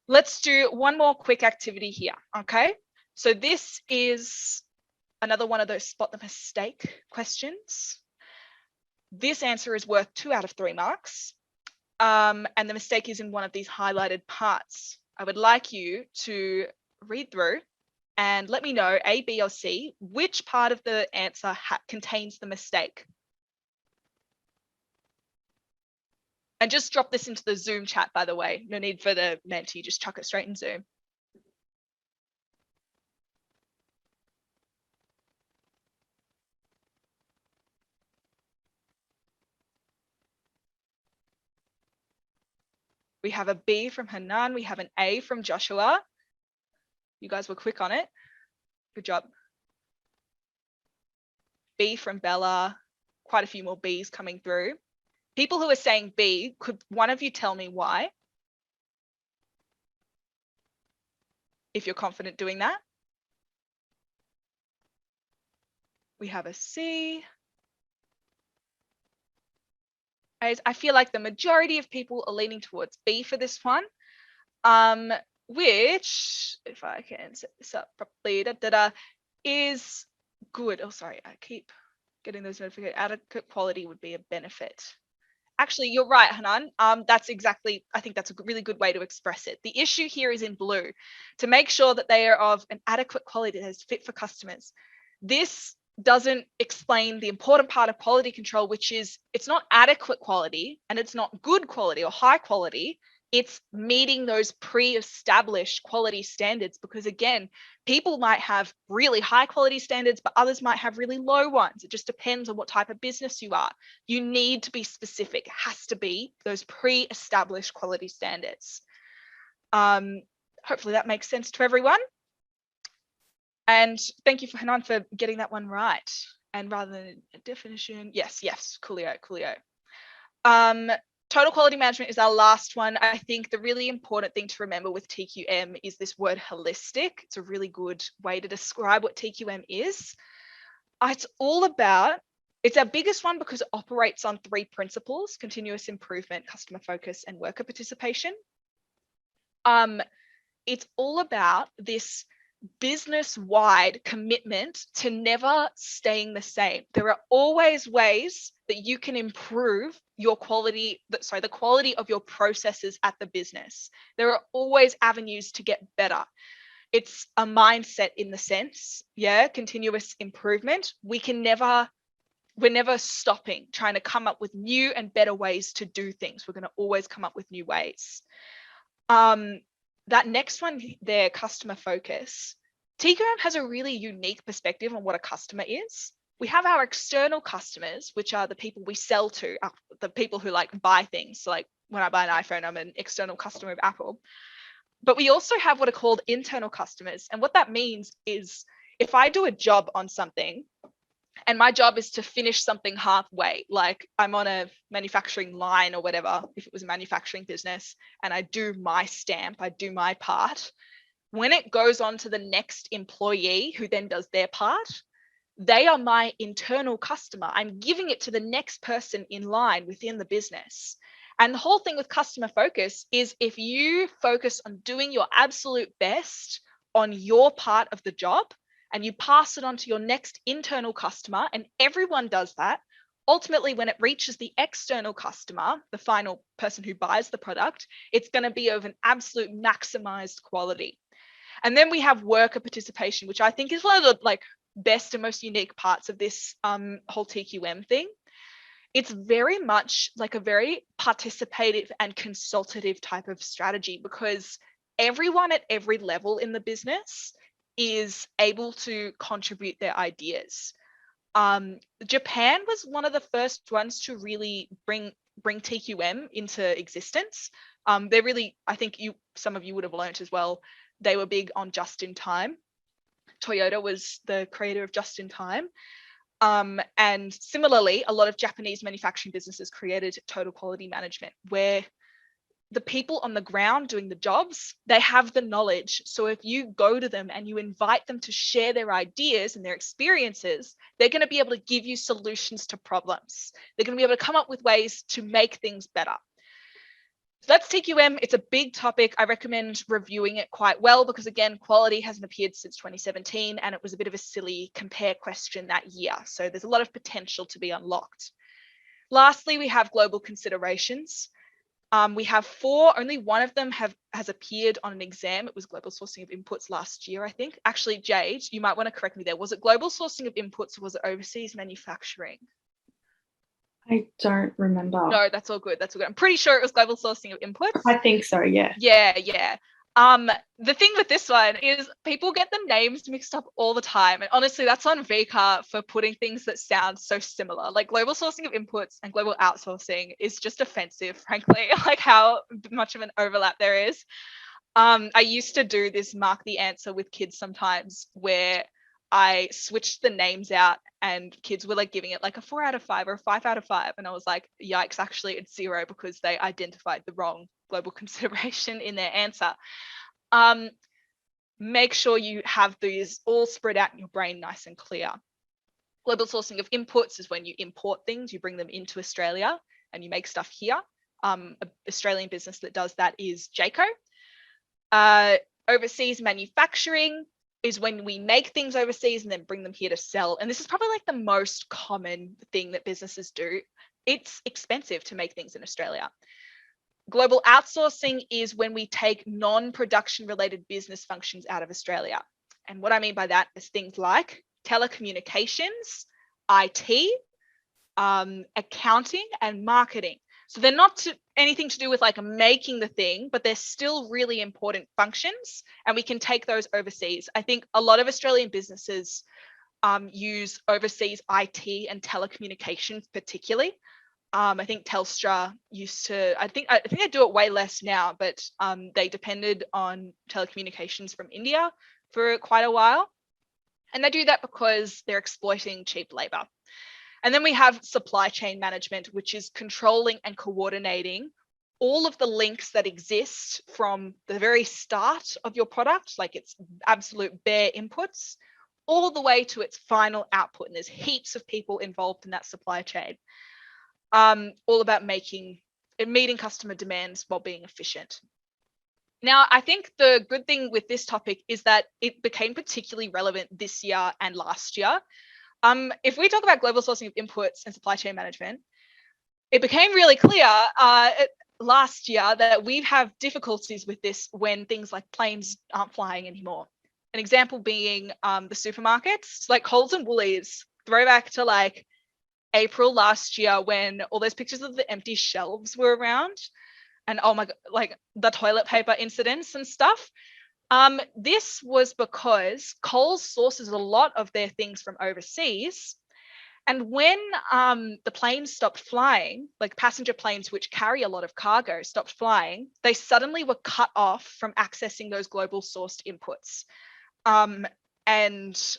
A: let's do one more quick activity here, okay? So this is another one of those spot the mistake questions. This answer is worth 2 out of 3 marks, and the mistake is in one of these highlighted parts. I would like you to read through and let me know, A, B, or C, which part of the answer contains the mistake. And just drop this into the Zoom chat, by the way. No need for the Menti, just chuck it straight in Zoom. We have a B from Hanan. We have an A from Joshua. You guys were quick on it. Good job. B from Bella. Quite a few more Bs coming through. People who are saying B, could one of you tell me why? If you're confident doing that. We have a C. I feel like the majority of people are leaning towards B for this one, which, if I can set this up properly, is good. Oh, sorry, I keep getting those notifications. Adequate quality would be a benefit. Actually, you're right, Hanan. That's exactly, I think that's a really good way to express it. The issue here is in blue, to make sure that they are of an adequate quality that is fit for customers. This doesn't explain the important part of quality control, which is it's not adequate quality and it's not good quality or high quality. It's meeting those pre-established quality standards, because again, people might have really high quality standards, but others might have really low ones. It just depends on what type of business you are. You need to be specific. It has to be those pre-established quality standards. Hopefully that makes sense to everyone. And thank you for Hanan for getting that one right. And rather than a definition, yes, coolio. Total quality management is our last one. I think the really important thing to remember with TQM is this word holistic. It's a really good way to describe what TQM is. It's all about, it's our biggest one because it operates on 3 principles: continuous improvement, customer focus, and worker participation. It's all about this business-wide commitment to never staying the same. There are always ways that you can improve your quality, the quality of your processes at the business. There are always avenues to get better. It's a mindset in the sense, continuous improvement. We're never stopping trying to come up with new and better ways to do things. We're going to always come up with new ways. That next one there, customer focus. TQM has a really unique perspective on what a customer is. We have our external customers, which are the people we sell to, the people who like buy things. So like when I buy an iPhone, I'm an external customer of Apple. But we also have what are called internal customers. And what that means is if I do a job on something, and my job is to finish something halfway, like I'm on a manufacturing line or whatever, if it was a manufacturing business, and I do my stamp, I do my part. When it goes on to the next employee who then does their part, they are my internal customer. I'm giving it to the next person in line within the business. And the whole thing with customer focus is if you focus on doing your absolute best on your part of the job, and you pass it on to your next internal customer, and everyone does that, ultimately when it reaches the external customer, the final person who buys the product, it's going to be of an absolute maximized quality. And then we have worker participation, which I think is one of the best and most unique parts of this whole TQM thing. It's very much like a very participative and consultative type of strategy, because everyone at every level in the business is able to contribute their ideas. Japan was one of the first ones to really bring TQM into existence. They're really, I think some of you would have learnt as well, they were big on just in time. Toyota was the creator of just in time. And similarly, a lot of Japanese manufacturing businesses created total quality management, where the people on the ground doing the jobs, they have the knowledge. So if you go to them and you invite them to share their ideas and their experiences, they're going to be able to give you solutions to problems. They're going to be able to come up with ways to make things better. So that's TQM. It's a big topic. I recommend reviewing it quite well because, again, quality hasn't appeared since 2017, and it was a bit of a silly compare question that year. So there's a lot of potential to be unlocked. Lastly, we have global considerations. We have 4, only one of them has appeared on an exam. It was global sourcing of inputs last year, I think. Actually, Jade, you might want to correct me there. Was it global sourcing of inputs or was it overseas manufacturing?
B: I don't remember.
A: No, that's all good. That's all good. I'm pretty sure it was global sourcing of inputs.
B: I think so, yeah.
A: Yeah. The thing with this one is people get the names mixed up all the time. And honestly, that's on VCA for putting things that sound so similar. Like global sourcing of inputs and global outsourcing is just offensive, frankly, like how much of an overlap there is. I used to do this mark the answer with kids sometimes where I switched the names out and kids were like giving it like a 4 out of 5 or a 5 out of 5. And I was like, yikes, actually it's 0 because they identified the wrong global consideration in their answer. Make sure you have these all spread out in your brain nice and clear. Global sourcing of inputs is when you import things, you bring them into Australia and you make stuff here. An Australian business that does that is Jayco. Overseas manufacturing is when we make things overseas and then bring them here to sell. And this is probably like the most common thing that businesses do. It's expensive to make things in Australia. Global outsourcing is when we take non-production related business functions out of Australia. And what I mean by that is things like telecommunications, IT, accounting, and marketing. So they're not anything to do with like making the thing, but they're still really important functions and we can take those overseas. I think a lot of Australian businesses use overseas IT and telecommunications particularly. I think Telstra used to, I think they do it way less now, but they depended on telecommunications from India for quite a while. And they do that because they're exploiting cheap labor. And then we have supply chain management, which is controlling and coordinating all of the links that exist from the very start of your product, like its absolute bare inputs, all the way to its final output. And there's heaps of people involved in that supply chain. All about meeting customer demands while being efficient. Now, I think the good thing with this topic is that it became particularly relevant this year and last year. If we talk about global sourcing of inputs and supply chain management, it became really clear last year that we have difficulties with this when things like planes aren't flying anymore. An example being the supermarkets, like Coles and Woolies, throwback to like April last year when all those pictures of the empty shelves were around and oh my God, like the toilet paper incidents and stuff. This was because Coles sources a lot of their things from overseas. And when the planes stopped flying, like passenger planes, which carry a lot of cargo, stopped flying, they suddenly were cut off from accessing those global sourced inputs. And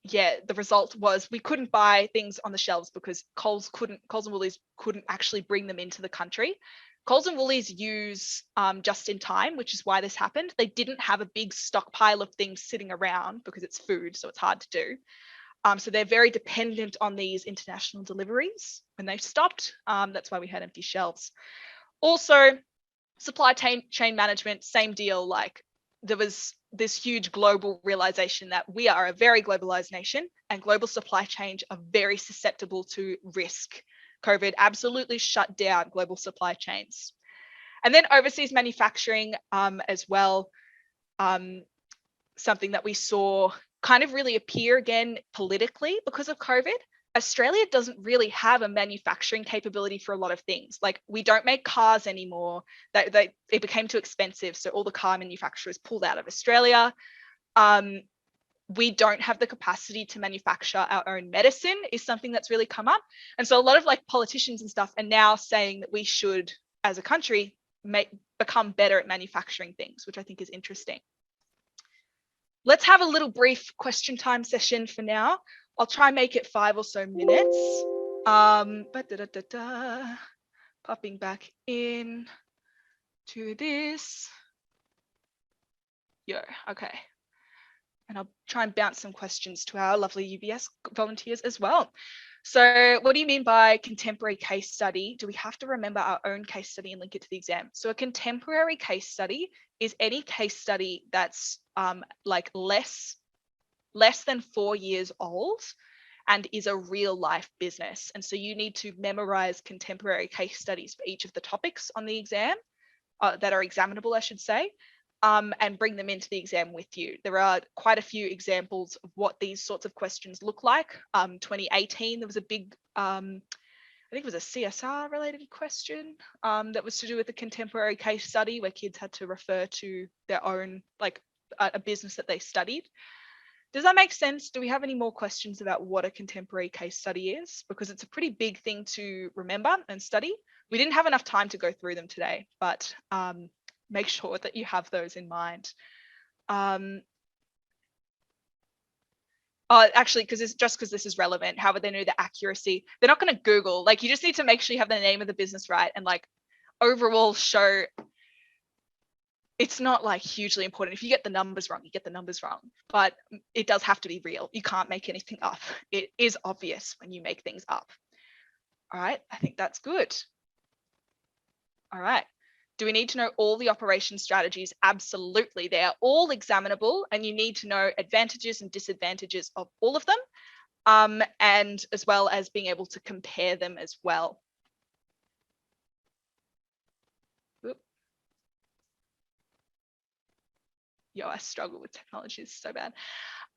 A: yeah, the result was we couldn't buy things on the shelves because Coles and Woolies couldn't actually bring them into the country. Coles and Woolies use just in time, which is why this happened. They didn't have a big stockpile of things sitting around because it's food, so it's hard to do. So they're very dependent on these international deliveries. When they stopped, that's why we had empty shelves. Also, supply chain management, same deal. Like there was this huge global realization that we are a very globalized nation and global supply chains are very susceptible to risk. COVID absolutely shut down global supply chains. And then overseas manufacturing as well, something that we saw kind of really appear again politically because of COVID. Australia doesn't really have a manufacturing capability for a lot of things. Like we don't make cars anymore. It became too expensive. So all the car manufacturers pulled out of Australia. We don't have the capacity to manufacture our own medicine is something that's really come up. And so a lot of like politicians and stuff are now saying that we should, as a country, become better at manufacturing things, which I think is interesting. Let's have a little brief question time session for now. I'll try and make it 5 or so minutes. Popping back in. to this. Okay. And I'll try and bounce some questions to our lovely UBS volunteers as well. So what do you mean by contemporary case study? Do we have to remember our own case study and link it to the exam? So a contemporary case study is any case study that's like less than 4 years old and is a real life business. And so you need to memorize contemporary case studies for each of the topics on the exam that are examinable, I should say. And bring them into the exam with you. There are quite a few examples of what these sorts of questions look like. 2018, there was a big, I think it was a CSR related question that was to do with a contemporary case study where kids had to refer to their own, like a business that they studied. Does that make sense? Do we have any more questions about what a contemporary case study is? Because it's a pretty big thing to remember and study. We didn't have enough time to go through them today, but make sure that you have those in mind. Actually, because this is relevant, how would they know the accuracy? They're not going to Google. Like, you just need to make sure you have the name of the business right, and like overall show it's not like hugely important. If you get the numbers wrong, you get the numbers wrong, but it does have to be real. You can't make anything up. It is obvious when you make things up. All right, I think that's good. All right. Do we need to know all the operation strategies? Absolutely. They are all examinable, and you need to know advantages and disadvantages of all of them, and as well as being able to compare them as well. Oop. Yo, I struggle with technology, it's so bad.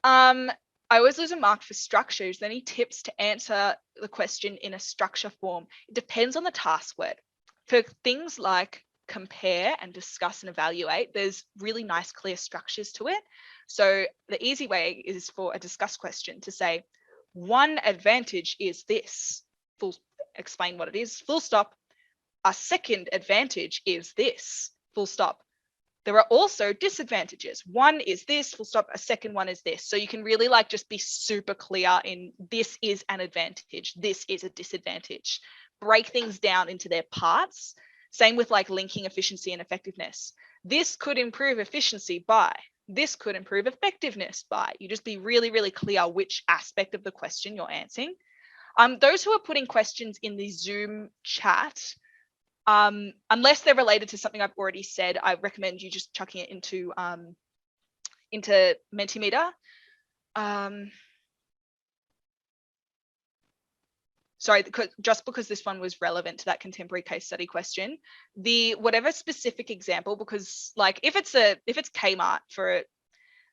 A: I always lose a mark for structure. Is there any tips to answer the question in a structure form? It depends on the task word. For things like compare and discuss and evaluate, there's really nice clear structures to it. So the easy way is for a discuss question to say, one advantage is this, explain what it is, full stop. A second advantage is this, full stop. There are also disadvantages. One is this, full stop. A second one is this. So you can really like just be super clear in this is an advantage, this is a disadvantage. Break things down into their parts. Same with like linking efficiency and effectiveness. This could improve efficiency by, this could improve effectiveness by. You just be really, really clear which aspect of the question you're answering. Those who are putting questions in the Zoom chat, unless they're related to something I've already said, I recommend you just chucking it into Mentimeter. Sorry, just because this one was relevant to that contemporary case study question, whatever specific example, because like if it's Kmart for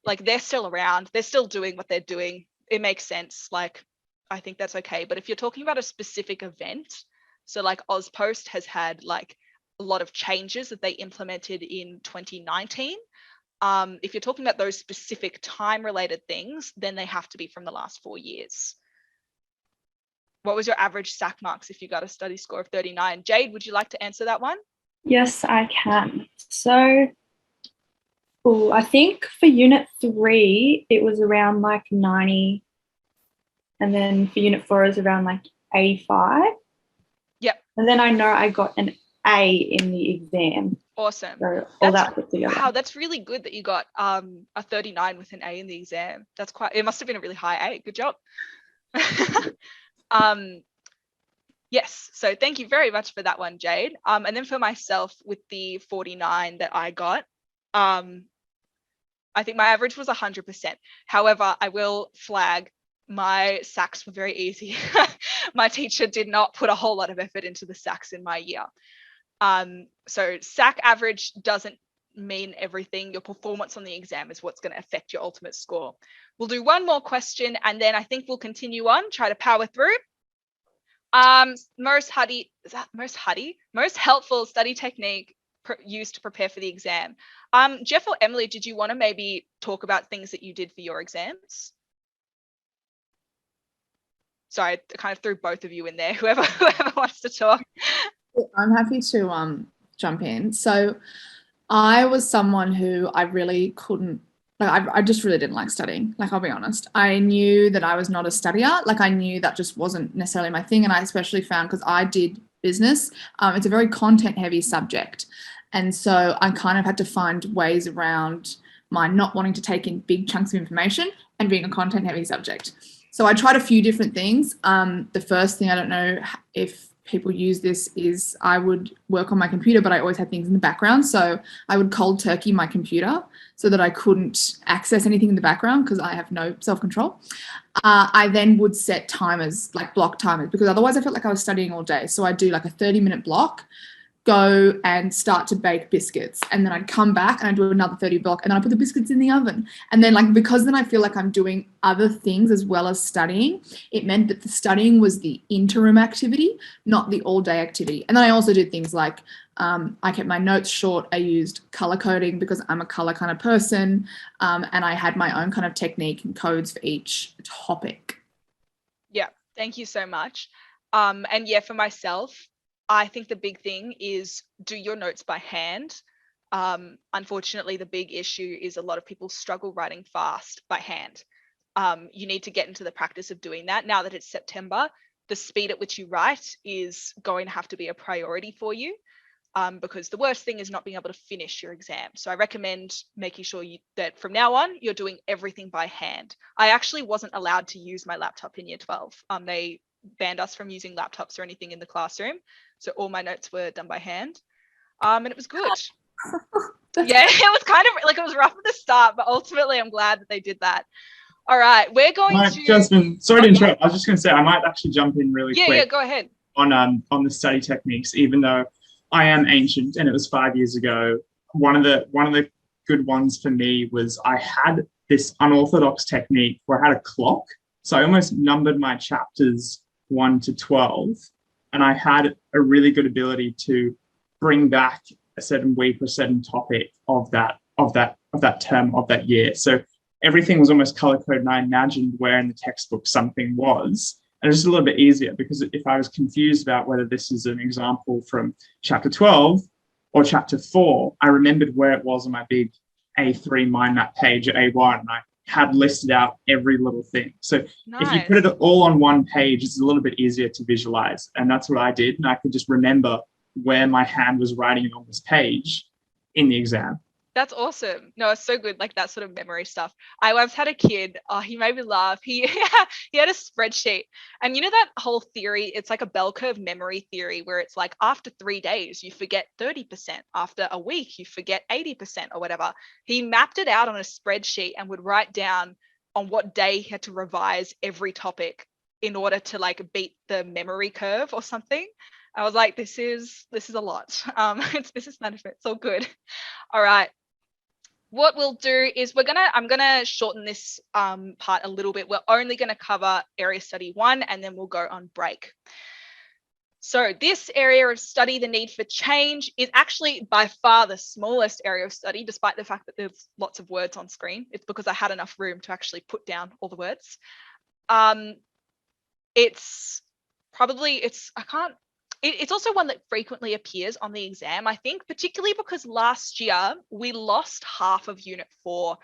A: like they're still around, they're still doing what they're doing, it makes sense. Like I think that's okay. But if you're talking about a specific event, so like Ozpost has had like a lot of changes that they implemented in 2019. If you're talking about those specific time related things, then they have to be from the last 4 years. What was your average SAC marks if you got a study score of 39? Jade, would you like to answer that one?
B: Yes, I can. So, I think for Unit 3, it was around like 90. And then for Unit 4, it was around like 85.
A: Yep.
B: And then I know I got an A in the exam.
A: Awesome.
B: So all that put together.
A: Wow, that's really good that you got a 39 with an A in the exam. That's it must have been a really high A. Good job. Yes, so thank you very much for that one, Jade. And then for myself with the 49 that I got, I think my average was 100%. However, I will flag my SACs were very easy. My teacher did not put a whole lot of effort into the SACs in my year. So SAC average doesn't mean everything. Your performance on the exam is what's going to affect your ultimate score. We'll do one more question and then I think we'll continue on, try to power through. Most helpful study technique used to prepare for the exam. Jeff or Emily, did you want to maybe talk about things that you did for your exams? Sorry, I kind of threw both of you in there, whoever wants to talk.
C: I'm happy to jump in. So I was someone who I really couldn't, like I just really didn't like studying, like I'll be honest. I knew that I was not a studier, like I knew that just wasn't necessarily my thing. And I especially found, because I did business, it's a very content heavy subject. And so I kind of had to find ways around my not wanting to take in big chunks of information and being a content heavy subject. So I tried a few different things. The first thing, I don't know if people use this, is I would work on my computer, but I always had things in the background. So I would cold turkey my computer so that I couldn't access anything in the background because I have no self-control. I then would set timers, like block timers, because otherwise I felt like I was studying all day. So I'd do like a 30-minute block, go and start to bake biscuits, and then I'd come back and I'd do another 30 block, and then I put the biscuits in the oven. And then, like, because then I feel like I'm doing other things as well as studying, it meant that the studying was the interim activity, not the all-day activity. And then I also did things like I kept my notes short. I used color coding because I'm a color kind of person, and I had my own kind of technique and codes for each topic.
A: Yeah, thank you so much. And yeah, for myself, I think the big thing is do your notes by hand. Unfortunately, the big issue is a lot of people struggle writing fast by hand. You need to get into the practice of doing that. Now that it's September, the speed at which you write is going to have to be a priority for you, because the worst thing is not being able to finish your exam. So I recommend making sure that from now on, you're doing everything by hand. I actually wasn't allowed to use my laptop in year 12. They banned us from using laptops or anything in the classroom. So all my notes were done by hand. And it was good. Yeah, it was kind of like, it was rough at the start, but ultimately I'm glad that they did that. All right, we're going to...
D: Jasmine, sorry to interrupt. I was just going to say, I might actually jump in really quick.
A: Yeah, go ahead.
D: On the study techniques, even though I am ancient and it was 5 years ago, one of the good ones for me was I had this unorthodox technique where I had a clock. So I almost numbered my chapters 1 to 12, and I had a really good ability to bring back a certain week or certain topic of that term of that year. So everything was almost color coded, and I imagined where in the textbook something was. And it was just a little bit easier, because if I was confused about whether this is an example from chapter 12 or chapter 4, I remembered where it was on my big A3 mind map page at A1, and I had listed out every little thing. So
A: Nice.
D: if you put it all on one page, it's a little bit easier to visualize. And that's what I did. And I could just remember where my hand was writing it on this page in the exam.
A: That's awesome. No, it's so good, like that sort of memory stuff. I once had a kid, he made me laugh. He had a spreadsheet, and you know that whole theory, it's like a bell curve memory theory where it's like after 3 days you forget 30%, after a week you forget 80% or whatever. He mapped it out on a spreadsheet and would write down on what day he had to revise every topic in order to like beat the memory curve or something. I was like, this is a lot. It's business management, it's all good. All right. What we'll do is I'm gonna shorten this part a little bit. We're only gonna cover area study 1, and then we'll go on break. So this area of study, the need for change, is actually by far the smallest area of study, despite the fact that there's lots of words on screen. It's because I had enough room to actually put down all the words. It's also one that frequently appears on the exam, I think, particularly because last year we lost half of Unit 4.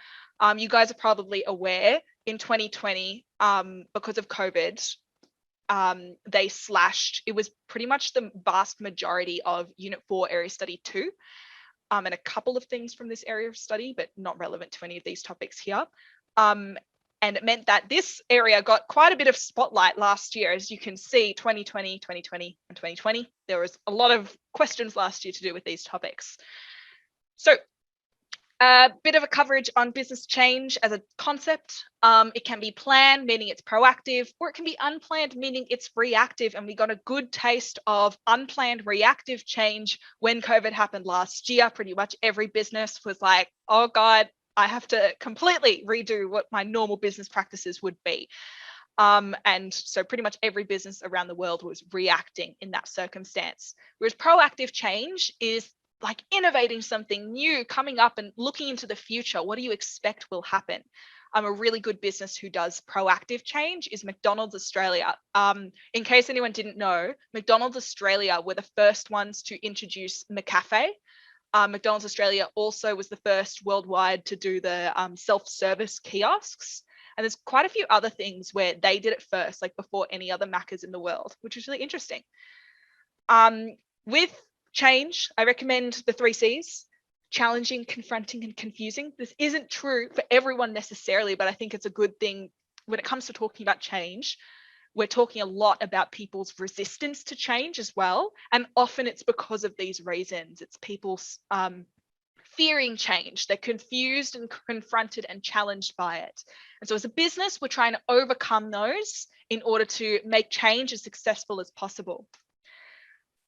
A: You guys are probably aware in 2020, because of COVID, they slashed, it was pretty much the vast majority of Unit 4 Area Study 2, and a couple of things from this area of study, but not relevant to any of these topics here. And it meant that this area got quite a bit of spotlight last year. As you can see, 2020, 2020, and 2020, there was a lot of questions last year to do with these topics. So a bit of a coverage on business change as a concept. It can be planned, meaning it's proactive, or it can be unplanned, meaning it's reactive. And we got a good taste of unplanned reactive change when COVID happened last year. Pretty much every business was like, oh God, I have to completely redo what my normal business practices would be. And so pretty much every business around the world was reacting in that circumstance. Whereas proactive change is like innovating something new, coming up and looking into the future. What do you expect will happen? A really good business who does proactive change is McDonald's Australia. In case anyone didn't know, McDonald's Australia were the first ones to introduce McCafe. McDonald's Australia also was the first worldwide to do the self-service kiosks. And there's quite a few other things where they did it first, like before any other Maccas in the world, which is really interesting. With Change, I recommend the 3 C's: challenging, confronting, and confusing. This isn't true for everyone necessarily, but I think it's a good thing when it comes to talking about change. We're talking a lot about people's resistance to change as well. And often it's because of these reasons. It's people's fearing change. They're confused and confronted and challenged by it. And so as a business, we're trying to overcome those in order to make change as successful as possible.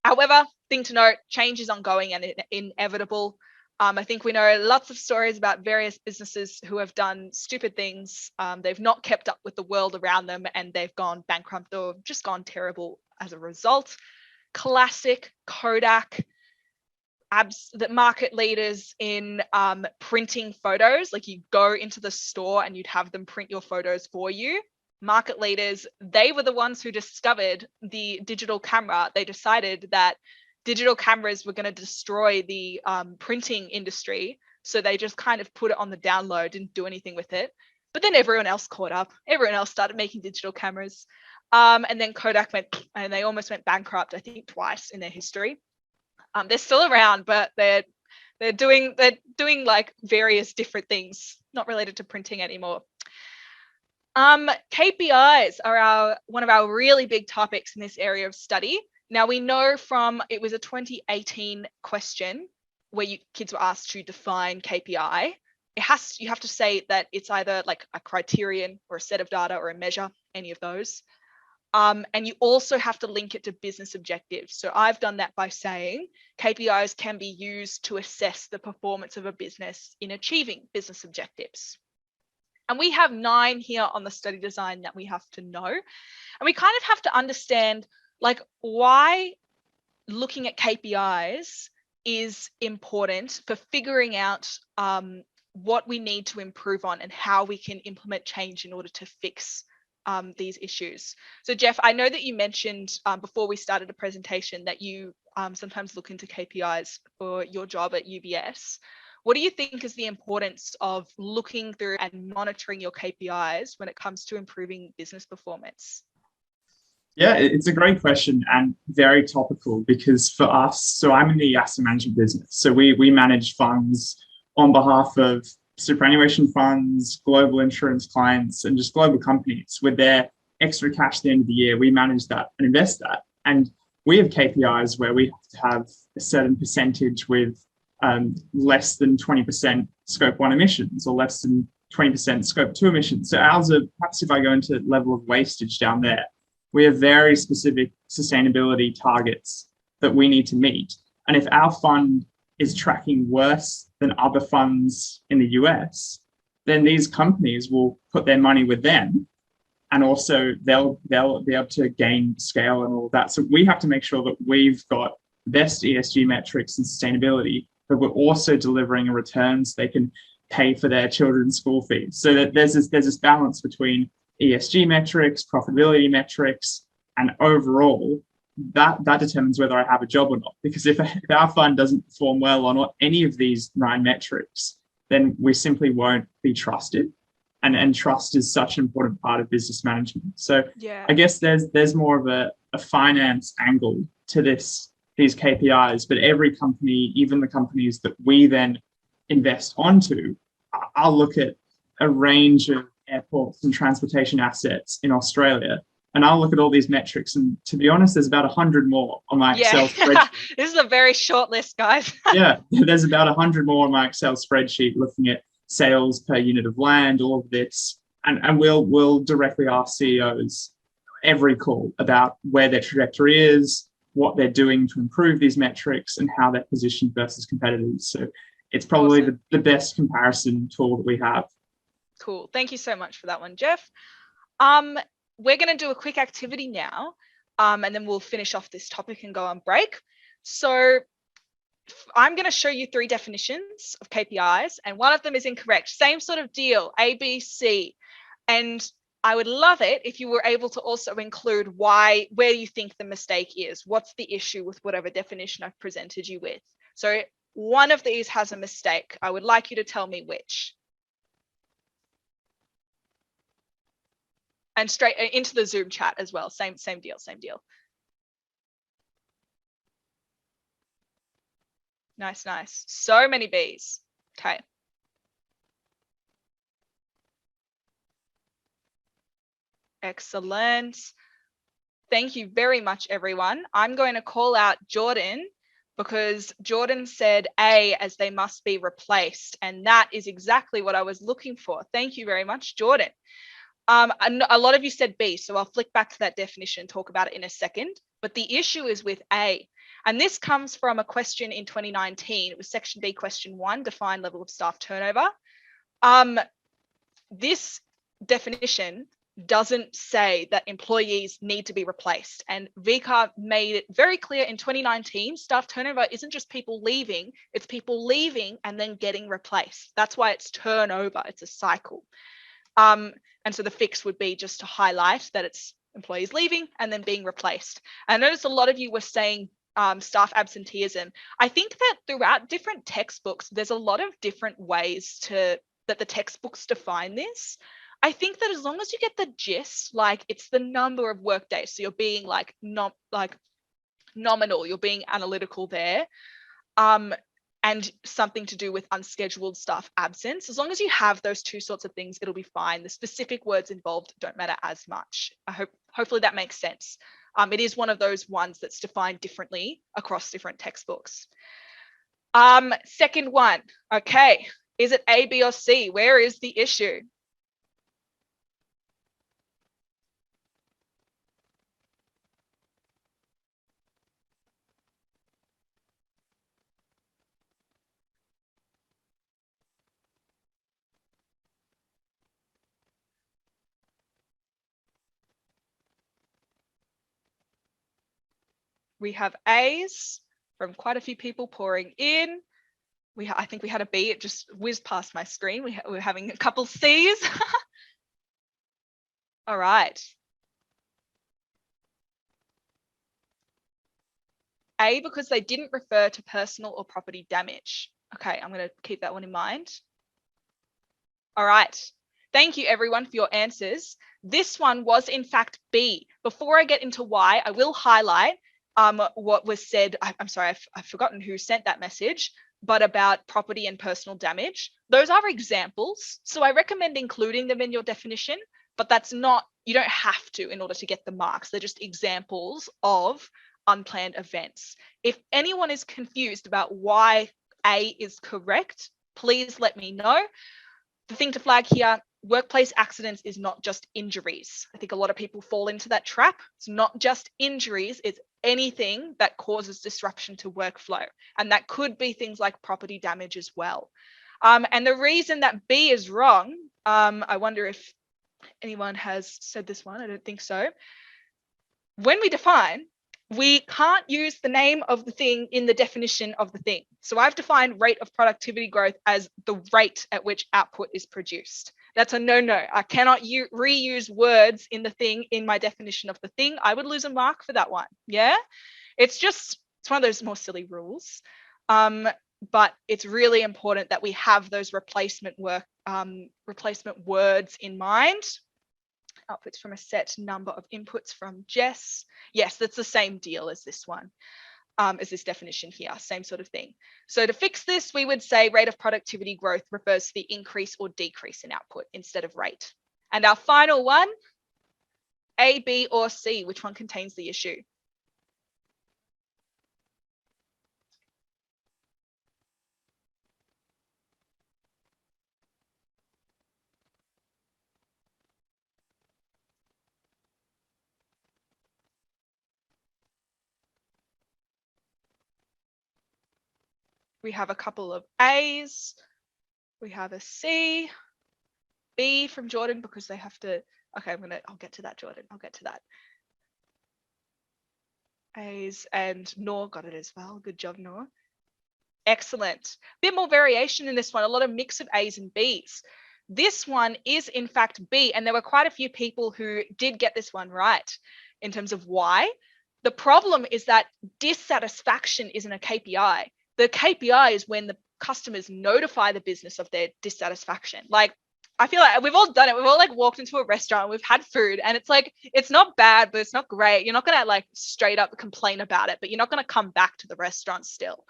A: However, thing to note, change is ongoing and inevitable. I think we know lots of stories about various businesses who have done stupid things. They've not kept up with the world around them and they've gone bankrupt or just gone terrible as a result. Classic Kodak, the market leaders in printing photos. Like, you go into the store and you'd have them print your photos for you. Market leaders, they were the ones who discovered the digital camera. They decided that digital cameras were going to destroy the printing industry. So they just kind of put it on the download, didn't do anything with it. But then everyone else caught up. Everyone else started making digital cameras. And then Kodak went, and they almost went bankrupt, I think twice in their history. They're still around, but they're doing like various different things, not related to printing anymore. KPIs are one of our really big topics in this area of study. Now, we know from, it was a 2018 question where kids were asked to define KPI. You have to say that it's either like a criterion or a set of data or a measure, any of those. And you also have to link it to business objectives. So I've done that by saying KPIs can be used to assess the performance of a business in achieving business objectives. And we have 9 here on the study design that we have to know. And we kind of have to understand, like, why looking at KPIs is important for figuring out what we need to improve on and how we can implement change in order to fix these issues. So Jeff, I know that you mentioned before we started the presentation that you sometimes look into KPIs for your job at UBS. What do you think is the importance of looking through and monitoring your KPIs when it comes to improving business performance?
D: Yeah, it's a great question and very topical, because for us, so I'm in the asset management business. So we manage funds on behalf of superannuation funds, global insurance clients, and just global companies with their extra cash at the end of the year. We manage that and invest that. And we have KPIs where we have to have a certain percentage with less than 20% scope 1 emissions or less than 20% scope 2 emissions. So ours are, perhaps if I go into level of wastage down there, we have very specific sustainability targets that we need to meet. And if our fund is tracking worse than other funds in the US, then these companies will put their money with them, and also they'll be able to gain scale and all of that. So we have to make sure that we've got the best ESG metrics and sustainability, but we're also delivering a return so they can pay for their children's school fees. So that there's this balance between ESG metrics, profitability metrics, and overall, that determines whether I have a job or not. Because if our fund doesn't perform well on any of these 9 metrics, then we simply won't be trusted. And trust is such an important part of business management. So yeah. I guess there's more of a finance angle to these KPIs, but every company, even the companies that we then invest onto, I'll look at a range of airports and transportation assets in Australia, and I'll look at all these metrics, and to be honest, there's about 100 more on my Excel spreadsheet.
A: This is a very short list, guys.
D: Yeah, there's about 100 more on my Excel spreadsheet looking at sales per unit of land, all of this, and we'll directly ask CEOs every call about where their trajectory is, what they're doing to improve these metrics, and how they're positioned versus competitors. So it's probably awesome. the best comparison tool that we have.
A: Cool. Thank you so much for that one, Jeff. We're going to do a quick activity now, and then we'll finish off this topic and go on break. So I'm going to show you 3 definitions of KPIs, and one of them is incorrect. Same sort of deal, A, B, C. And I would love it if you were able to also include where you think the mistake is. What's the issue with whatever definition I've presented you with? So one of these has a mistake. I would like you to tell me which. And straight into the Zoom chat as well. Same deal. Nice, nice. So many Bs. Okay. Excellent. Thank you very much, everyone. I'm going to call out Jordan because Jordan said A as they must be replaced. And that is exactly what I was looking for. Thank you very much, Jordan. A lot of you said B, so I'll flick back to that definition and talk about it in a second. But the issue is with A. And this comes from a question in 2019. It was section B, question 1, define level of staff turnover. This definition doesn't say that employees need to be replaced. And VCAR made it very clear in 2019, staff turnover isn't just people leaving, it's people leaving and then getting replaced. That's why it's turnover, it's a cycle. And so the fix would be just to highlight that it's employees leaving and then being replaced. I noticed a lot of you were saying staff absenteeism. I think that throughout different textbooks, there's a lot of different ways that the textbooks define this. I think that as long as you get the gist, like it's the number of work days, so you're being like not like nominal, you're being analytical there, and something to do with unscheduled staff absence. As long as you have those two sorts of things, it'll be fine. The specific words involved don't matter as much. Hopefully that makes sense. It is one of those ones that's defined differently across different textbooks. Second one, okay. Is it A, B, or C? Where is the issue? We have A's from quite a few people pouring in. I think we had a B, it just whizzed past my screen. We're having a couple C's. All right. A, because they didn't refer to personal or property damage. Okay, I'm going to keep that one in mind. All right. Thank you, everyone, for your answers. This one was, in fact, B. Before I get into why, I will highlight what was said. I'm sorry, I've forgotten who sent that message, but about property and personal damage. Those are examples. So I recommend including them in your definition, but that's not, you don't have to in order to get the marks. They're just examples of unplanned events. If anyone is confused about why A is correct, please let me know. The thing to flag here, workplace accidents is not just injuries. I think a lot of people fall into that trap. It's not just injuries, it's anything that causes disruption to workflow. And that could be things like property damage as well. And the reason that B is wrong, I wonder if anyone has said this one, I don't think so. When we define, we can't use the name of the thing in the definition of the thing. So I've defined rate of productivity growth as the rate at which output is produced. That's a no-no. I cannot reuse words in the thing in my definition of the thing. I would lose a mark for that one. Yeah, it's one of those more silly rules. But it's really important that we have those replacement words in mind. Outputs from a set number of inputs from Jess. Yes, that's the same deal as this one, as this definition here, same sort of thing. So to fix this, we would say rate of productivity growth refers to the increase or decrease in output instead of rate. And our final one, A, B, or C, which one contains the issue? We have a couple of A's. We have a C, B from Jordan because they have to, okay, I'll get to that, Jordan. I'll get to that. A's and Noor got it as well. Good job, Noor. Excellent. Bit more variation in this one, a lot of mix of A's and B's. This one is in fact B, and there were quite a few people who did get this one right in terms of why. The problem is that dissatisfaction isn't a KPI. The KPI is when the customers notify the business of their dissatisfaction. Like, I feel like we've all done it. We've all like walked into a restaurant, we've had food, and it's like, it's not bad, but it's not great. You're not going to like straight up complain about it, but you're not going to come back to the restaurant still.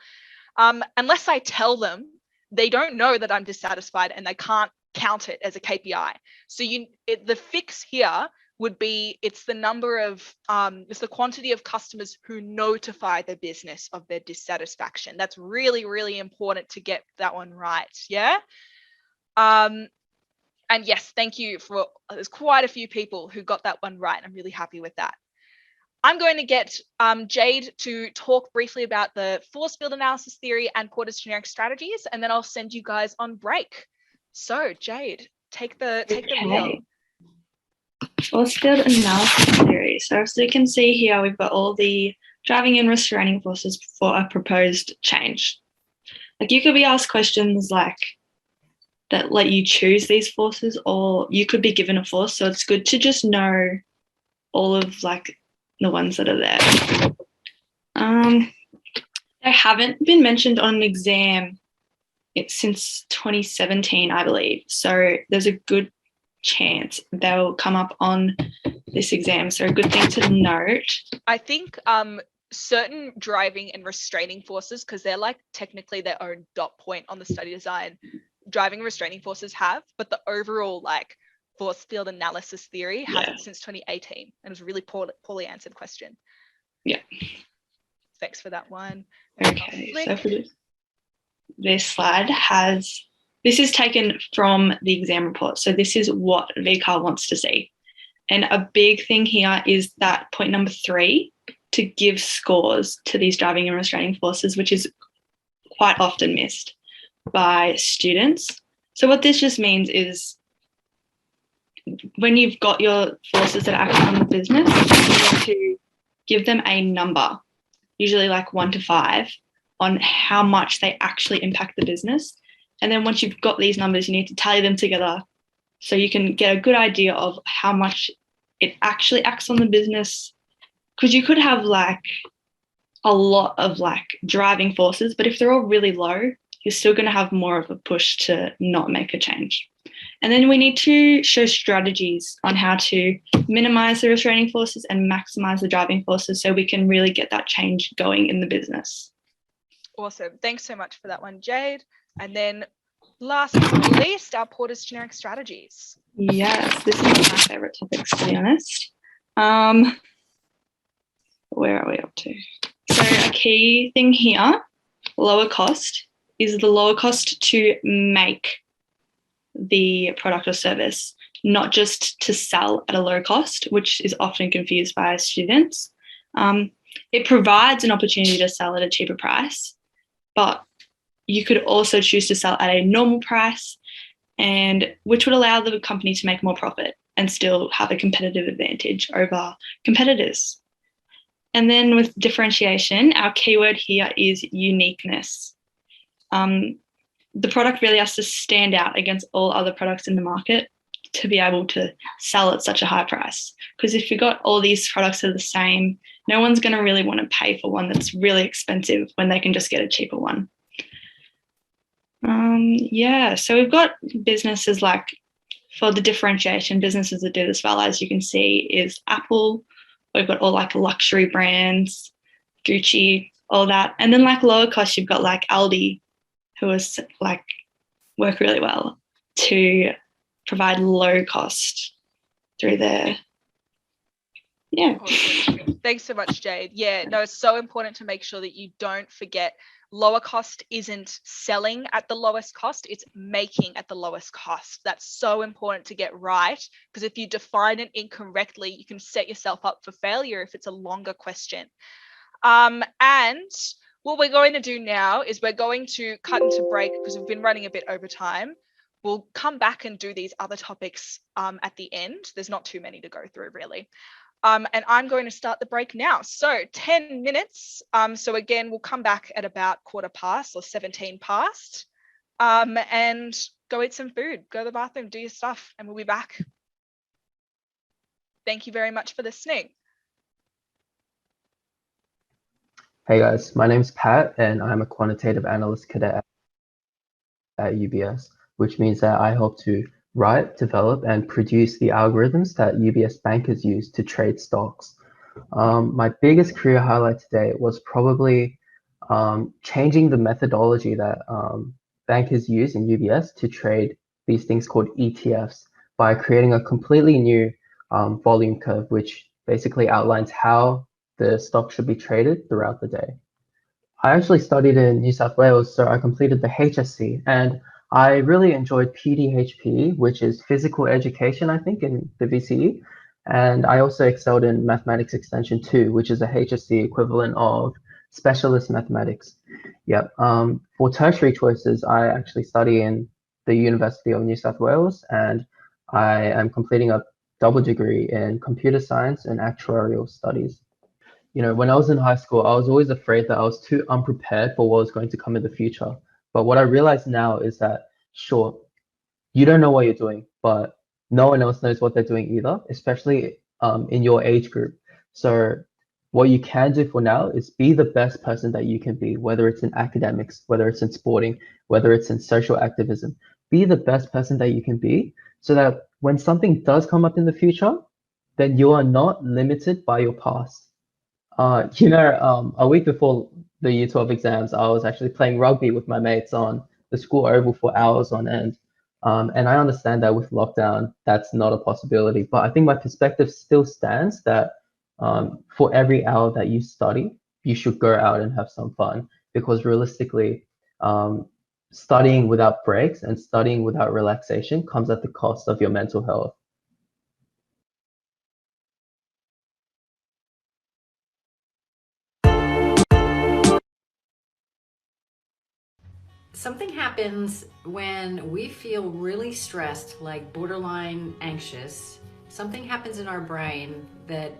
A: Unless I tell them, they don't know that I'm dissatisfied and they can't count it as a KPI. So the fix here would be it's the number of it's the quantity of customers who notify the business of their dissatisfaction. That's really, really important to get that one right. Yeah. And yes, thank you for, there's quite a few people who got that one right. I'm really happy with that. I'm going to get Jade to talk briefly about the force field analysis theory and Porter's generic strategies, and then I'll send you guys on break. So Jade, take the wheel.
B: Force field analysis theory. So as you can see here, we've got all the driving and restraining forces for a proposed change. Like you could be asked questions like that let you choose these forces, or you could be given a force. So it's good to just know all of like the ones that are there. They haven't been mentioned on an exam since 2017, I believe. So there's a good chance they'll come up on this exam. So a good thing to note.
A: I think certain driving and restraining forces, because they're like technically their own dot point on the study design, driving and restraining forces have, but the overall like force field analysis theory hasn't since 2018, and it was a really poorly answered question.
B: Yeah.
A: Thanks for that one.
B: Okay, so for this slide this is taken from the exam report. So this is what VCAR wants to see. And a big thing here is that point number 3, to give scores to these driving and restraining forces, which is quite often missed by students. So what this just means is when you've got your forces that are acting on the business, you need to give them a number, usually like 1 to 5, on how much they actually impact the business. And then once you've got these numbers, you need to tally them together so you can get a good idea of how much it actually acts on the business. Because you could have like a lot of like driving forces, but if they're all really low, you're still going to have more of a push to not make a change. And then we need to show strategies on how to minimize the restraining forces and maximize the driving forces so we can really get that change going in the business.
A: Awesome. Thanks so much for that one, Jade. And then last but not least, our Porter's generic strategies.
B: Yes, this is one of my favorite topics, to be honest. Where are we up to? So a key thing here, lower cost, is the lower cost to make the product or service, not just to sell at a low cost, which is often confused by students. It provides an opportunity to sell at a cheaper price, but you could also choose to sell at a normal price, and which would allow the company to make more profit and still have a competitive advantage over competitors. And then with differentiation, our keyword here is uniqueness. The product really has to stand out against all other products in the market to be able to sell at such a high price. Because if you've got all these products that are the same, no one's going to really want to pay for one that's really expensive when they can just get a cheaper one. So we've got businesses like, for the differentiation, businesses that do this well, as you can see, is Apple. We've got all like luxury brands, Gucci, all that. And then like lower cost, you've got like Aldi, who is like work really well to provide low cost through their,
A: Awesome. Thanks so much, Jade. Yeah, no, it's so important to make sure that you don't forget lower cost isn't selling at the lowest cost, it's making at the lowest cost. That's so important to get right, because if you define it incorrectly, you can set yourself up for failure if it's a longer question. And what we're going to do now is we're going to cut into break because we've been running a bit over time. We'll come back and do these other topics at the end. There's not too many to go through, really. And I'm going to start the break now. So 10 minutes. So again, we'll come back at about 15 or 17 past and go eat some food, go to the bathroom, do your stuff, and we'll be back. Thank you very much for listening.
G: Hey guys, my name's Pat and I'm a quantitative analyst cadet at UBS, which means that I help to write, develop, and produce the algorithms that UBS bankers use to trade stocks. My biggest career highlight today was probably changing the methodology that bankers use in UBS to trade these things called ETFs by creating a completely new volume curve, which basically outlines how the stock should be traded throughout the day. I actually studied in New South Wales, so I completed the HSC, and I really enjoyed PDHP, which is physical education, I think, in the VCE. And I also excelled in Mathematics Extension 2, which is a HSC equivalent of specialist mathematics. Yep. For tertiary choices, I actually study in the University of New South Wales, and I am completing a double degree in computer science and actuarial studies. You know, when I was in high school, I was always afraid that I was too unprepared for what was going to come in the future. But what I realize now is that, sure, you don't know what you're doing, but no one else knows what they're doing either, especially in your age group. So what you can do for now is be the best person that you can be, whether it's in academics, whether it's in sporting, whether it's in social activism. Be the best person that you can be so that when something does come up in the future, then you are not limited by your past. A week before the Year 12 exams, I was actually playing rugby with my mates on the school oval for hours on end. And I understand that with lockdown, that's not a possibility. But I think my perspective still stands that for every hour that you study, you should go out and have some fun. Because realistically, studying without breaks and studying without relaxation comes at the cost of your mental health.
F: Something happens when we feel really stressed, like borderline anxious. Something happens in our brain that,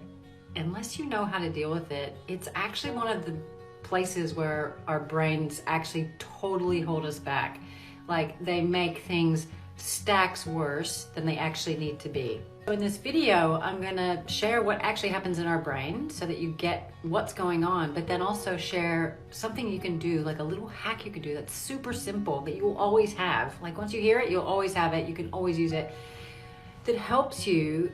F: unless you know how to deal with it, it's actually one of the places where our brains actually totally hold us back. Like they make things stacks worse than they actually need to be. So in this video, I'm gonna share what actually happens in our brain so that you get what's going on, but then also share something you can do, like a little hack you can do that's super simple that you will always have. Like once you hear it, you'll always have it, you can always use it, that helps you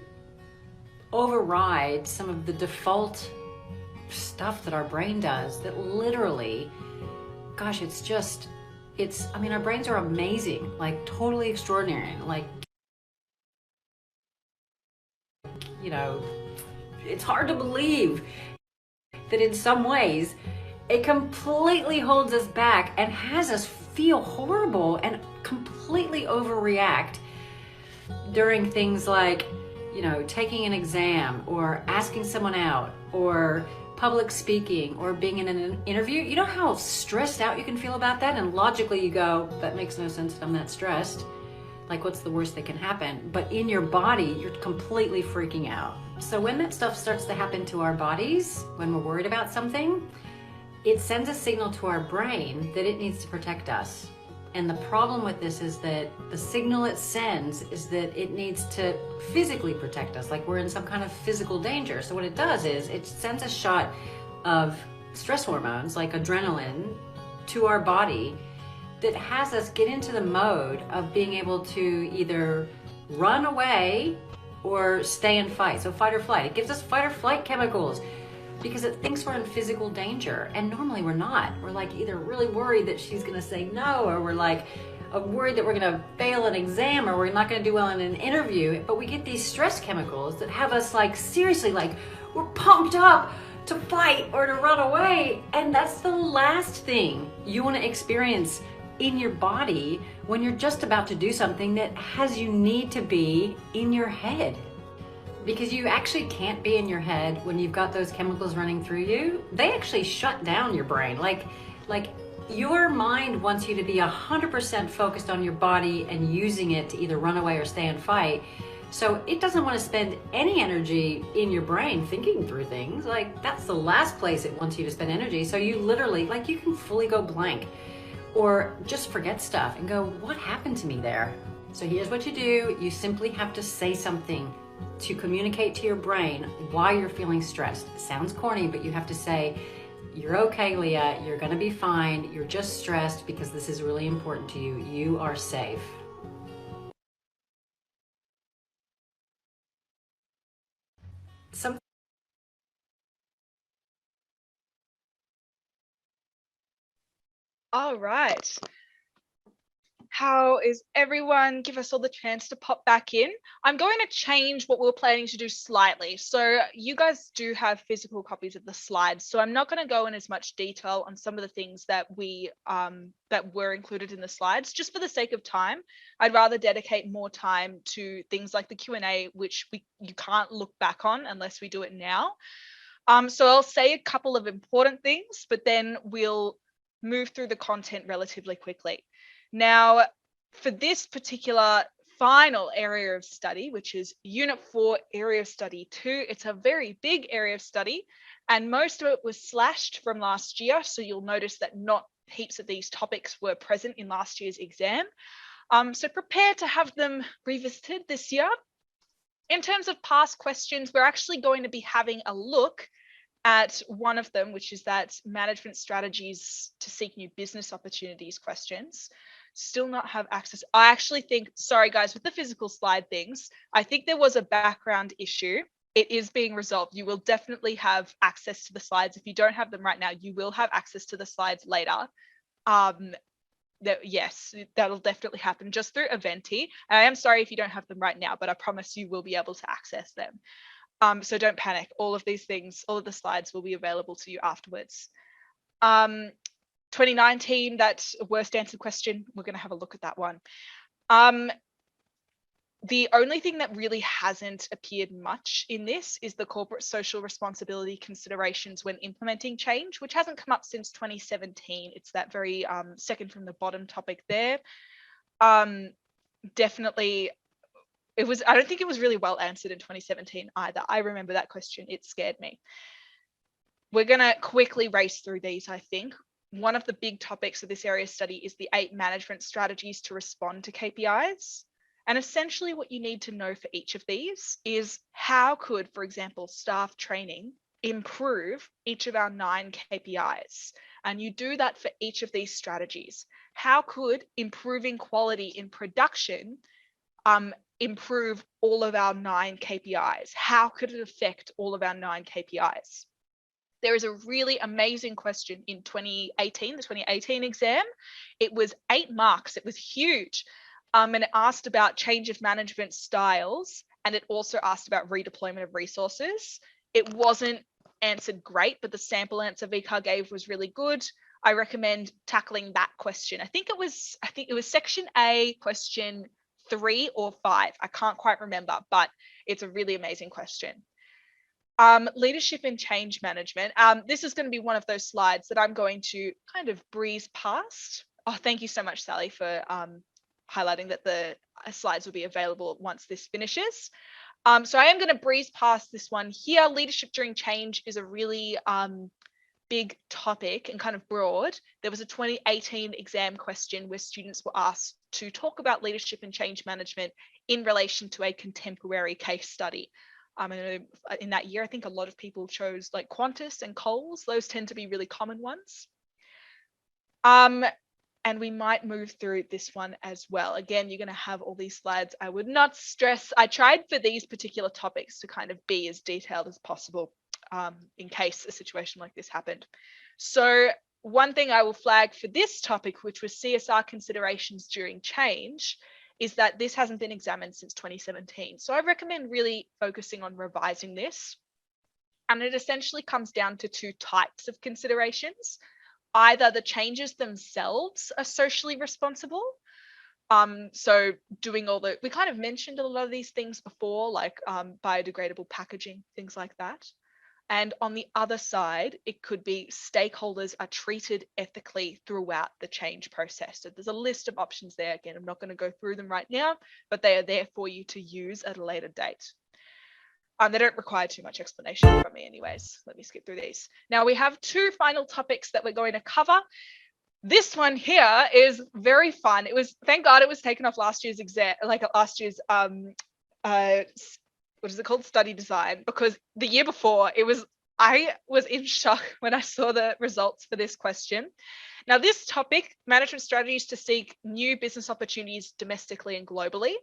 F: override some of the default stuff that our brain does that literally, gosh, our brains are amazing, like totally extraordinary. Like, you know, it's hard to believe that in some ways it completely holds us back and has us feel horrible and completely overreact during things like, you know, taking an exam or asking someone out or public speaking or being in an interview. You know how stressed out you can feel about that? And logically you go, that makes no sense that I'm that stressed. Like, what's the worst that can happen? But in your body, you're completely freaking out. So when that stuff starts to happen to our bodies, when we're worried about something, it sends a signal to our brain that it needs to protect us. And the problem with this is that the signal it sends is that it needs to physically protect us, like we're in some kind of physical danger. So what it does is it sends a shot of stress hormones, like adrenaline, to our body that has us get into the mode of being able to either run away or stay and fight. So fight or flight. It gives us fight or flight chemicals because it thinks we're in physical danger, and normally we're not. We're like either really worried that she's gonna say no, or we're like worried that we're gonna fail an exam, or we're not gonna do well in an interview. But we get these stress chemicals that have us like seriously, like we're pumped up to fight or to run away, and that's the last thing you want to experience in your body when you're just about to do something that has you need to be in your head. Because you actually can't be in your head when you've got those chemicals running through you. They actually shut down your brain. Like your mind wants you to be 100% focused on your body and using it to either run away or stay and fight. So it doesn't want to spend any energy in your brain thinking through things. Like that's the last place it wants you to spend energy. So you literally, like you can fully go blank or just forget stuff and go, what happened to me there? So here's what you do. You simply have to say something to communicate to your brain why you're feeling stressed. It sounds corny, but you have to say, you're okay, Leah, you're gonna be fine. You're just stressed because this is really important to you. You are safe. Some
A: All right. How is everyone? Give us all the chance to pop back in. I'm going to change what we were planning to do slightly. So you guys do have physical copies of the slides. So I'm not going to go in as much detail on some of the things that that were included in the slides, just for the sake of time. I'd rather dedicate more time to things like the Q&A, which you can't look back on unless we do it now. So I'll say a couple of important things, but then we'll move through the content relatively quickly. Now, for this particular final area of study, which is Unit 4, Area of Study 2, it's a very big area of study, and most of it was slashed from last year. So you'll notice that not heaps of these topics were present in last year's exam. So prepare to have them revisited this year. In terms of past questions, we're actually going to be having a look at one of them, which is that management strategies to seek new business opportunities questions. Still not have access. I actually think, sorry guys, with the physical slide things, I think there was a background issue. It is being resolved. You will definitely have access to the slides. If you don't have them right now, you will have access to the slides later. Yes, that'll definitely happen just through Eventi. And I am sorry if you don't have them right now, but I promise you will be able to access them. So don't panic. All of these things, all of the slides will be available to you afterwards. 2019, that worst answered question, we're going to have a look at that one. The only thing that really hasn't appeared much in this is the corporate social responsibility considerations when implementing change, which hasn't come up since 2017. It's that very second from the bottom topic there. Definitely, I don't think it was really well answered in 2017 either. I remember that question. It scared me. We're going to quickly race through these, I think. One of the big topics of this area study is the 8 management strategies to respond to KPIs. And essentially what you need to know for each of these is how could, for example, staff training improve each of our 9 KPIs? And you do that for each of these strategies. How could improving quality in production improve all of our 9 KPIs? How could it affect all of our 9 KPIs? There is a really amazing question in 2018, the 2018 exam. It was 8 marks. It was huge. And it asked about change of management styles, and it also asked about redeployment of resources. It wasn't answered great, but the sample answer VCAR gave was really good. I recommend tackling that question. I think it was section A, question 3 or 5. I can't quite remember, but it's a really amazing question. Leadership and change management. This is going to be one of those slides that I'm going to kind of breeze past. Oh, thank you so much, Sally, for highlighting that the slides will be available once this finishes. So I am going to breeze past this one here. Leadership during change is a really big topic and kind of broad. There was a 2018 exam question where students were asked to talk about leadership and change management in relation to a contemporary case study. In that year, I think a lot of people chose like Qantas and Coles. Those tend to be really common ones. And we might move through this one as well. Again, you're going to have all these slides. I would not stress. I tried for these particular topics to kind of be as detailed as possible in case a situation like this happened. So one thing I will flag for this topic, which was CSR considerations during change, is that this hasn't been examined since 2017. So I recommend really focusing on revising this. And it essentially comes down to 2 types of considerations. Either the changes themselves are socially responsible. So doing we kind of mentioned a lot of these things before, like biodegradable packaging, things like that. And on the other side, it could be stakeholders are treated ethically throughout the change process. So there's a list of options there. Again, I'm not going to go through them right now, but they are there for you to use at a later date. They don't require too much explanation from me anyways. Let me skip through these. Now we have 2 final topics that we're going to cover. This one here is very fun. Thank God it was taken off last year's exam, like last year's what is it called? Study design, because the year before I was in shock when I saw the results for this question. Now this topic, management strategies to seek new business opportunities domestically and globally.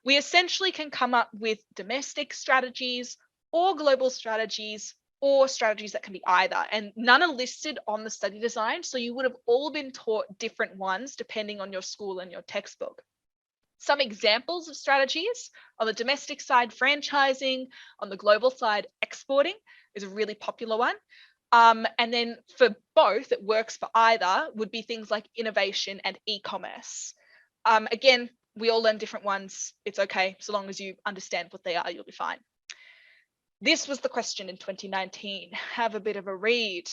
A: We essentially can come up with domestic strategies or global strategies or strategies that can be either. And none are listed on the study design. So you would have all been taught different ones depending on your school and your textbook. Some examples of strategies: on the domestic side, franchising; on the global side, exporting is a really popular one. And then for both, it works for either, would be things like innovation and e-commerce. Again, we all learn different ones. It's okay. So long as you understand what they are, you'll be fine. This was the question in 2019. Have a bit of a read.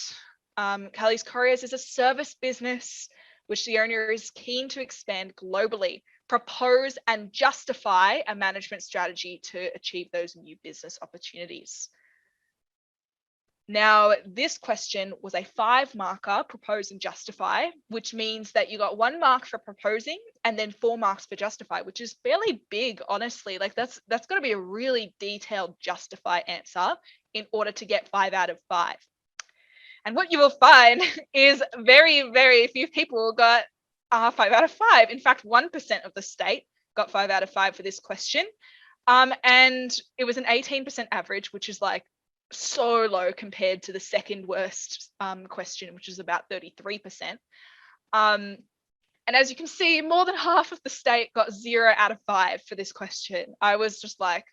A: Kelly's Couriers is a service business which the owner is keen to expand globally. Propose and justify a management strategy to achieve those new business opportunities. Now, this question was a 5-marker, propose and justify, which means that you got 1 mark for proposing and then 4 marks for justify, which is fairly big, honestly. Like that's got to be a really detailed justify answer in order to get 5 out of 5. And what you will find is very, very few people got 5 out of 5. In fact, 1% of the state got 5 out of 5 for this question. And it was an 18% average, which is like so low compared to the second worst question, which is about 33%. And as you can see, more than half of the state got 0 out of 5 for this question. I was just like,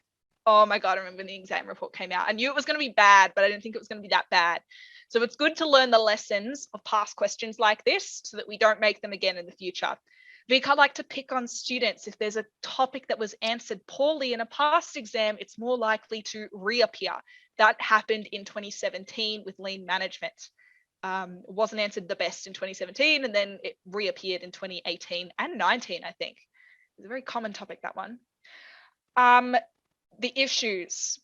A: oh my God, I remember when the exam report came out. I knew it was going to be bad, but I didn't think it was going to be that bad. So it's good to learn the lessons of past questions like this so that we don't make them again in the future. VCA like to pick on students. If there's a topic that was answered poorly in a past exam, it's more likely to reappear. That happened in 2017 with lean management. It wasn't answered the best in 2017, and then it reappeared in 2018 and 19, I think. It's a very common topic, that one. The issues.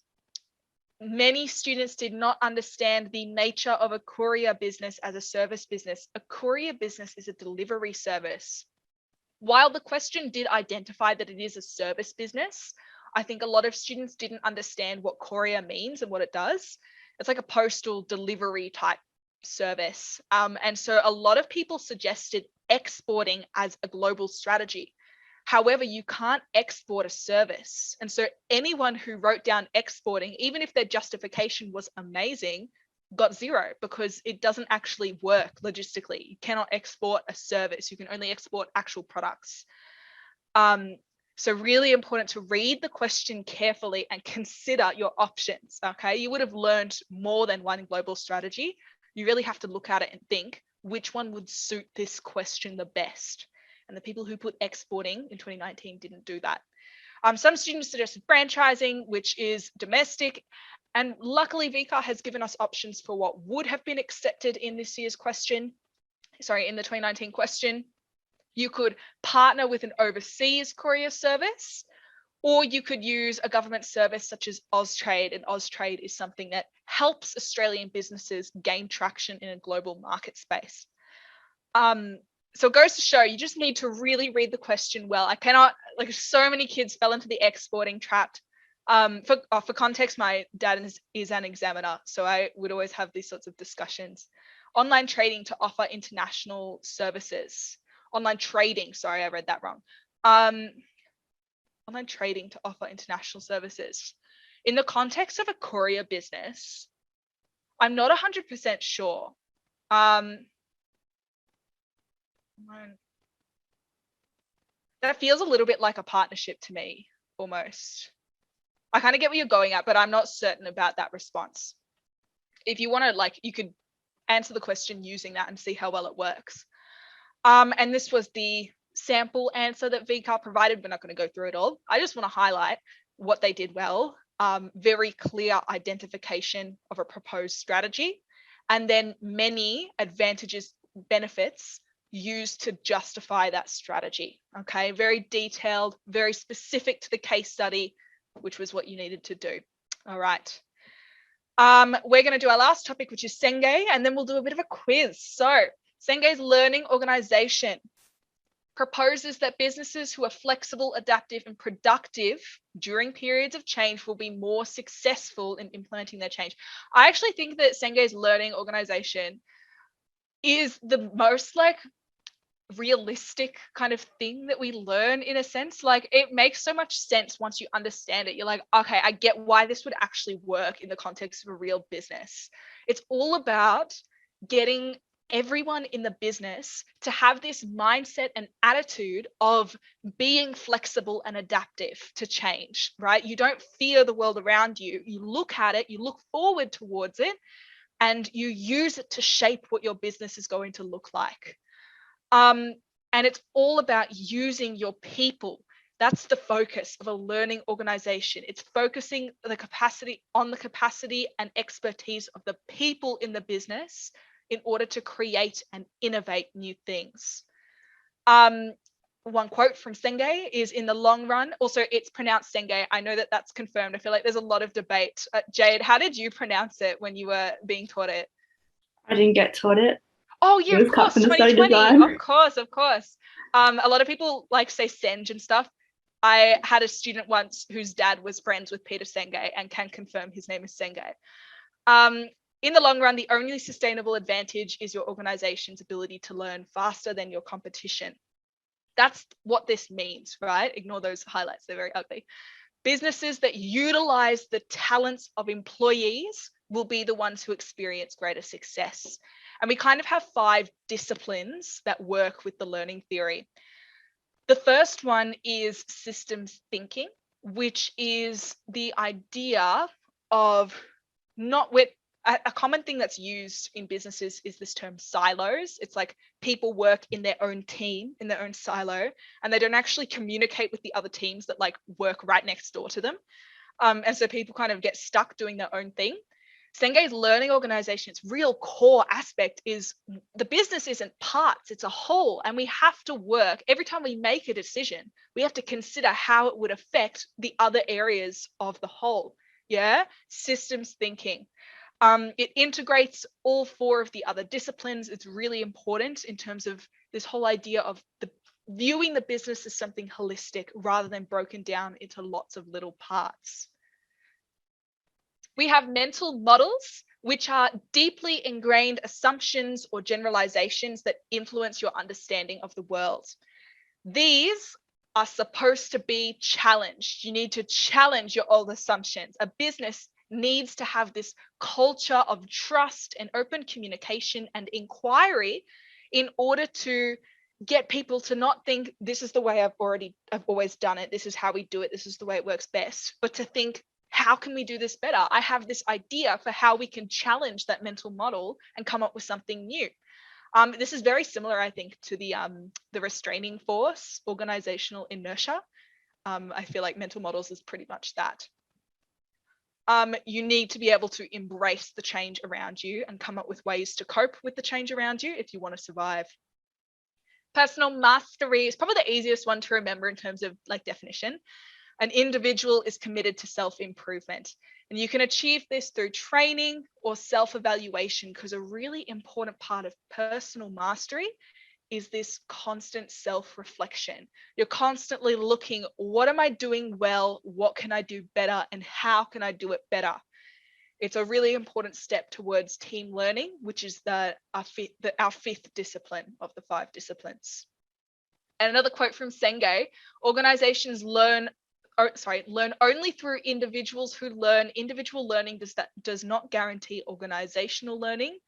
A: Many students did not understand the nature of a courier business as a service business. A courier business is a delivery service. While the question did identify that it is a service business, I think a lot of students didn't understand what courier means and what it does. It's like a postal delivery type service. And so a lot of people suggested exporting as a global strategy. However, you can't export a service. And so anyone who wrote down exporting, even if their justification was amazing, got 0 because it doesn't actually work logistically. You cannot export a service. You can only export actual products. So really important to read the question carefully and consider your options, okay? You would have learned more than one global strategy. You really have to look at it and think which one would suit this question the best. And the people who put exporting in 2019 didn't do that. Some students suggested franchising, which is domestic. And luckily, VCA has given us options for what would have been accepted in this year's question. In the 2019 question. You could partner with an overseas courier service, or you could use a government service such as Austrade. And Austrade is something that helps Australian businesses gain traction in a global market space. So it goes to show you just need to really read the question well. I cannot, like, so many kids fell into the exporting trap. For context, my dad is an examiner, so I would always have these sorts of discussions. Online trading to offer international services. Online trading, sorry, I read that wrong. Online trading to offer international services. In the context of a courier business, I'm not 100% sure. That feels a little bit like a partnership to me, almost. I kind of get where you're going at, but I'm not certain about that response. If you want to, you could answer the question using that and see how well it works. And this was the sample answer that VCA provided. We're not going to go through it all. I just want to highlight what they did well. Very clear identification of a proposed strategy, and then many advantages, benefits used to justify that strategy. Okay, very detailed, very specific to the case study, which was what you needed to do. All right. We're going to do our last topic, which is Senge, and then we'll do a bit of a quiz. So Senge's learning organization proposes that businesses who are flexible, adaptive, and productive during periods of change will be more successful in implementing their change. I actually think that Senge's learning organization is the most realistic kind of thing that we learn, in a sense. Like, it makes so much sense once you understand it. You're like, okay, I get why this would actually work in the context of a real business. It's all about getting everyone in the business to have this mindset and attitude of being flexible and adaptive to change, right? You don't fear the world around you. You look at it, you look forward towards it, and you use it to shape what your business is going to look like. And it's all about using your people. That's the focus of a learning organization. It's focusing the capacity and expertise of the people in the business in order to create and innovate new things. One quote from Senge is, in the long run, also it's pronounced Senge. I know that that's confirmed. I feel like there's a lot of debate. Jade, how did you pronounce it when you were being taught it?
B: I didn't get taught it.
A: Oh yeah,
B: It was
A: of
B: cut
A: course,
B: from the study
A: 2020.
B: design.
A: Of course. A lot of people like say Senge and stuff. I had a student once whose dad was friends with Peter Senge and can confirm his name is Senge. In the long run, the only sustainable advantage is your organization's ability to learn faster than your competition. That's what this means, right? Ignore those highlights, they're very ugly. Businesses that utilize the talents of employees will be the ones who experience greater success. And we kind of have 5 disciplines that work with the learning theory. The first one is systems thinking, which is the idea of not with a common thing that's used in businesses is this term silos. It's like people work in their own team, in their own silo, and they don't actually communicate with the other teams that like work right next door to them. And so people kind of get stuck doing their own thing. Senge's learning organization, its real core aspect is the business isn't parts, it's a whole. And we have to work, every time we make a decision, we have to consider how it would affect the other areas of the whole. Yeah, systems thinking. It integrates all 4 of the other disciplines. It's really important in terms of this whole idea of viewing the business as something holistic rather than broken down into lots of little parts. We have mental models, which are deeply ingrained assumptions or generalizations that influence your understanding of the world. These are supposed to be challenged. You need to challenge your old assumptions. A business needs to have this culture of trust and open communication and inquiry in order to get people to not think this is the way I've always done it, this is how we do it, this is the way it works best, but to think, how can we do this better? I have this idea for how we can challenge that mental model and come up with something new. This is very similar, I think, to the restraining force, organizational inertia. I feel like mental models is pretty much that. You need to be able to embrace the change around you and come up with ways to cope with the change around you if you want to survive. Personal mastery is probably the easiest one to remember in terms of like definition. An individual is committed to self-improvement, and you can achieve this through training or self-evaluation, because a really important part of personal mastery is this constant self-reflection. You're constantly looking, what am I doing well? What can I do better? And how can I do it better? It's a really important step towards team learning, which is our 5th discipline of the 5 disciplines. And another quote from Senge, organizations learn only through individuals who learn. Individual learning does not guarantee organizational learning,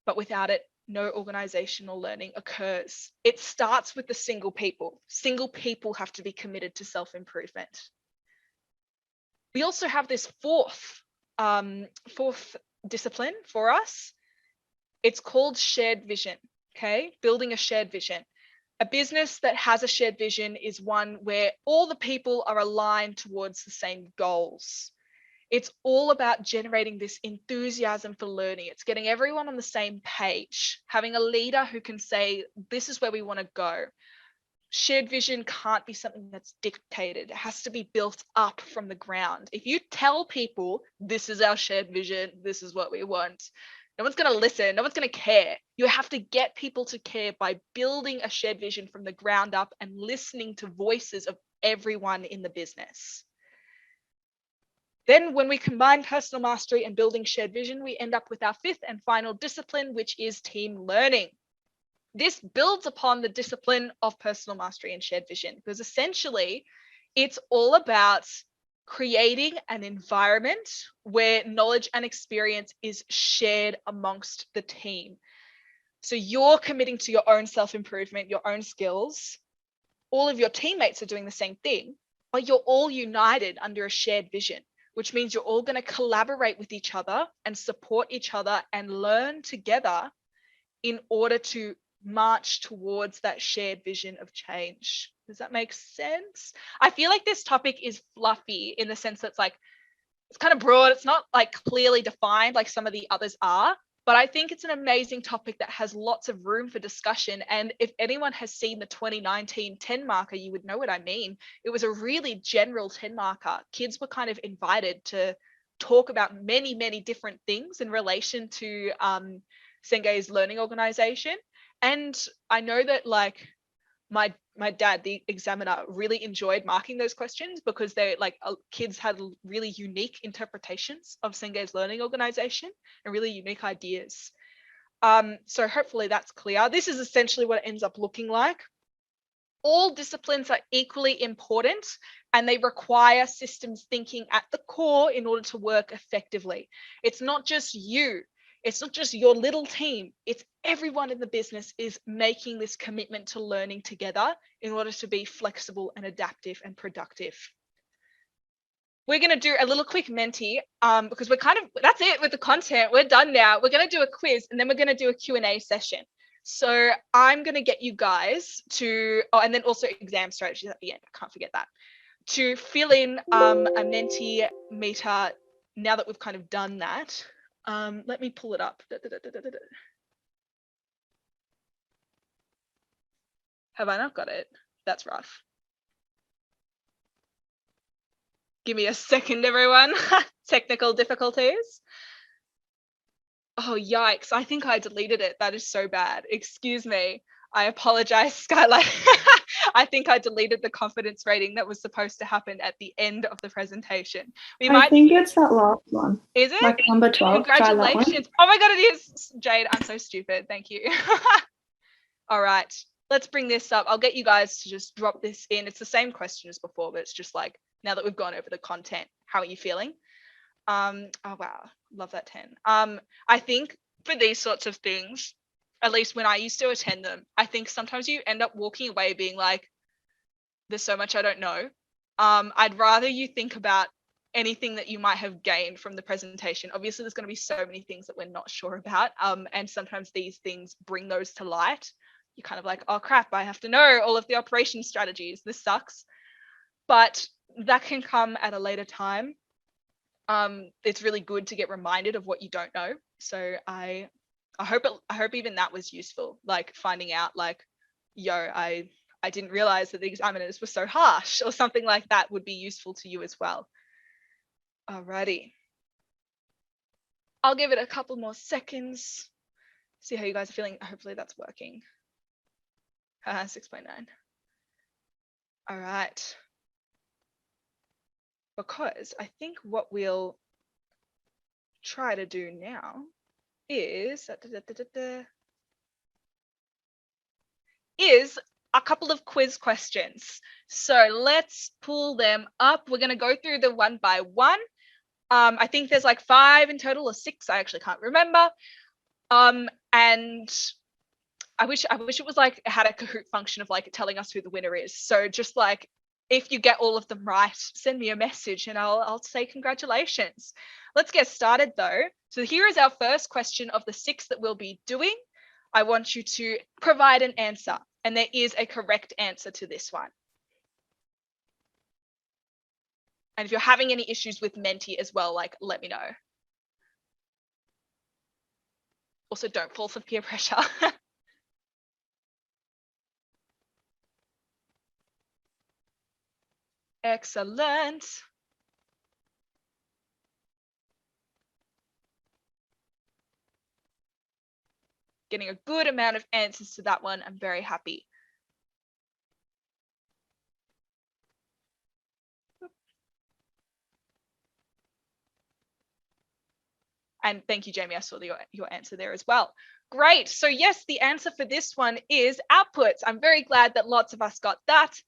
A: but without it, no organizational learning occurs. It starts with the single people. Single people have to be committed to self-improvement. We also have this fourth discipline for us. It's called shared vision, okay? Building a shared vision. A business that has a shared vision is one where all the people are aligned towards the same goals. It's all about generating this enthusiasm for learning. It's getting everyone on the same page, having a leader who can say, this is where we want to go. Shared vision can't be something that's dictated. It has to be built up from the ground. If you tell people, this is our shared vision, this is what we want, no one's going to listen. No one's going to care. You have to get people to care by building a shared vision from the ground up and listening to voices of everyone in the business. Then when we combine personal mastery and building shared vision, we end up with our 5th and final discipline, which is team learning. This builds upon the discipline of personal mastery and shared vision, because essentially it's all about creating an environment where knowledge and experience is shared amongst the team. So you're committing to your own self-improvement, your own skills. All of your teammates are doing the same thing, but you're all united under a shared vision, which means you're all going to collaborate with each other and support each other and learn together in order to march towards that shared vision of change. Does that make sense? I feel like this topic is fluffy in the sense that it's kind of broad. It's not like clearly defined like some of the others are, but I think it's an amazing topic that has lots of room for discussion. And if anyone has seen the 2019 10 marker, you would know what I mean. It was a really general 10 marker. Kids were kind of invited to talk about many, many different things in relation to Sengei's learning organization. And I know that like my dad, the examiner, really enjoyed marking those questions because they kids had really unique interpretations of Sengei's learning organization and really unique ideas. So hopefully that's clear. This is essentially what it ends up looking like. All disciplines are equally important and they require systems thinking at the core in order to work effectively. It's not just you. It's not just your little team. It's everyone in the business is making this commitment to learning together in order to be flexible and adaptive and productive. We're going to do a little quick Menti because that's it with the content. We're done now. We're going to do a quiz and then we're going to do a Q&A session. So I'm going to get you guys to, and then also exam strategies at the end. I can't forget that. To fill in a Mentimeter now that we've kind of done that. Let me pull it up. Have I not got it? That's rough. Give me a second, everyone. Technical difficulties. Oh, yikes. I think I deleted it. That is so bad. Excuse me. I apologize, Skyline. I think I deleted the confidence rating that was supposed to happen at the end of the presentation.
B: I think it's that last one.
A: Is it?
B: Like number 12.
A: Congratulations. Oh my God, it is. Jade, I'm so stupid. Thank you. All right, let's bring this up. I'll get you guys to just drop this in. It's the same question as before, but it's just like, now that we've gone over the content, how are you feeling? Oh, wow. Love that 10. I think for these sorts of things, at least when I used to attend them, I think sometimes you end up walking away being like, there's so much I don't know. I'd rather you think about anything that you might have gained from the presentation. Obviously, there's going to be so many things that we're not sure about. And sometimes these things bring those to light. You're kind of like, oh crap, I have to know all of the operation strategies. This sucks. But that can come at a later time. It's really good to get reminded of what you don't know. So I hope even that was useful, like finding out like, yo, I didn't realize that the examiners were so harsh or something like that would be useful to you as well. Alrighty. I'll give it a couple more seconds. See how you guys are feeling. Hopefully that's working. 6.9. All right. Because I think what we'll try to do now is a couple of quiz questions. So let's pull them up. We're going to go through them one by one. I think there's like 5 in total or 6. I actually can't remember. And I wish it was like it had a Kahoot function of like telling us who the winner is. So just like if you get all of them right, send me a message and I'll say congratulations. Let's get started though. So here is our first question of the 6 that we'll be doing. I want you to provide an answer, and there is a correct answer to this one. And if you're having any issues with Menti as well, like let me know. Also, don't fall for peer pressure. Excellent. Getting a good amount of answers to that one. I'm very happy. And thank you, Jamie. I saw your answer there as well. Great. So yes, the answer for this one is outputs. I'm very glad that lots of us got that.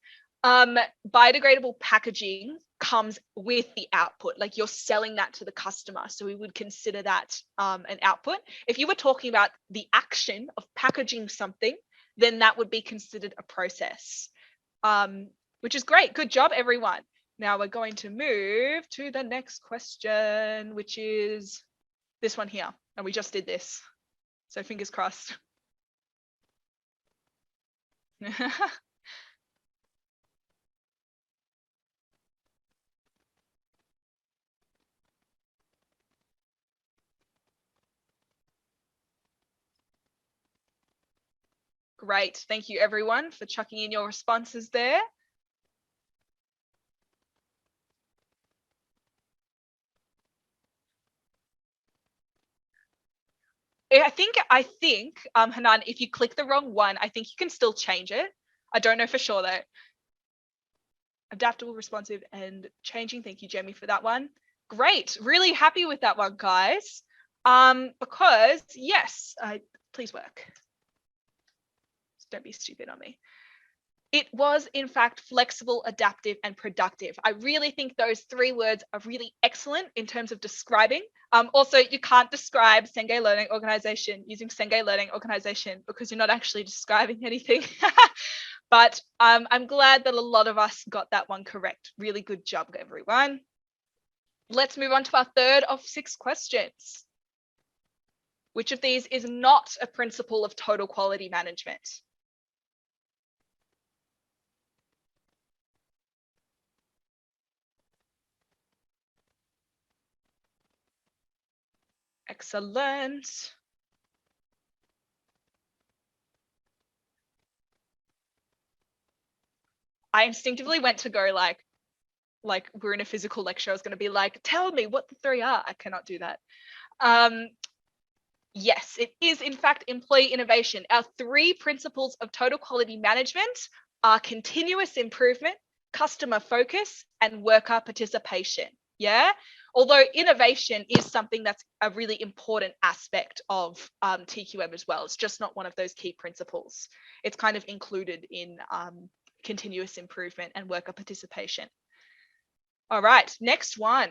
A: Biodegradable packaging comes with the output, like you're selling that to the customer. So we would consider that an output. If you were talking about the action of packaging something, then that would be considered a process, which is great. Good job, everyone. Now we're going to move to the next question, which is this one here. And we just did this. So fingers crossed. Great. Thank you, everyone, for chucking in your responses there. I think, Hanan, if you click the wrong one, I think you can still change it. I don't know for sure though. Adaptable, responsive, and changing. Thank you, Jamie, for that one. Great. Really happy with that one, guys. Because yes, please work. Don't be stupid on me. It was, in fact, flexible, adaptive, and productive. I really think those three words are really excellent in terms of describing. Also, you can't describe Senge Learning Organization using Senge Learning Organization because you're not actually describing anything. But I'm glad that a lot of us got that one correct. Really good job, everyone. Let's move on to our third of 6 questions. Which of these is not a principle of total quality management? Excellent. I instinctively went to go like we're in a physical lecture. I was going to be like, tell me what the 3 are. I cannot do that. Yes, it is in fact employee innovation. Our 3 principles of total quality management are continuous improvement, customer focus, and worker participation. Yeah. Although innovation is something that's a really important aspect of TQM as well. It's just not one of those key principles. It's kind of included in continuous improvement and worker participation. All right, next one.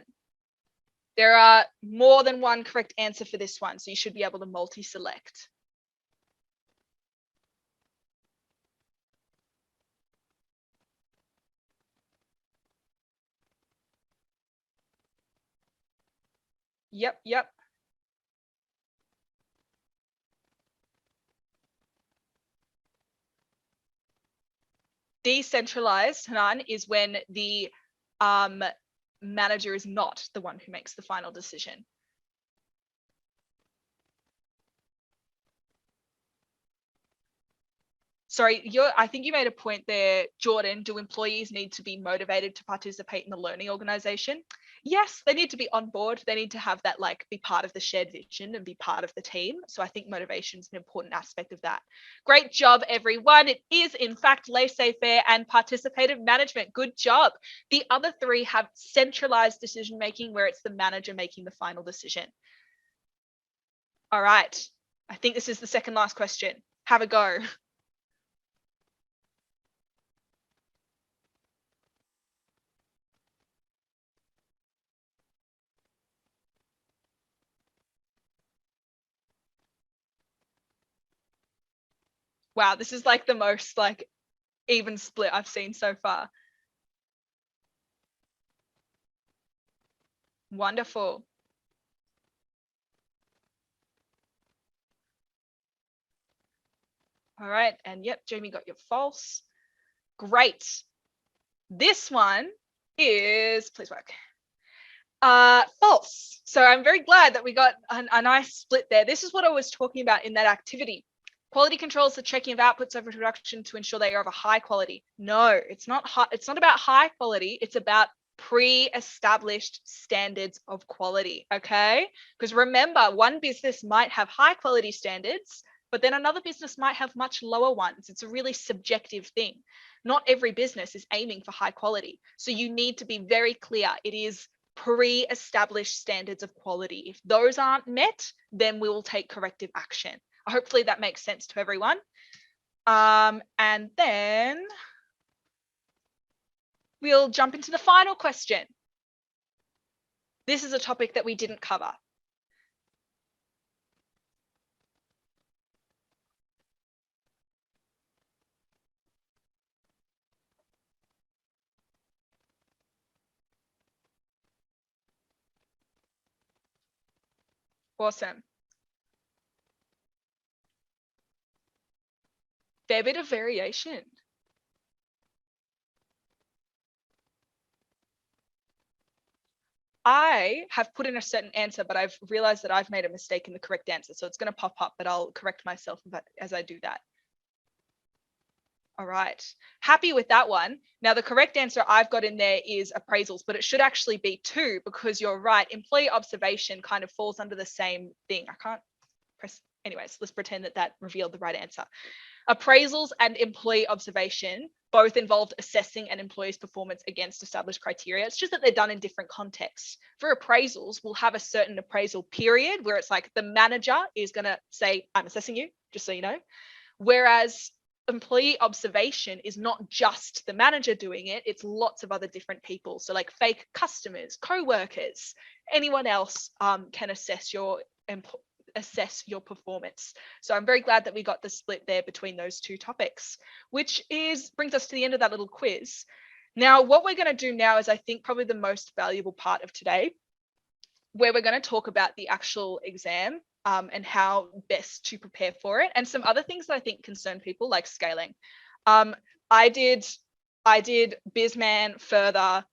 A: There are more than one correct answer for this one, so you should be able to multi-select. Yep. Decentralized, Hanan, is when the manager is not the one who makes the final decision. Sorry, I think you made a point there, Jordan. Do employees need to be motivated to participate in the learning organization? Yes, they need to be on board. They need to have that, like, be part of the shared vision and be part of the team. So I think motivation is an important aspect of that. Great job, everyone. It is, in fact, laissez-faire and participative management. Good job. The other 3 have centralized decision-making where it's the manager making the final decision. All right. I think this is the second last question. Have a go. Wow, this is like the most like even split I've seen so far. Wonderful. All right, and yep, Jamie got your false. Great. This one is, please work. False. So I'm very glad that we got a nice split there. This is what I was talking about in that activity. Quality control is the checking of outputs over production to ensure they are of a high quality. No, it's not about high quality. It's about pre-established standards of quality, okay? Because remember, one business might have high quality standards, but then another business might have much lower ones. It's a really subjective thing. Not every business is aiming for high quality. So you need to be very clear. It is pre-established standards of quality. If those aren't met, then we will take corrective action. Hopefully that makes sense to everyone. And then we'll jump into the final question. This is a topic that we didn't cover. Awesome. Fair bit of variation. I have put in a certain answer, but I've realized that I've made a mistake in the correct answer. So it's going to pop up, but I'll correct myself as I do that. All right. Happy with that one. Now, the correct answer I've got in there is appraisals, but it should actually be 2 because you're right. Employee observation kind of falls under the same thing. I can't press. Anyways, let's pretend that that revealed the right answer. Appraisals and employee observation both involved assessing an employee's performance against established criteria. It's just that they're done in different contexts. For appraisals, we'll have a certain appraisal period where it's like the manager is going to say, I'm assessing you, just so you know. Whereas employee observation is not just the manager doing it, it's lots of other different people. So like fake customers, co-workers, anyone else can assess your performance. So I'm very glad that we got the split there between those two topics, which brings us to the end of that little quiz. Now, what we're going to do now is I think probably the most valuable part of today, where we're going to talk about the actual exam and how best to prepare for it, and some other things that I think concern people like scaling. I did busman, further,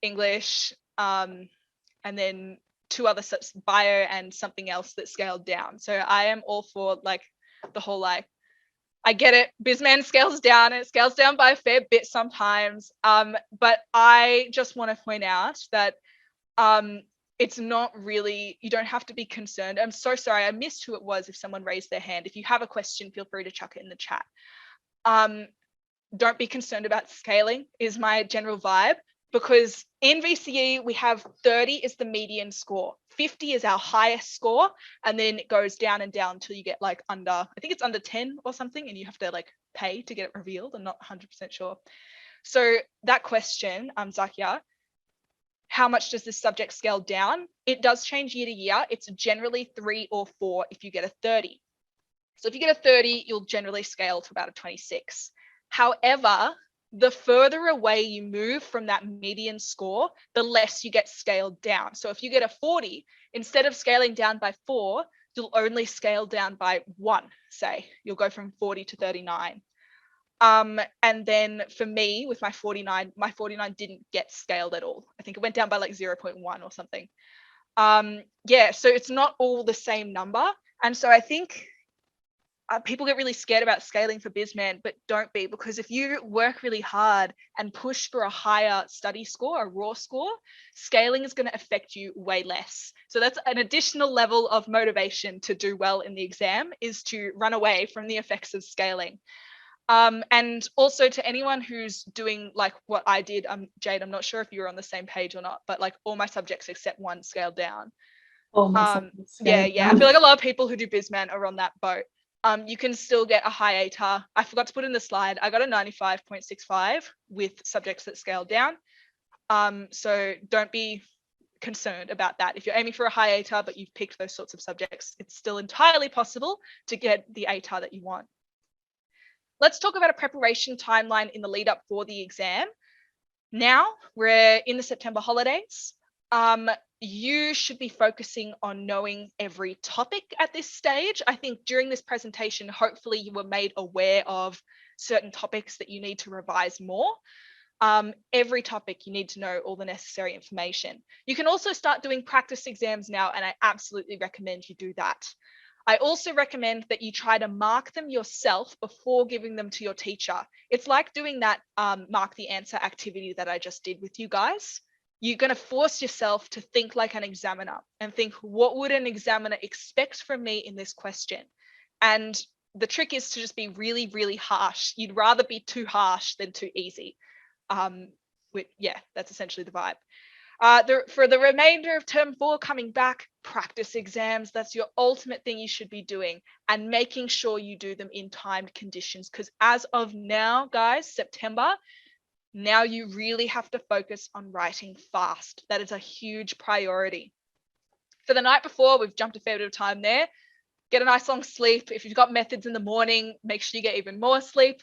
A: English, and then 2 other such, bio and something else that scaled down. So I am all for like the whole I get it, bizman scales down and it scales down by a fair bit sometimes. But I just want to point out that it's not really, you don't have to be concerned. I'm so sorry, I missed who it was if someone raised their hand. If you have a question, feel free to chuck it in the chat. Don't be concerned about scaling is my general vibe, because in VCE, we have 30 is the median score, 50 is our highest score, and then it goes down and down until you get like under, I think it's under 10 or something, and you have to like pay to get it revealed. I'm not 100% sure. So that question, Zakia, how much does this subject scale down? It does change year to year. It's generally 3 or 4 if you get a 30. So if you get a 30, you'll generally scale to about a 26. However, the further away you move from that median score, the less you get scaled down. So if you get a 40, instead of scaling down by 4, you'll only scale down by 1, say. You'll go from 40 to 39. And then for me, with my 49 didn't get scaled at all. I think it went down by like 0.1 or something. Yeah, so it's not all the same number. And so I think people get really scared about scaling for bizman, but don't be, because if you work really hard and push for a higher study score, a raw score, scaling is going to affect you way less. So that's an additional level of motivation to do well in the exam, is to run away from the effects of scaling. And also to anyone who's doing like what I did, Jade, I'm not sure if you were on the same page or not, but like all my subjects except one scaled down. Yeah, I feel like a lot of people who do bizman are on that boat. You can still get a high ATAR. I forgot to put in the slide. I got a 95.65 with subjects that scaled down. So don't be concerned about that. If you're aiming for a high ATAR, but you've picked those sorts of subjects, it's still entirely possible to get the ATAR that you want. Let's talk about a preparation timeline in the lead up for the exam. Now we're in the September holidays. You should be focusing on knowing every topic at this stage. I think during this presentation, hopefully you were made aware of certain topics that you need to revise more. Every topic you need to know all the necessary information. You can also start doing practice exams now, and I absolutely recommend you do that. I also recommend that you try to mark them yourself before giving them to your teacher. It's like doing that mark the answer activity that I just did with you guys. You're going to force yourself to think like an examiner and think, what would an examiner expect from me in this question? And the trick is to just be really, really harsh. You'd rather be too harsh than too easy. Yeah, that's essentially the vibe. For the remainder of term 4 coming back, practice exams. That's your ultimate thing you should be doing, and making sure you do them in timed conditions, because as of now, guys, September, now you really have to focus on writing fast. That is a huge priority. For the night before, we've jumped a fair bit of time there. Get a nice long sleep. If you've got methods in the morning, make sure you get even more sleep.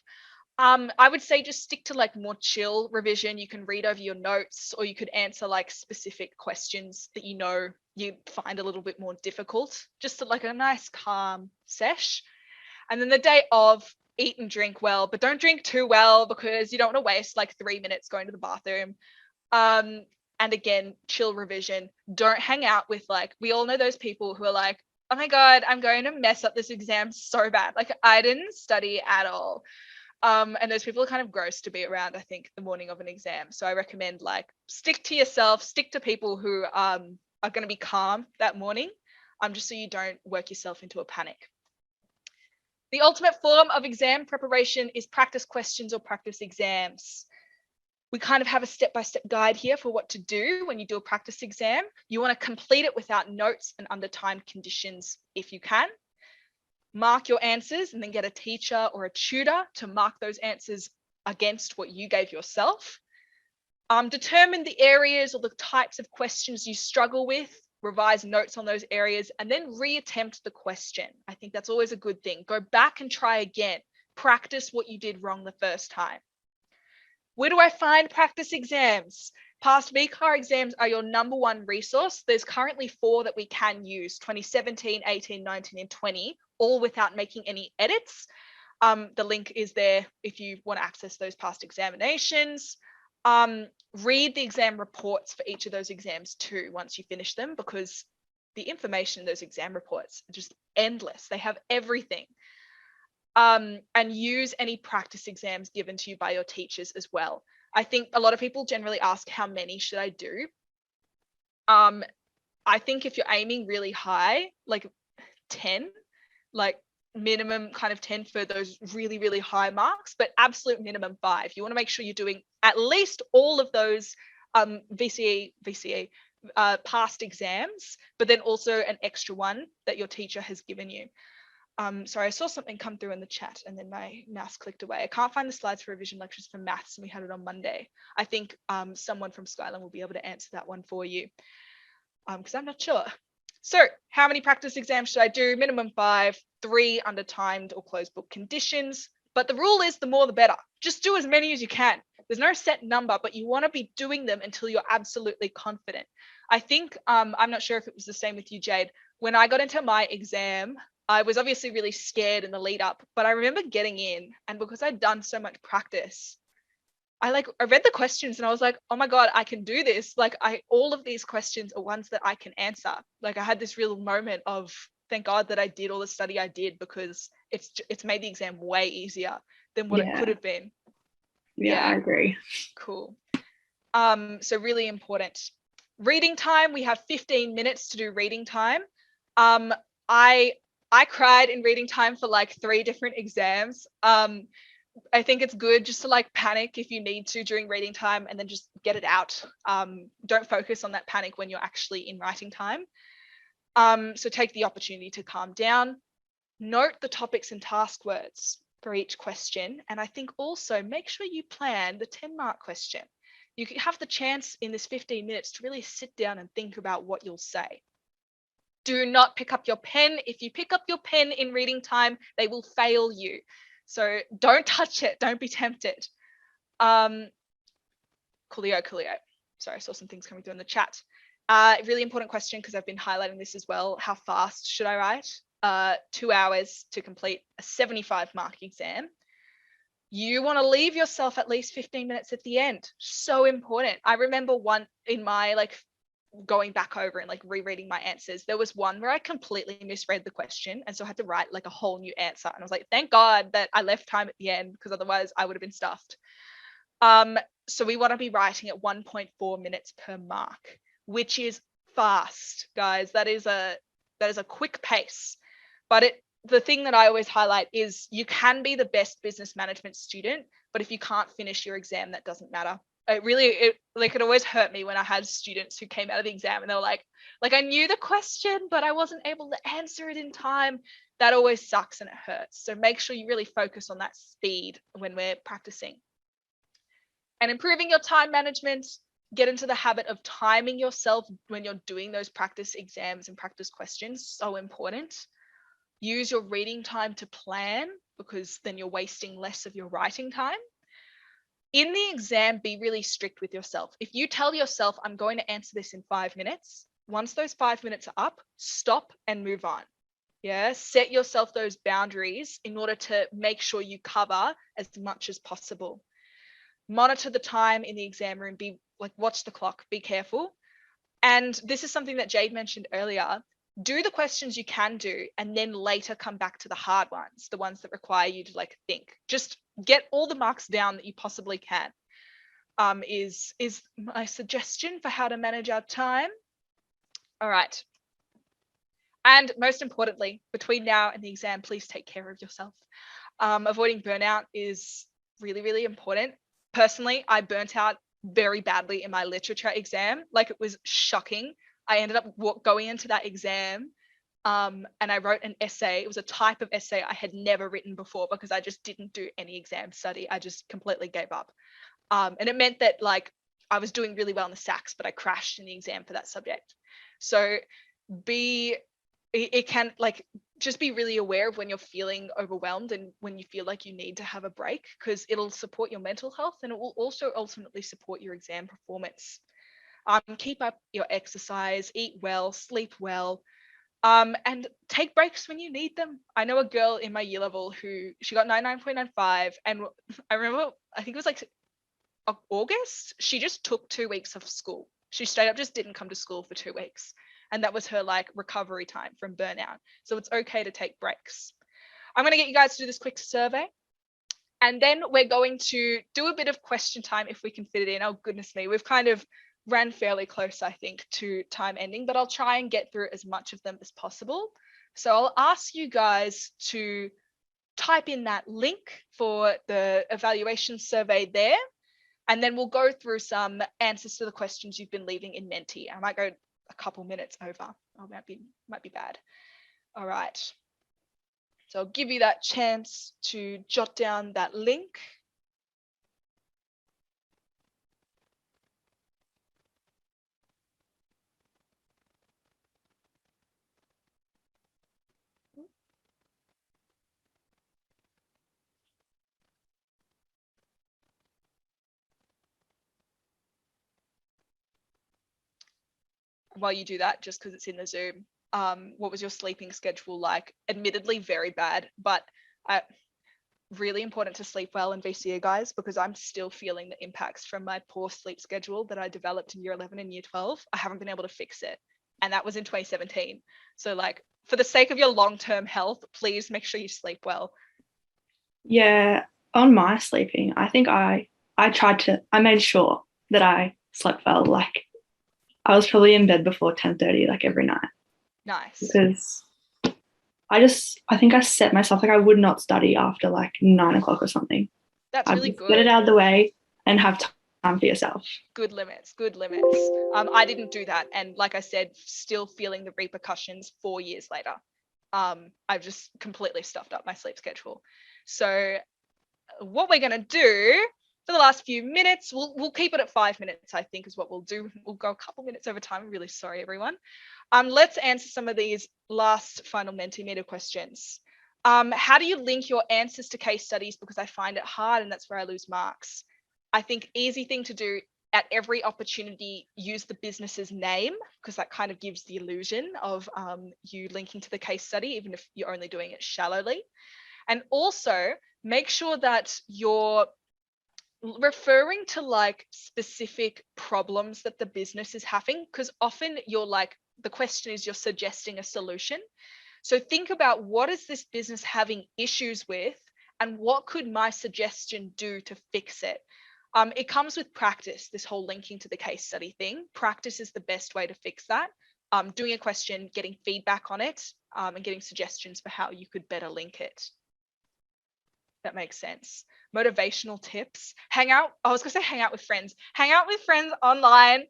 A: I would say just stick to like more chill revision. You can read over your notes, or you could answer like specific questions that you know you find a little bit more difficult, just to like a nice calm sesh. And then the day of, eat and drink well, but don't drink too well, because you don't want to waste like 3 minutes going to the bathroom. And again, chill revision. Don't hang out with, like, we all know those people who are like, oh my God, I'm going to mess up this exam so bad. Like, I didn't study at all. And those people are kind of gross to be around, I think, the morning of an exam. So I recommend like stick to yourself, stick to people who are going to be calm that morning, just so you don't work yourself into a panic. The ultimate form of exam preparation is practice questions or practice exams. We kind of have a step-by-step guide here for what to do when you do a practice exam. You want to complete it without notes and under timed conditions if you can. Mark your answers and then get a teacher or a tutor to mark those answers against what you gave yourself. Determine the areas or the types of questions you struggle with, revise notes on those areas, and then reattempt the question. I think that's always a good thing. Go back and try again. Practice what you did wrong the first time. Where do I find practice exams? Past VCAR exams are your number one resource. There's currently 4 that we can use: 2017, 18, 19, and 20, all without making any edits. The link is there if you want to access those past examinations. Read the exam reports for each of those exams too once you finish them, because the information in those exam reports are just endless. They have everything. And use any practice exams given to you by your teachers as well. I think a lot of people generally ask, how many should I do? I think if you're aiming really high, like 10, like minimum kind of 10 for those really, really high marks, but absolute minimum 5. You want to make sure you're doing at least all of those VCE past exams, but then also an extra one that your teacher has given you. Sorry, I saw something come through in the chat and then my mouse clicked away. I can't find the slides for revision lectures for maths, and we had it on Monday. I think someone from Skyline will be able to answer that one for you, because I'm not sure. So how many practice exams should I do? Minimum 5, 3 under timed or closed book conditions. But the rule is the more the better. Just do as many as you can. There's no set number, but you want to be doing them until you're absolutely confident. I think, I'm not sure if it was the same with you, Jade. When I got into my exam, I was obviously really scared in the lead up, but I remember getting in, and because I'd done so much practice, I read the questions and I was like, oh my God, I can do this. Like, all of these questions are ones that I can answer. Like, I had this real moment of, thank God that I did all the study I did, because it's made the exam way easier than what it could have been.
B: Yeah, I agree.
A: Cool. So really important. Reading time, we have 15 minutes to do reading time. I cried in reading time for like 3 different exams. I think it's good just to like panic if you need to during reading time, and then just get it out. Don't focus on that panic when you're actually in writing time. So take the opportunity to calm down. Note the topics and task words for each question. And I think also make sure you plan the 10-mark question. You have the chance in this 15 minutes to really sit down and think about what you'll say. Do not pick up your pen. If you pick up your pen in reading time, they will fail you. So don't touch it. Don't be tempted. Coolio. Sorry, I saw some things coming through in the chat. Really important question, because I've been highlighting this as well. How fast should I write? 2 hours to complete a 75-mark exam. You want to leave yourself at least 15 minutes at the end. So important. I remember one in my going back over and rereading my answers, there was one where I completely misread the question, and so I had to write a whole new answer, and I was like, thank God that I left time at the end, because otherwise I would have been stuffed. So we want to be writing at 1.4 minutes per mark, which is fast, guys. That is a quick pace. But the thing that I always highlight is you can be the best business management student, but if you can't finish your exam, that doesn't matter. it always hurt me when I had students who came out of the exam and they were like I knew the question, but I wasn't able to answer it in time. That always sucks and it hurts. So make sure you really focus on that speed when we're practicing. And improving your time management, get into the habit of timing yourself when you're doing those practice exams and practice questions. So important. Use your reading time to plan, because then you're wasting less of your writing time. In the exam, be really strict with yourself. If you tell yourself, I'm going to answer this in 5 minutes, once those 5 minutes are up, stop and move on. Yeah, set yourself those boundaries in order to make sure you cover as much as possible. Monitor the time in the exam room, be like, watch the clock, be careful. And this is something that Jade mentioned earlier. Do the questions you can do, and then later come back to the hard ones, the ones that require you to like think. Just get all the marks down that you possibly can. Is my suggestion for how to manage our time. All right. And most importantly, between now and the exam, please take care of yourself. Avoiding burnout is really, really important. Personally, I burnt out very badly in my literature exam. Like, it was shocking. I ended up going into that exam and I wrote an essay. It was a type of essay I had never written before because I just didn't do any exam study. I just completely gave up. And it meant that like I was doing really well in the SACs, but I crashed in the exam for that subject. So it can like just be really aware of when you're feeling overwhelmed and when you feel like you need to have a break, because it'll support your mental health and it will also ultimately support your exam performance. Keep up your exercise, eat well, sleep well, and take breaks when you need them. I know a girl in my year level who she got 99.95, and I remember, I think it was like August, she just took 2 weeks of school. She straight up just didn't come to school for 2 weeks. And that was her like recovery time from burnout. So it's okay to take breaks. I'm going to get you guys to do this quick survey. And then we're going to do a bit of question time if we can fit it in. Oh, goodness me. We've kind of ran fairly close, I think, to time ending, but I'll try and get through as much of them as possible. So I'll ask you guys to type in that link for the evaluation survey there. And then we'll go through some answers to the questions you've been leaving in Menti. I might go a couple minutes over. Oh, might be bad. All right. So I'll give you that chance to jot down that link. While you do that, just because it's in the Zoom, what was your sleeping schedule like? Admittedly, very bad, but really important to sleep well in VCE, guys, because I'm still feeling the impacts from my poor sleep schedule that I developed in year 11 and year 12. I haven't been able to fix it. And that was in 2017. So like, for the sake of your long-term health, please make sure you sleep well.
B: Yeah, on my sleeping, I think I made sure that I slept well. Like, I was probably in bed before 10:30, like every night.
A: Nice.
B: Because I think I set myself, like I would not study after like 9 o'clock or something.
A: That's really good.
B: Get it out of the way and have time for yourself.
A: Good limits, good limits. I didn't do that. And like I said, still feeling the repercussions 4 years later. I've just completely stuffed up my sleep schedule. So what we're going to do for the last few minutes, we'll keep it at 5 minutes, I think, is what we'll do. We'll go a couple minutes over time. I'm really sorry, everyone. Let's answer some of these last final Mentimeter questions. How do you link your answers to case studies? Because I find it hard and that's where I lose marks. I think easy thing to do, at every opportunity, use the business's name, because that kind of gives the illusion of you linking to the case study, even if you're only doing it shallowly. And also make sure that you're referring to like specific problems that the business is having, because often you're like, the question is you're suggesting a solution. So think about, what is this business having issues with and what could my suggestion do to fix it? It comes with practice, this whole linking to the case study thing. Practice is the best way to fix that. Doing a question, getting feedback on it, and getting suggestions for how you could better link it. that makes sense. Motivational tips. Hang out. I was gonna say hang out with friends. Hang out with friends online.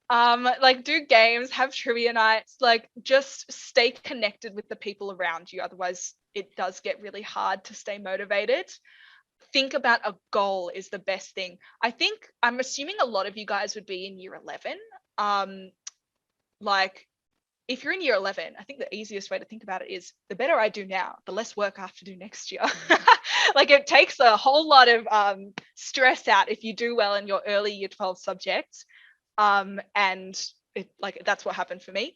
A: Like do games, have trivia nights, like just stay connected with the people around you. Otherwise, it does get really hard to stay motivated. Think about a goal is the best thing. I'm assuming a lot of you guys would be in year 11. Like if you're in year 11, I think the easiest way to think about it is the better I do now, the less work I have to do next year. Like it takes a whole lot of stress out if you do well in your early year 12 subjects. And that's what happened for me.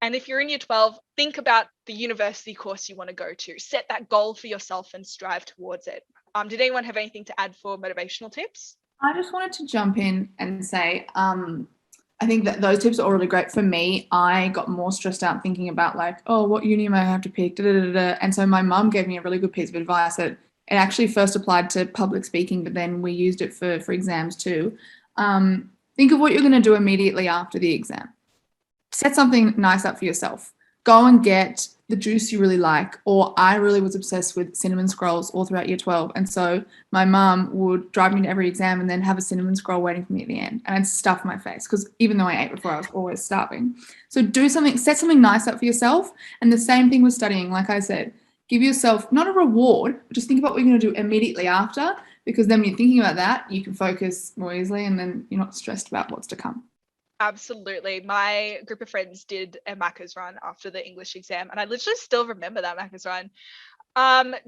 A: And if you're in year 12, think about the university course you want to go to. Set that goal for yourself and strive towards it. Did anyone have anything to add for motivational tips?
C: I just wanted to jump in and say, I think that those tips are all really great. For me, I got more stressed out thinking about like, oh, what uni am I have to pick? Da, da, da, da. And so my mum gave me a really good piece of advice that it actually first applied to public speaking, but then we used it for exams too. Think of what you're going to do immediately after the exam. Set something nice up for yourself. Go and get the juice you really like. Or I really was obsessed with cinnamon scrolls all throughout year 12. And so my mum would drive me to every exam and then have a cinnamon scroll waiting for me at the end. And I'd stuff my face because even though I ate before, I was always starving. So set something nice up for yourself. And the same thing with studying. Like I said, give yourself not a reward, but just think about what you're going to do immediately after, because then when you're thinking about that, you can focus more easily and then you're not stressed about what's to come.
A: Absolutely. My group of friends did a Macca's run after the English exam, and I literally still remember that Macca's run.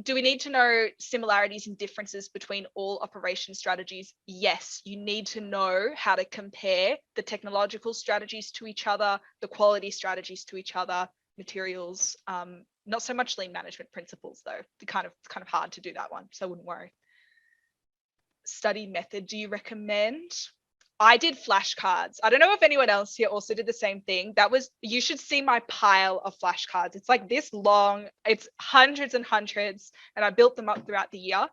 A: Do we need to know similarities and differences between all operation strategies? Yes, you need to know how to compare the technological strategies to each other, the quality strategies to each other, materials. Not so much lean management principles though. It's kind of hard to do that one, so I wouldn't worry. Study method, do you recommend? I did flashcards. I don't know if anyone else here also did the same thing. You should see my pile of flashcards. It's like this long, it's hundreds and hundreds, and I built them up throughout the year.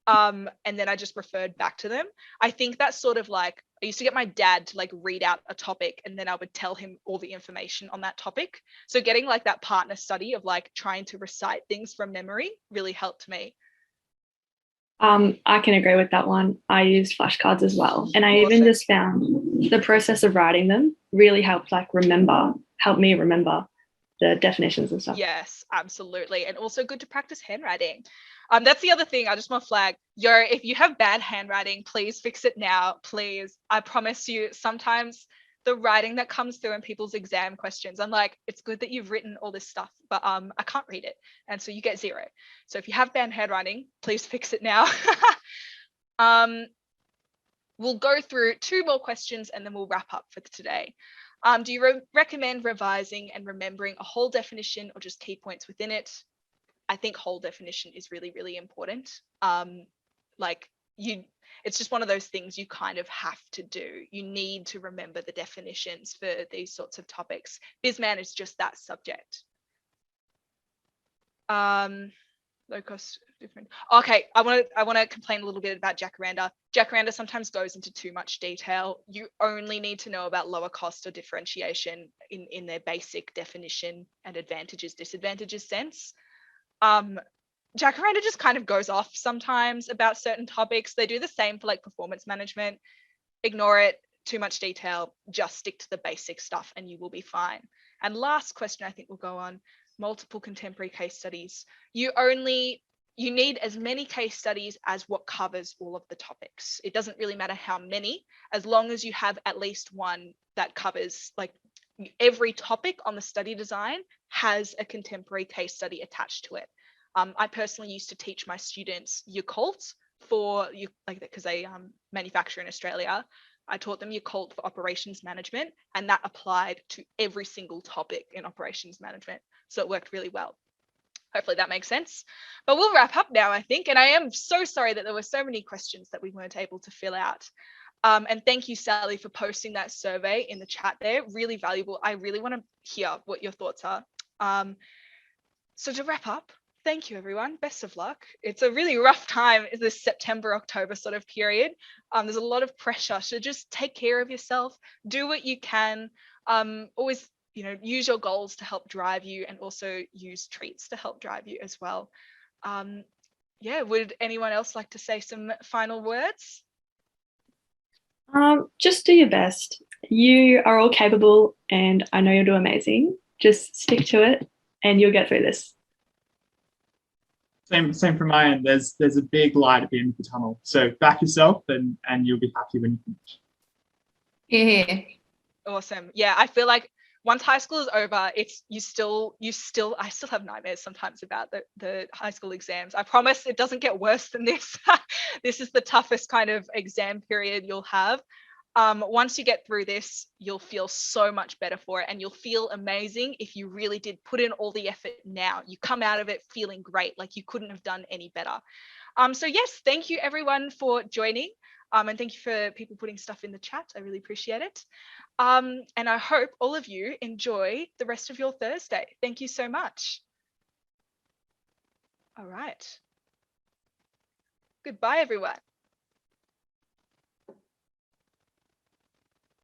A: And then I just referred back to them. I think that's sort of like, I used to get my dad to like read out a topic and then I would tell him all the information on that topic. So getting like that partner study of like trying to recite things from memory really helped me.
B: I can agree with that one. I used flashcards as well. And I even just found the process of writing them really helped me remember the definitions and stuff.
A: Yes, absolutely. And also good to practice handwriting. That's the other thing I just want to flag. If you have bad handwriting, please fix it now, please. I promise you, sometimes the writing that comes through in people's exam questions, I'm like, it's good that you've written all this stuff, but I can't read it. And so you get 0. So if you have bad handwriting, please fix it now. We'll go through 2 more questions and then we'll wrap up for today. Do you recommend revising and remembering a whole definition or just key points within it? I think whole definition is really, really important. It's just one of those things you kind of have to do. You need to remember the definitions for these sorts of topics. BizMan is just that subject. Low cost, different. Okay, I want to complain a little bit about Jacaranda. Jacaranda sometimes goes into too much detail. You only need to know about lower cost or differentiation in their basic definition and advantages, disadvantages sense. Jacaranda just kind of goes off sometimes about certain topics. They do the same for like performance management. Ignore it, too much detail, just stick to the basic stuff and you will be fine. And last question I think we'll go on, multiple contemporary case studies. You need as many case studies as what covers all of the topics. It doesn't really matter how many, as long as you have at least one that covers like every topic on the study design has a contemporary case study attached to it. I personally used to teach my students Yakult because they manufacture in Australia. I taught them Yakult for operations management, and that applied to every single topic in operations management. So it worked really well. Hopefully that makes sense. But we'll wrap up now, I think. And I am so sorry that there were so many questions that we weren't able to fill out. And thank you, Sally, for posting that survey in the chat there. Really valuable. I really want to hear what your thoughts are. So to wrap up, thank you, everyone. Best of luck. It's a really rough time, this September, October sort of period. There's a lot of pressure. So just take care of yourself. Do what you can. Always, use your goals to help drive you, and also use treats to help drive you as well. yeah, would anyone else like to say some final words?
B: Just do your best. You are all capable, and I know you'll do amazing. Just stick to it, and you'll get through this.
D: Same from my end. There's a big light at the end of the tunnel. So back yourself, and you'll be happy when you finish.
C: Yeah.
A: Awesome. Yeah, I feel like once high school is over, it's I still have nightmares sometimes about the high school exams. I promise it doesn't get worse than this. This is the toughest kind of exam period you'll have. Once you get through this, you'll feel so much better for it, and you'll feel amazing if you really did put in all the effort now. You come out of it feeling great, like you couldn't have done any better. So yes, thank you everyone for joining. And thank you for people putting stuff in the chat. I really appreciate it. And I hope all of you enjoy the rest of your Thursday. Thank you so much. All right. Goodbye, everyone.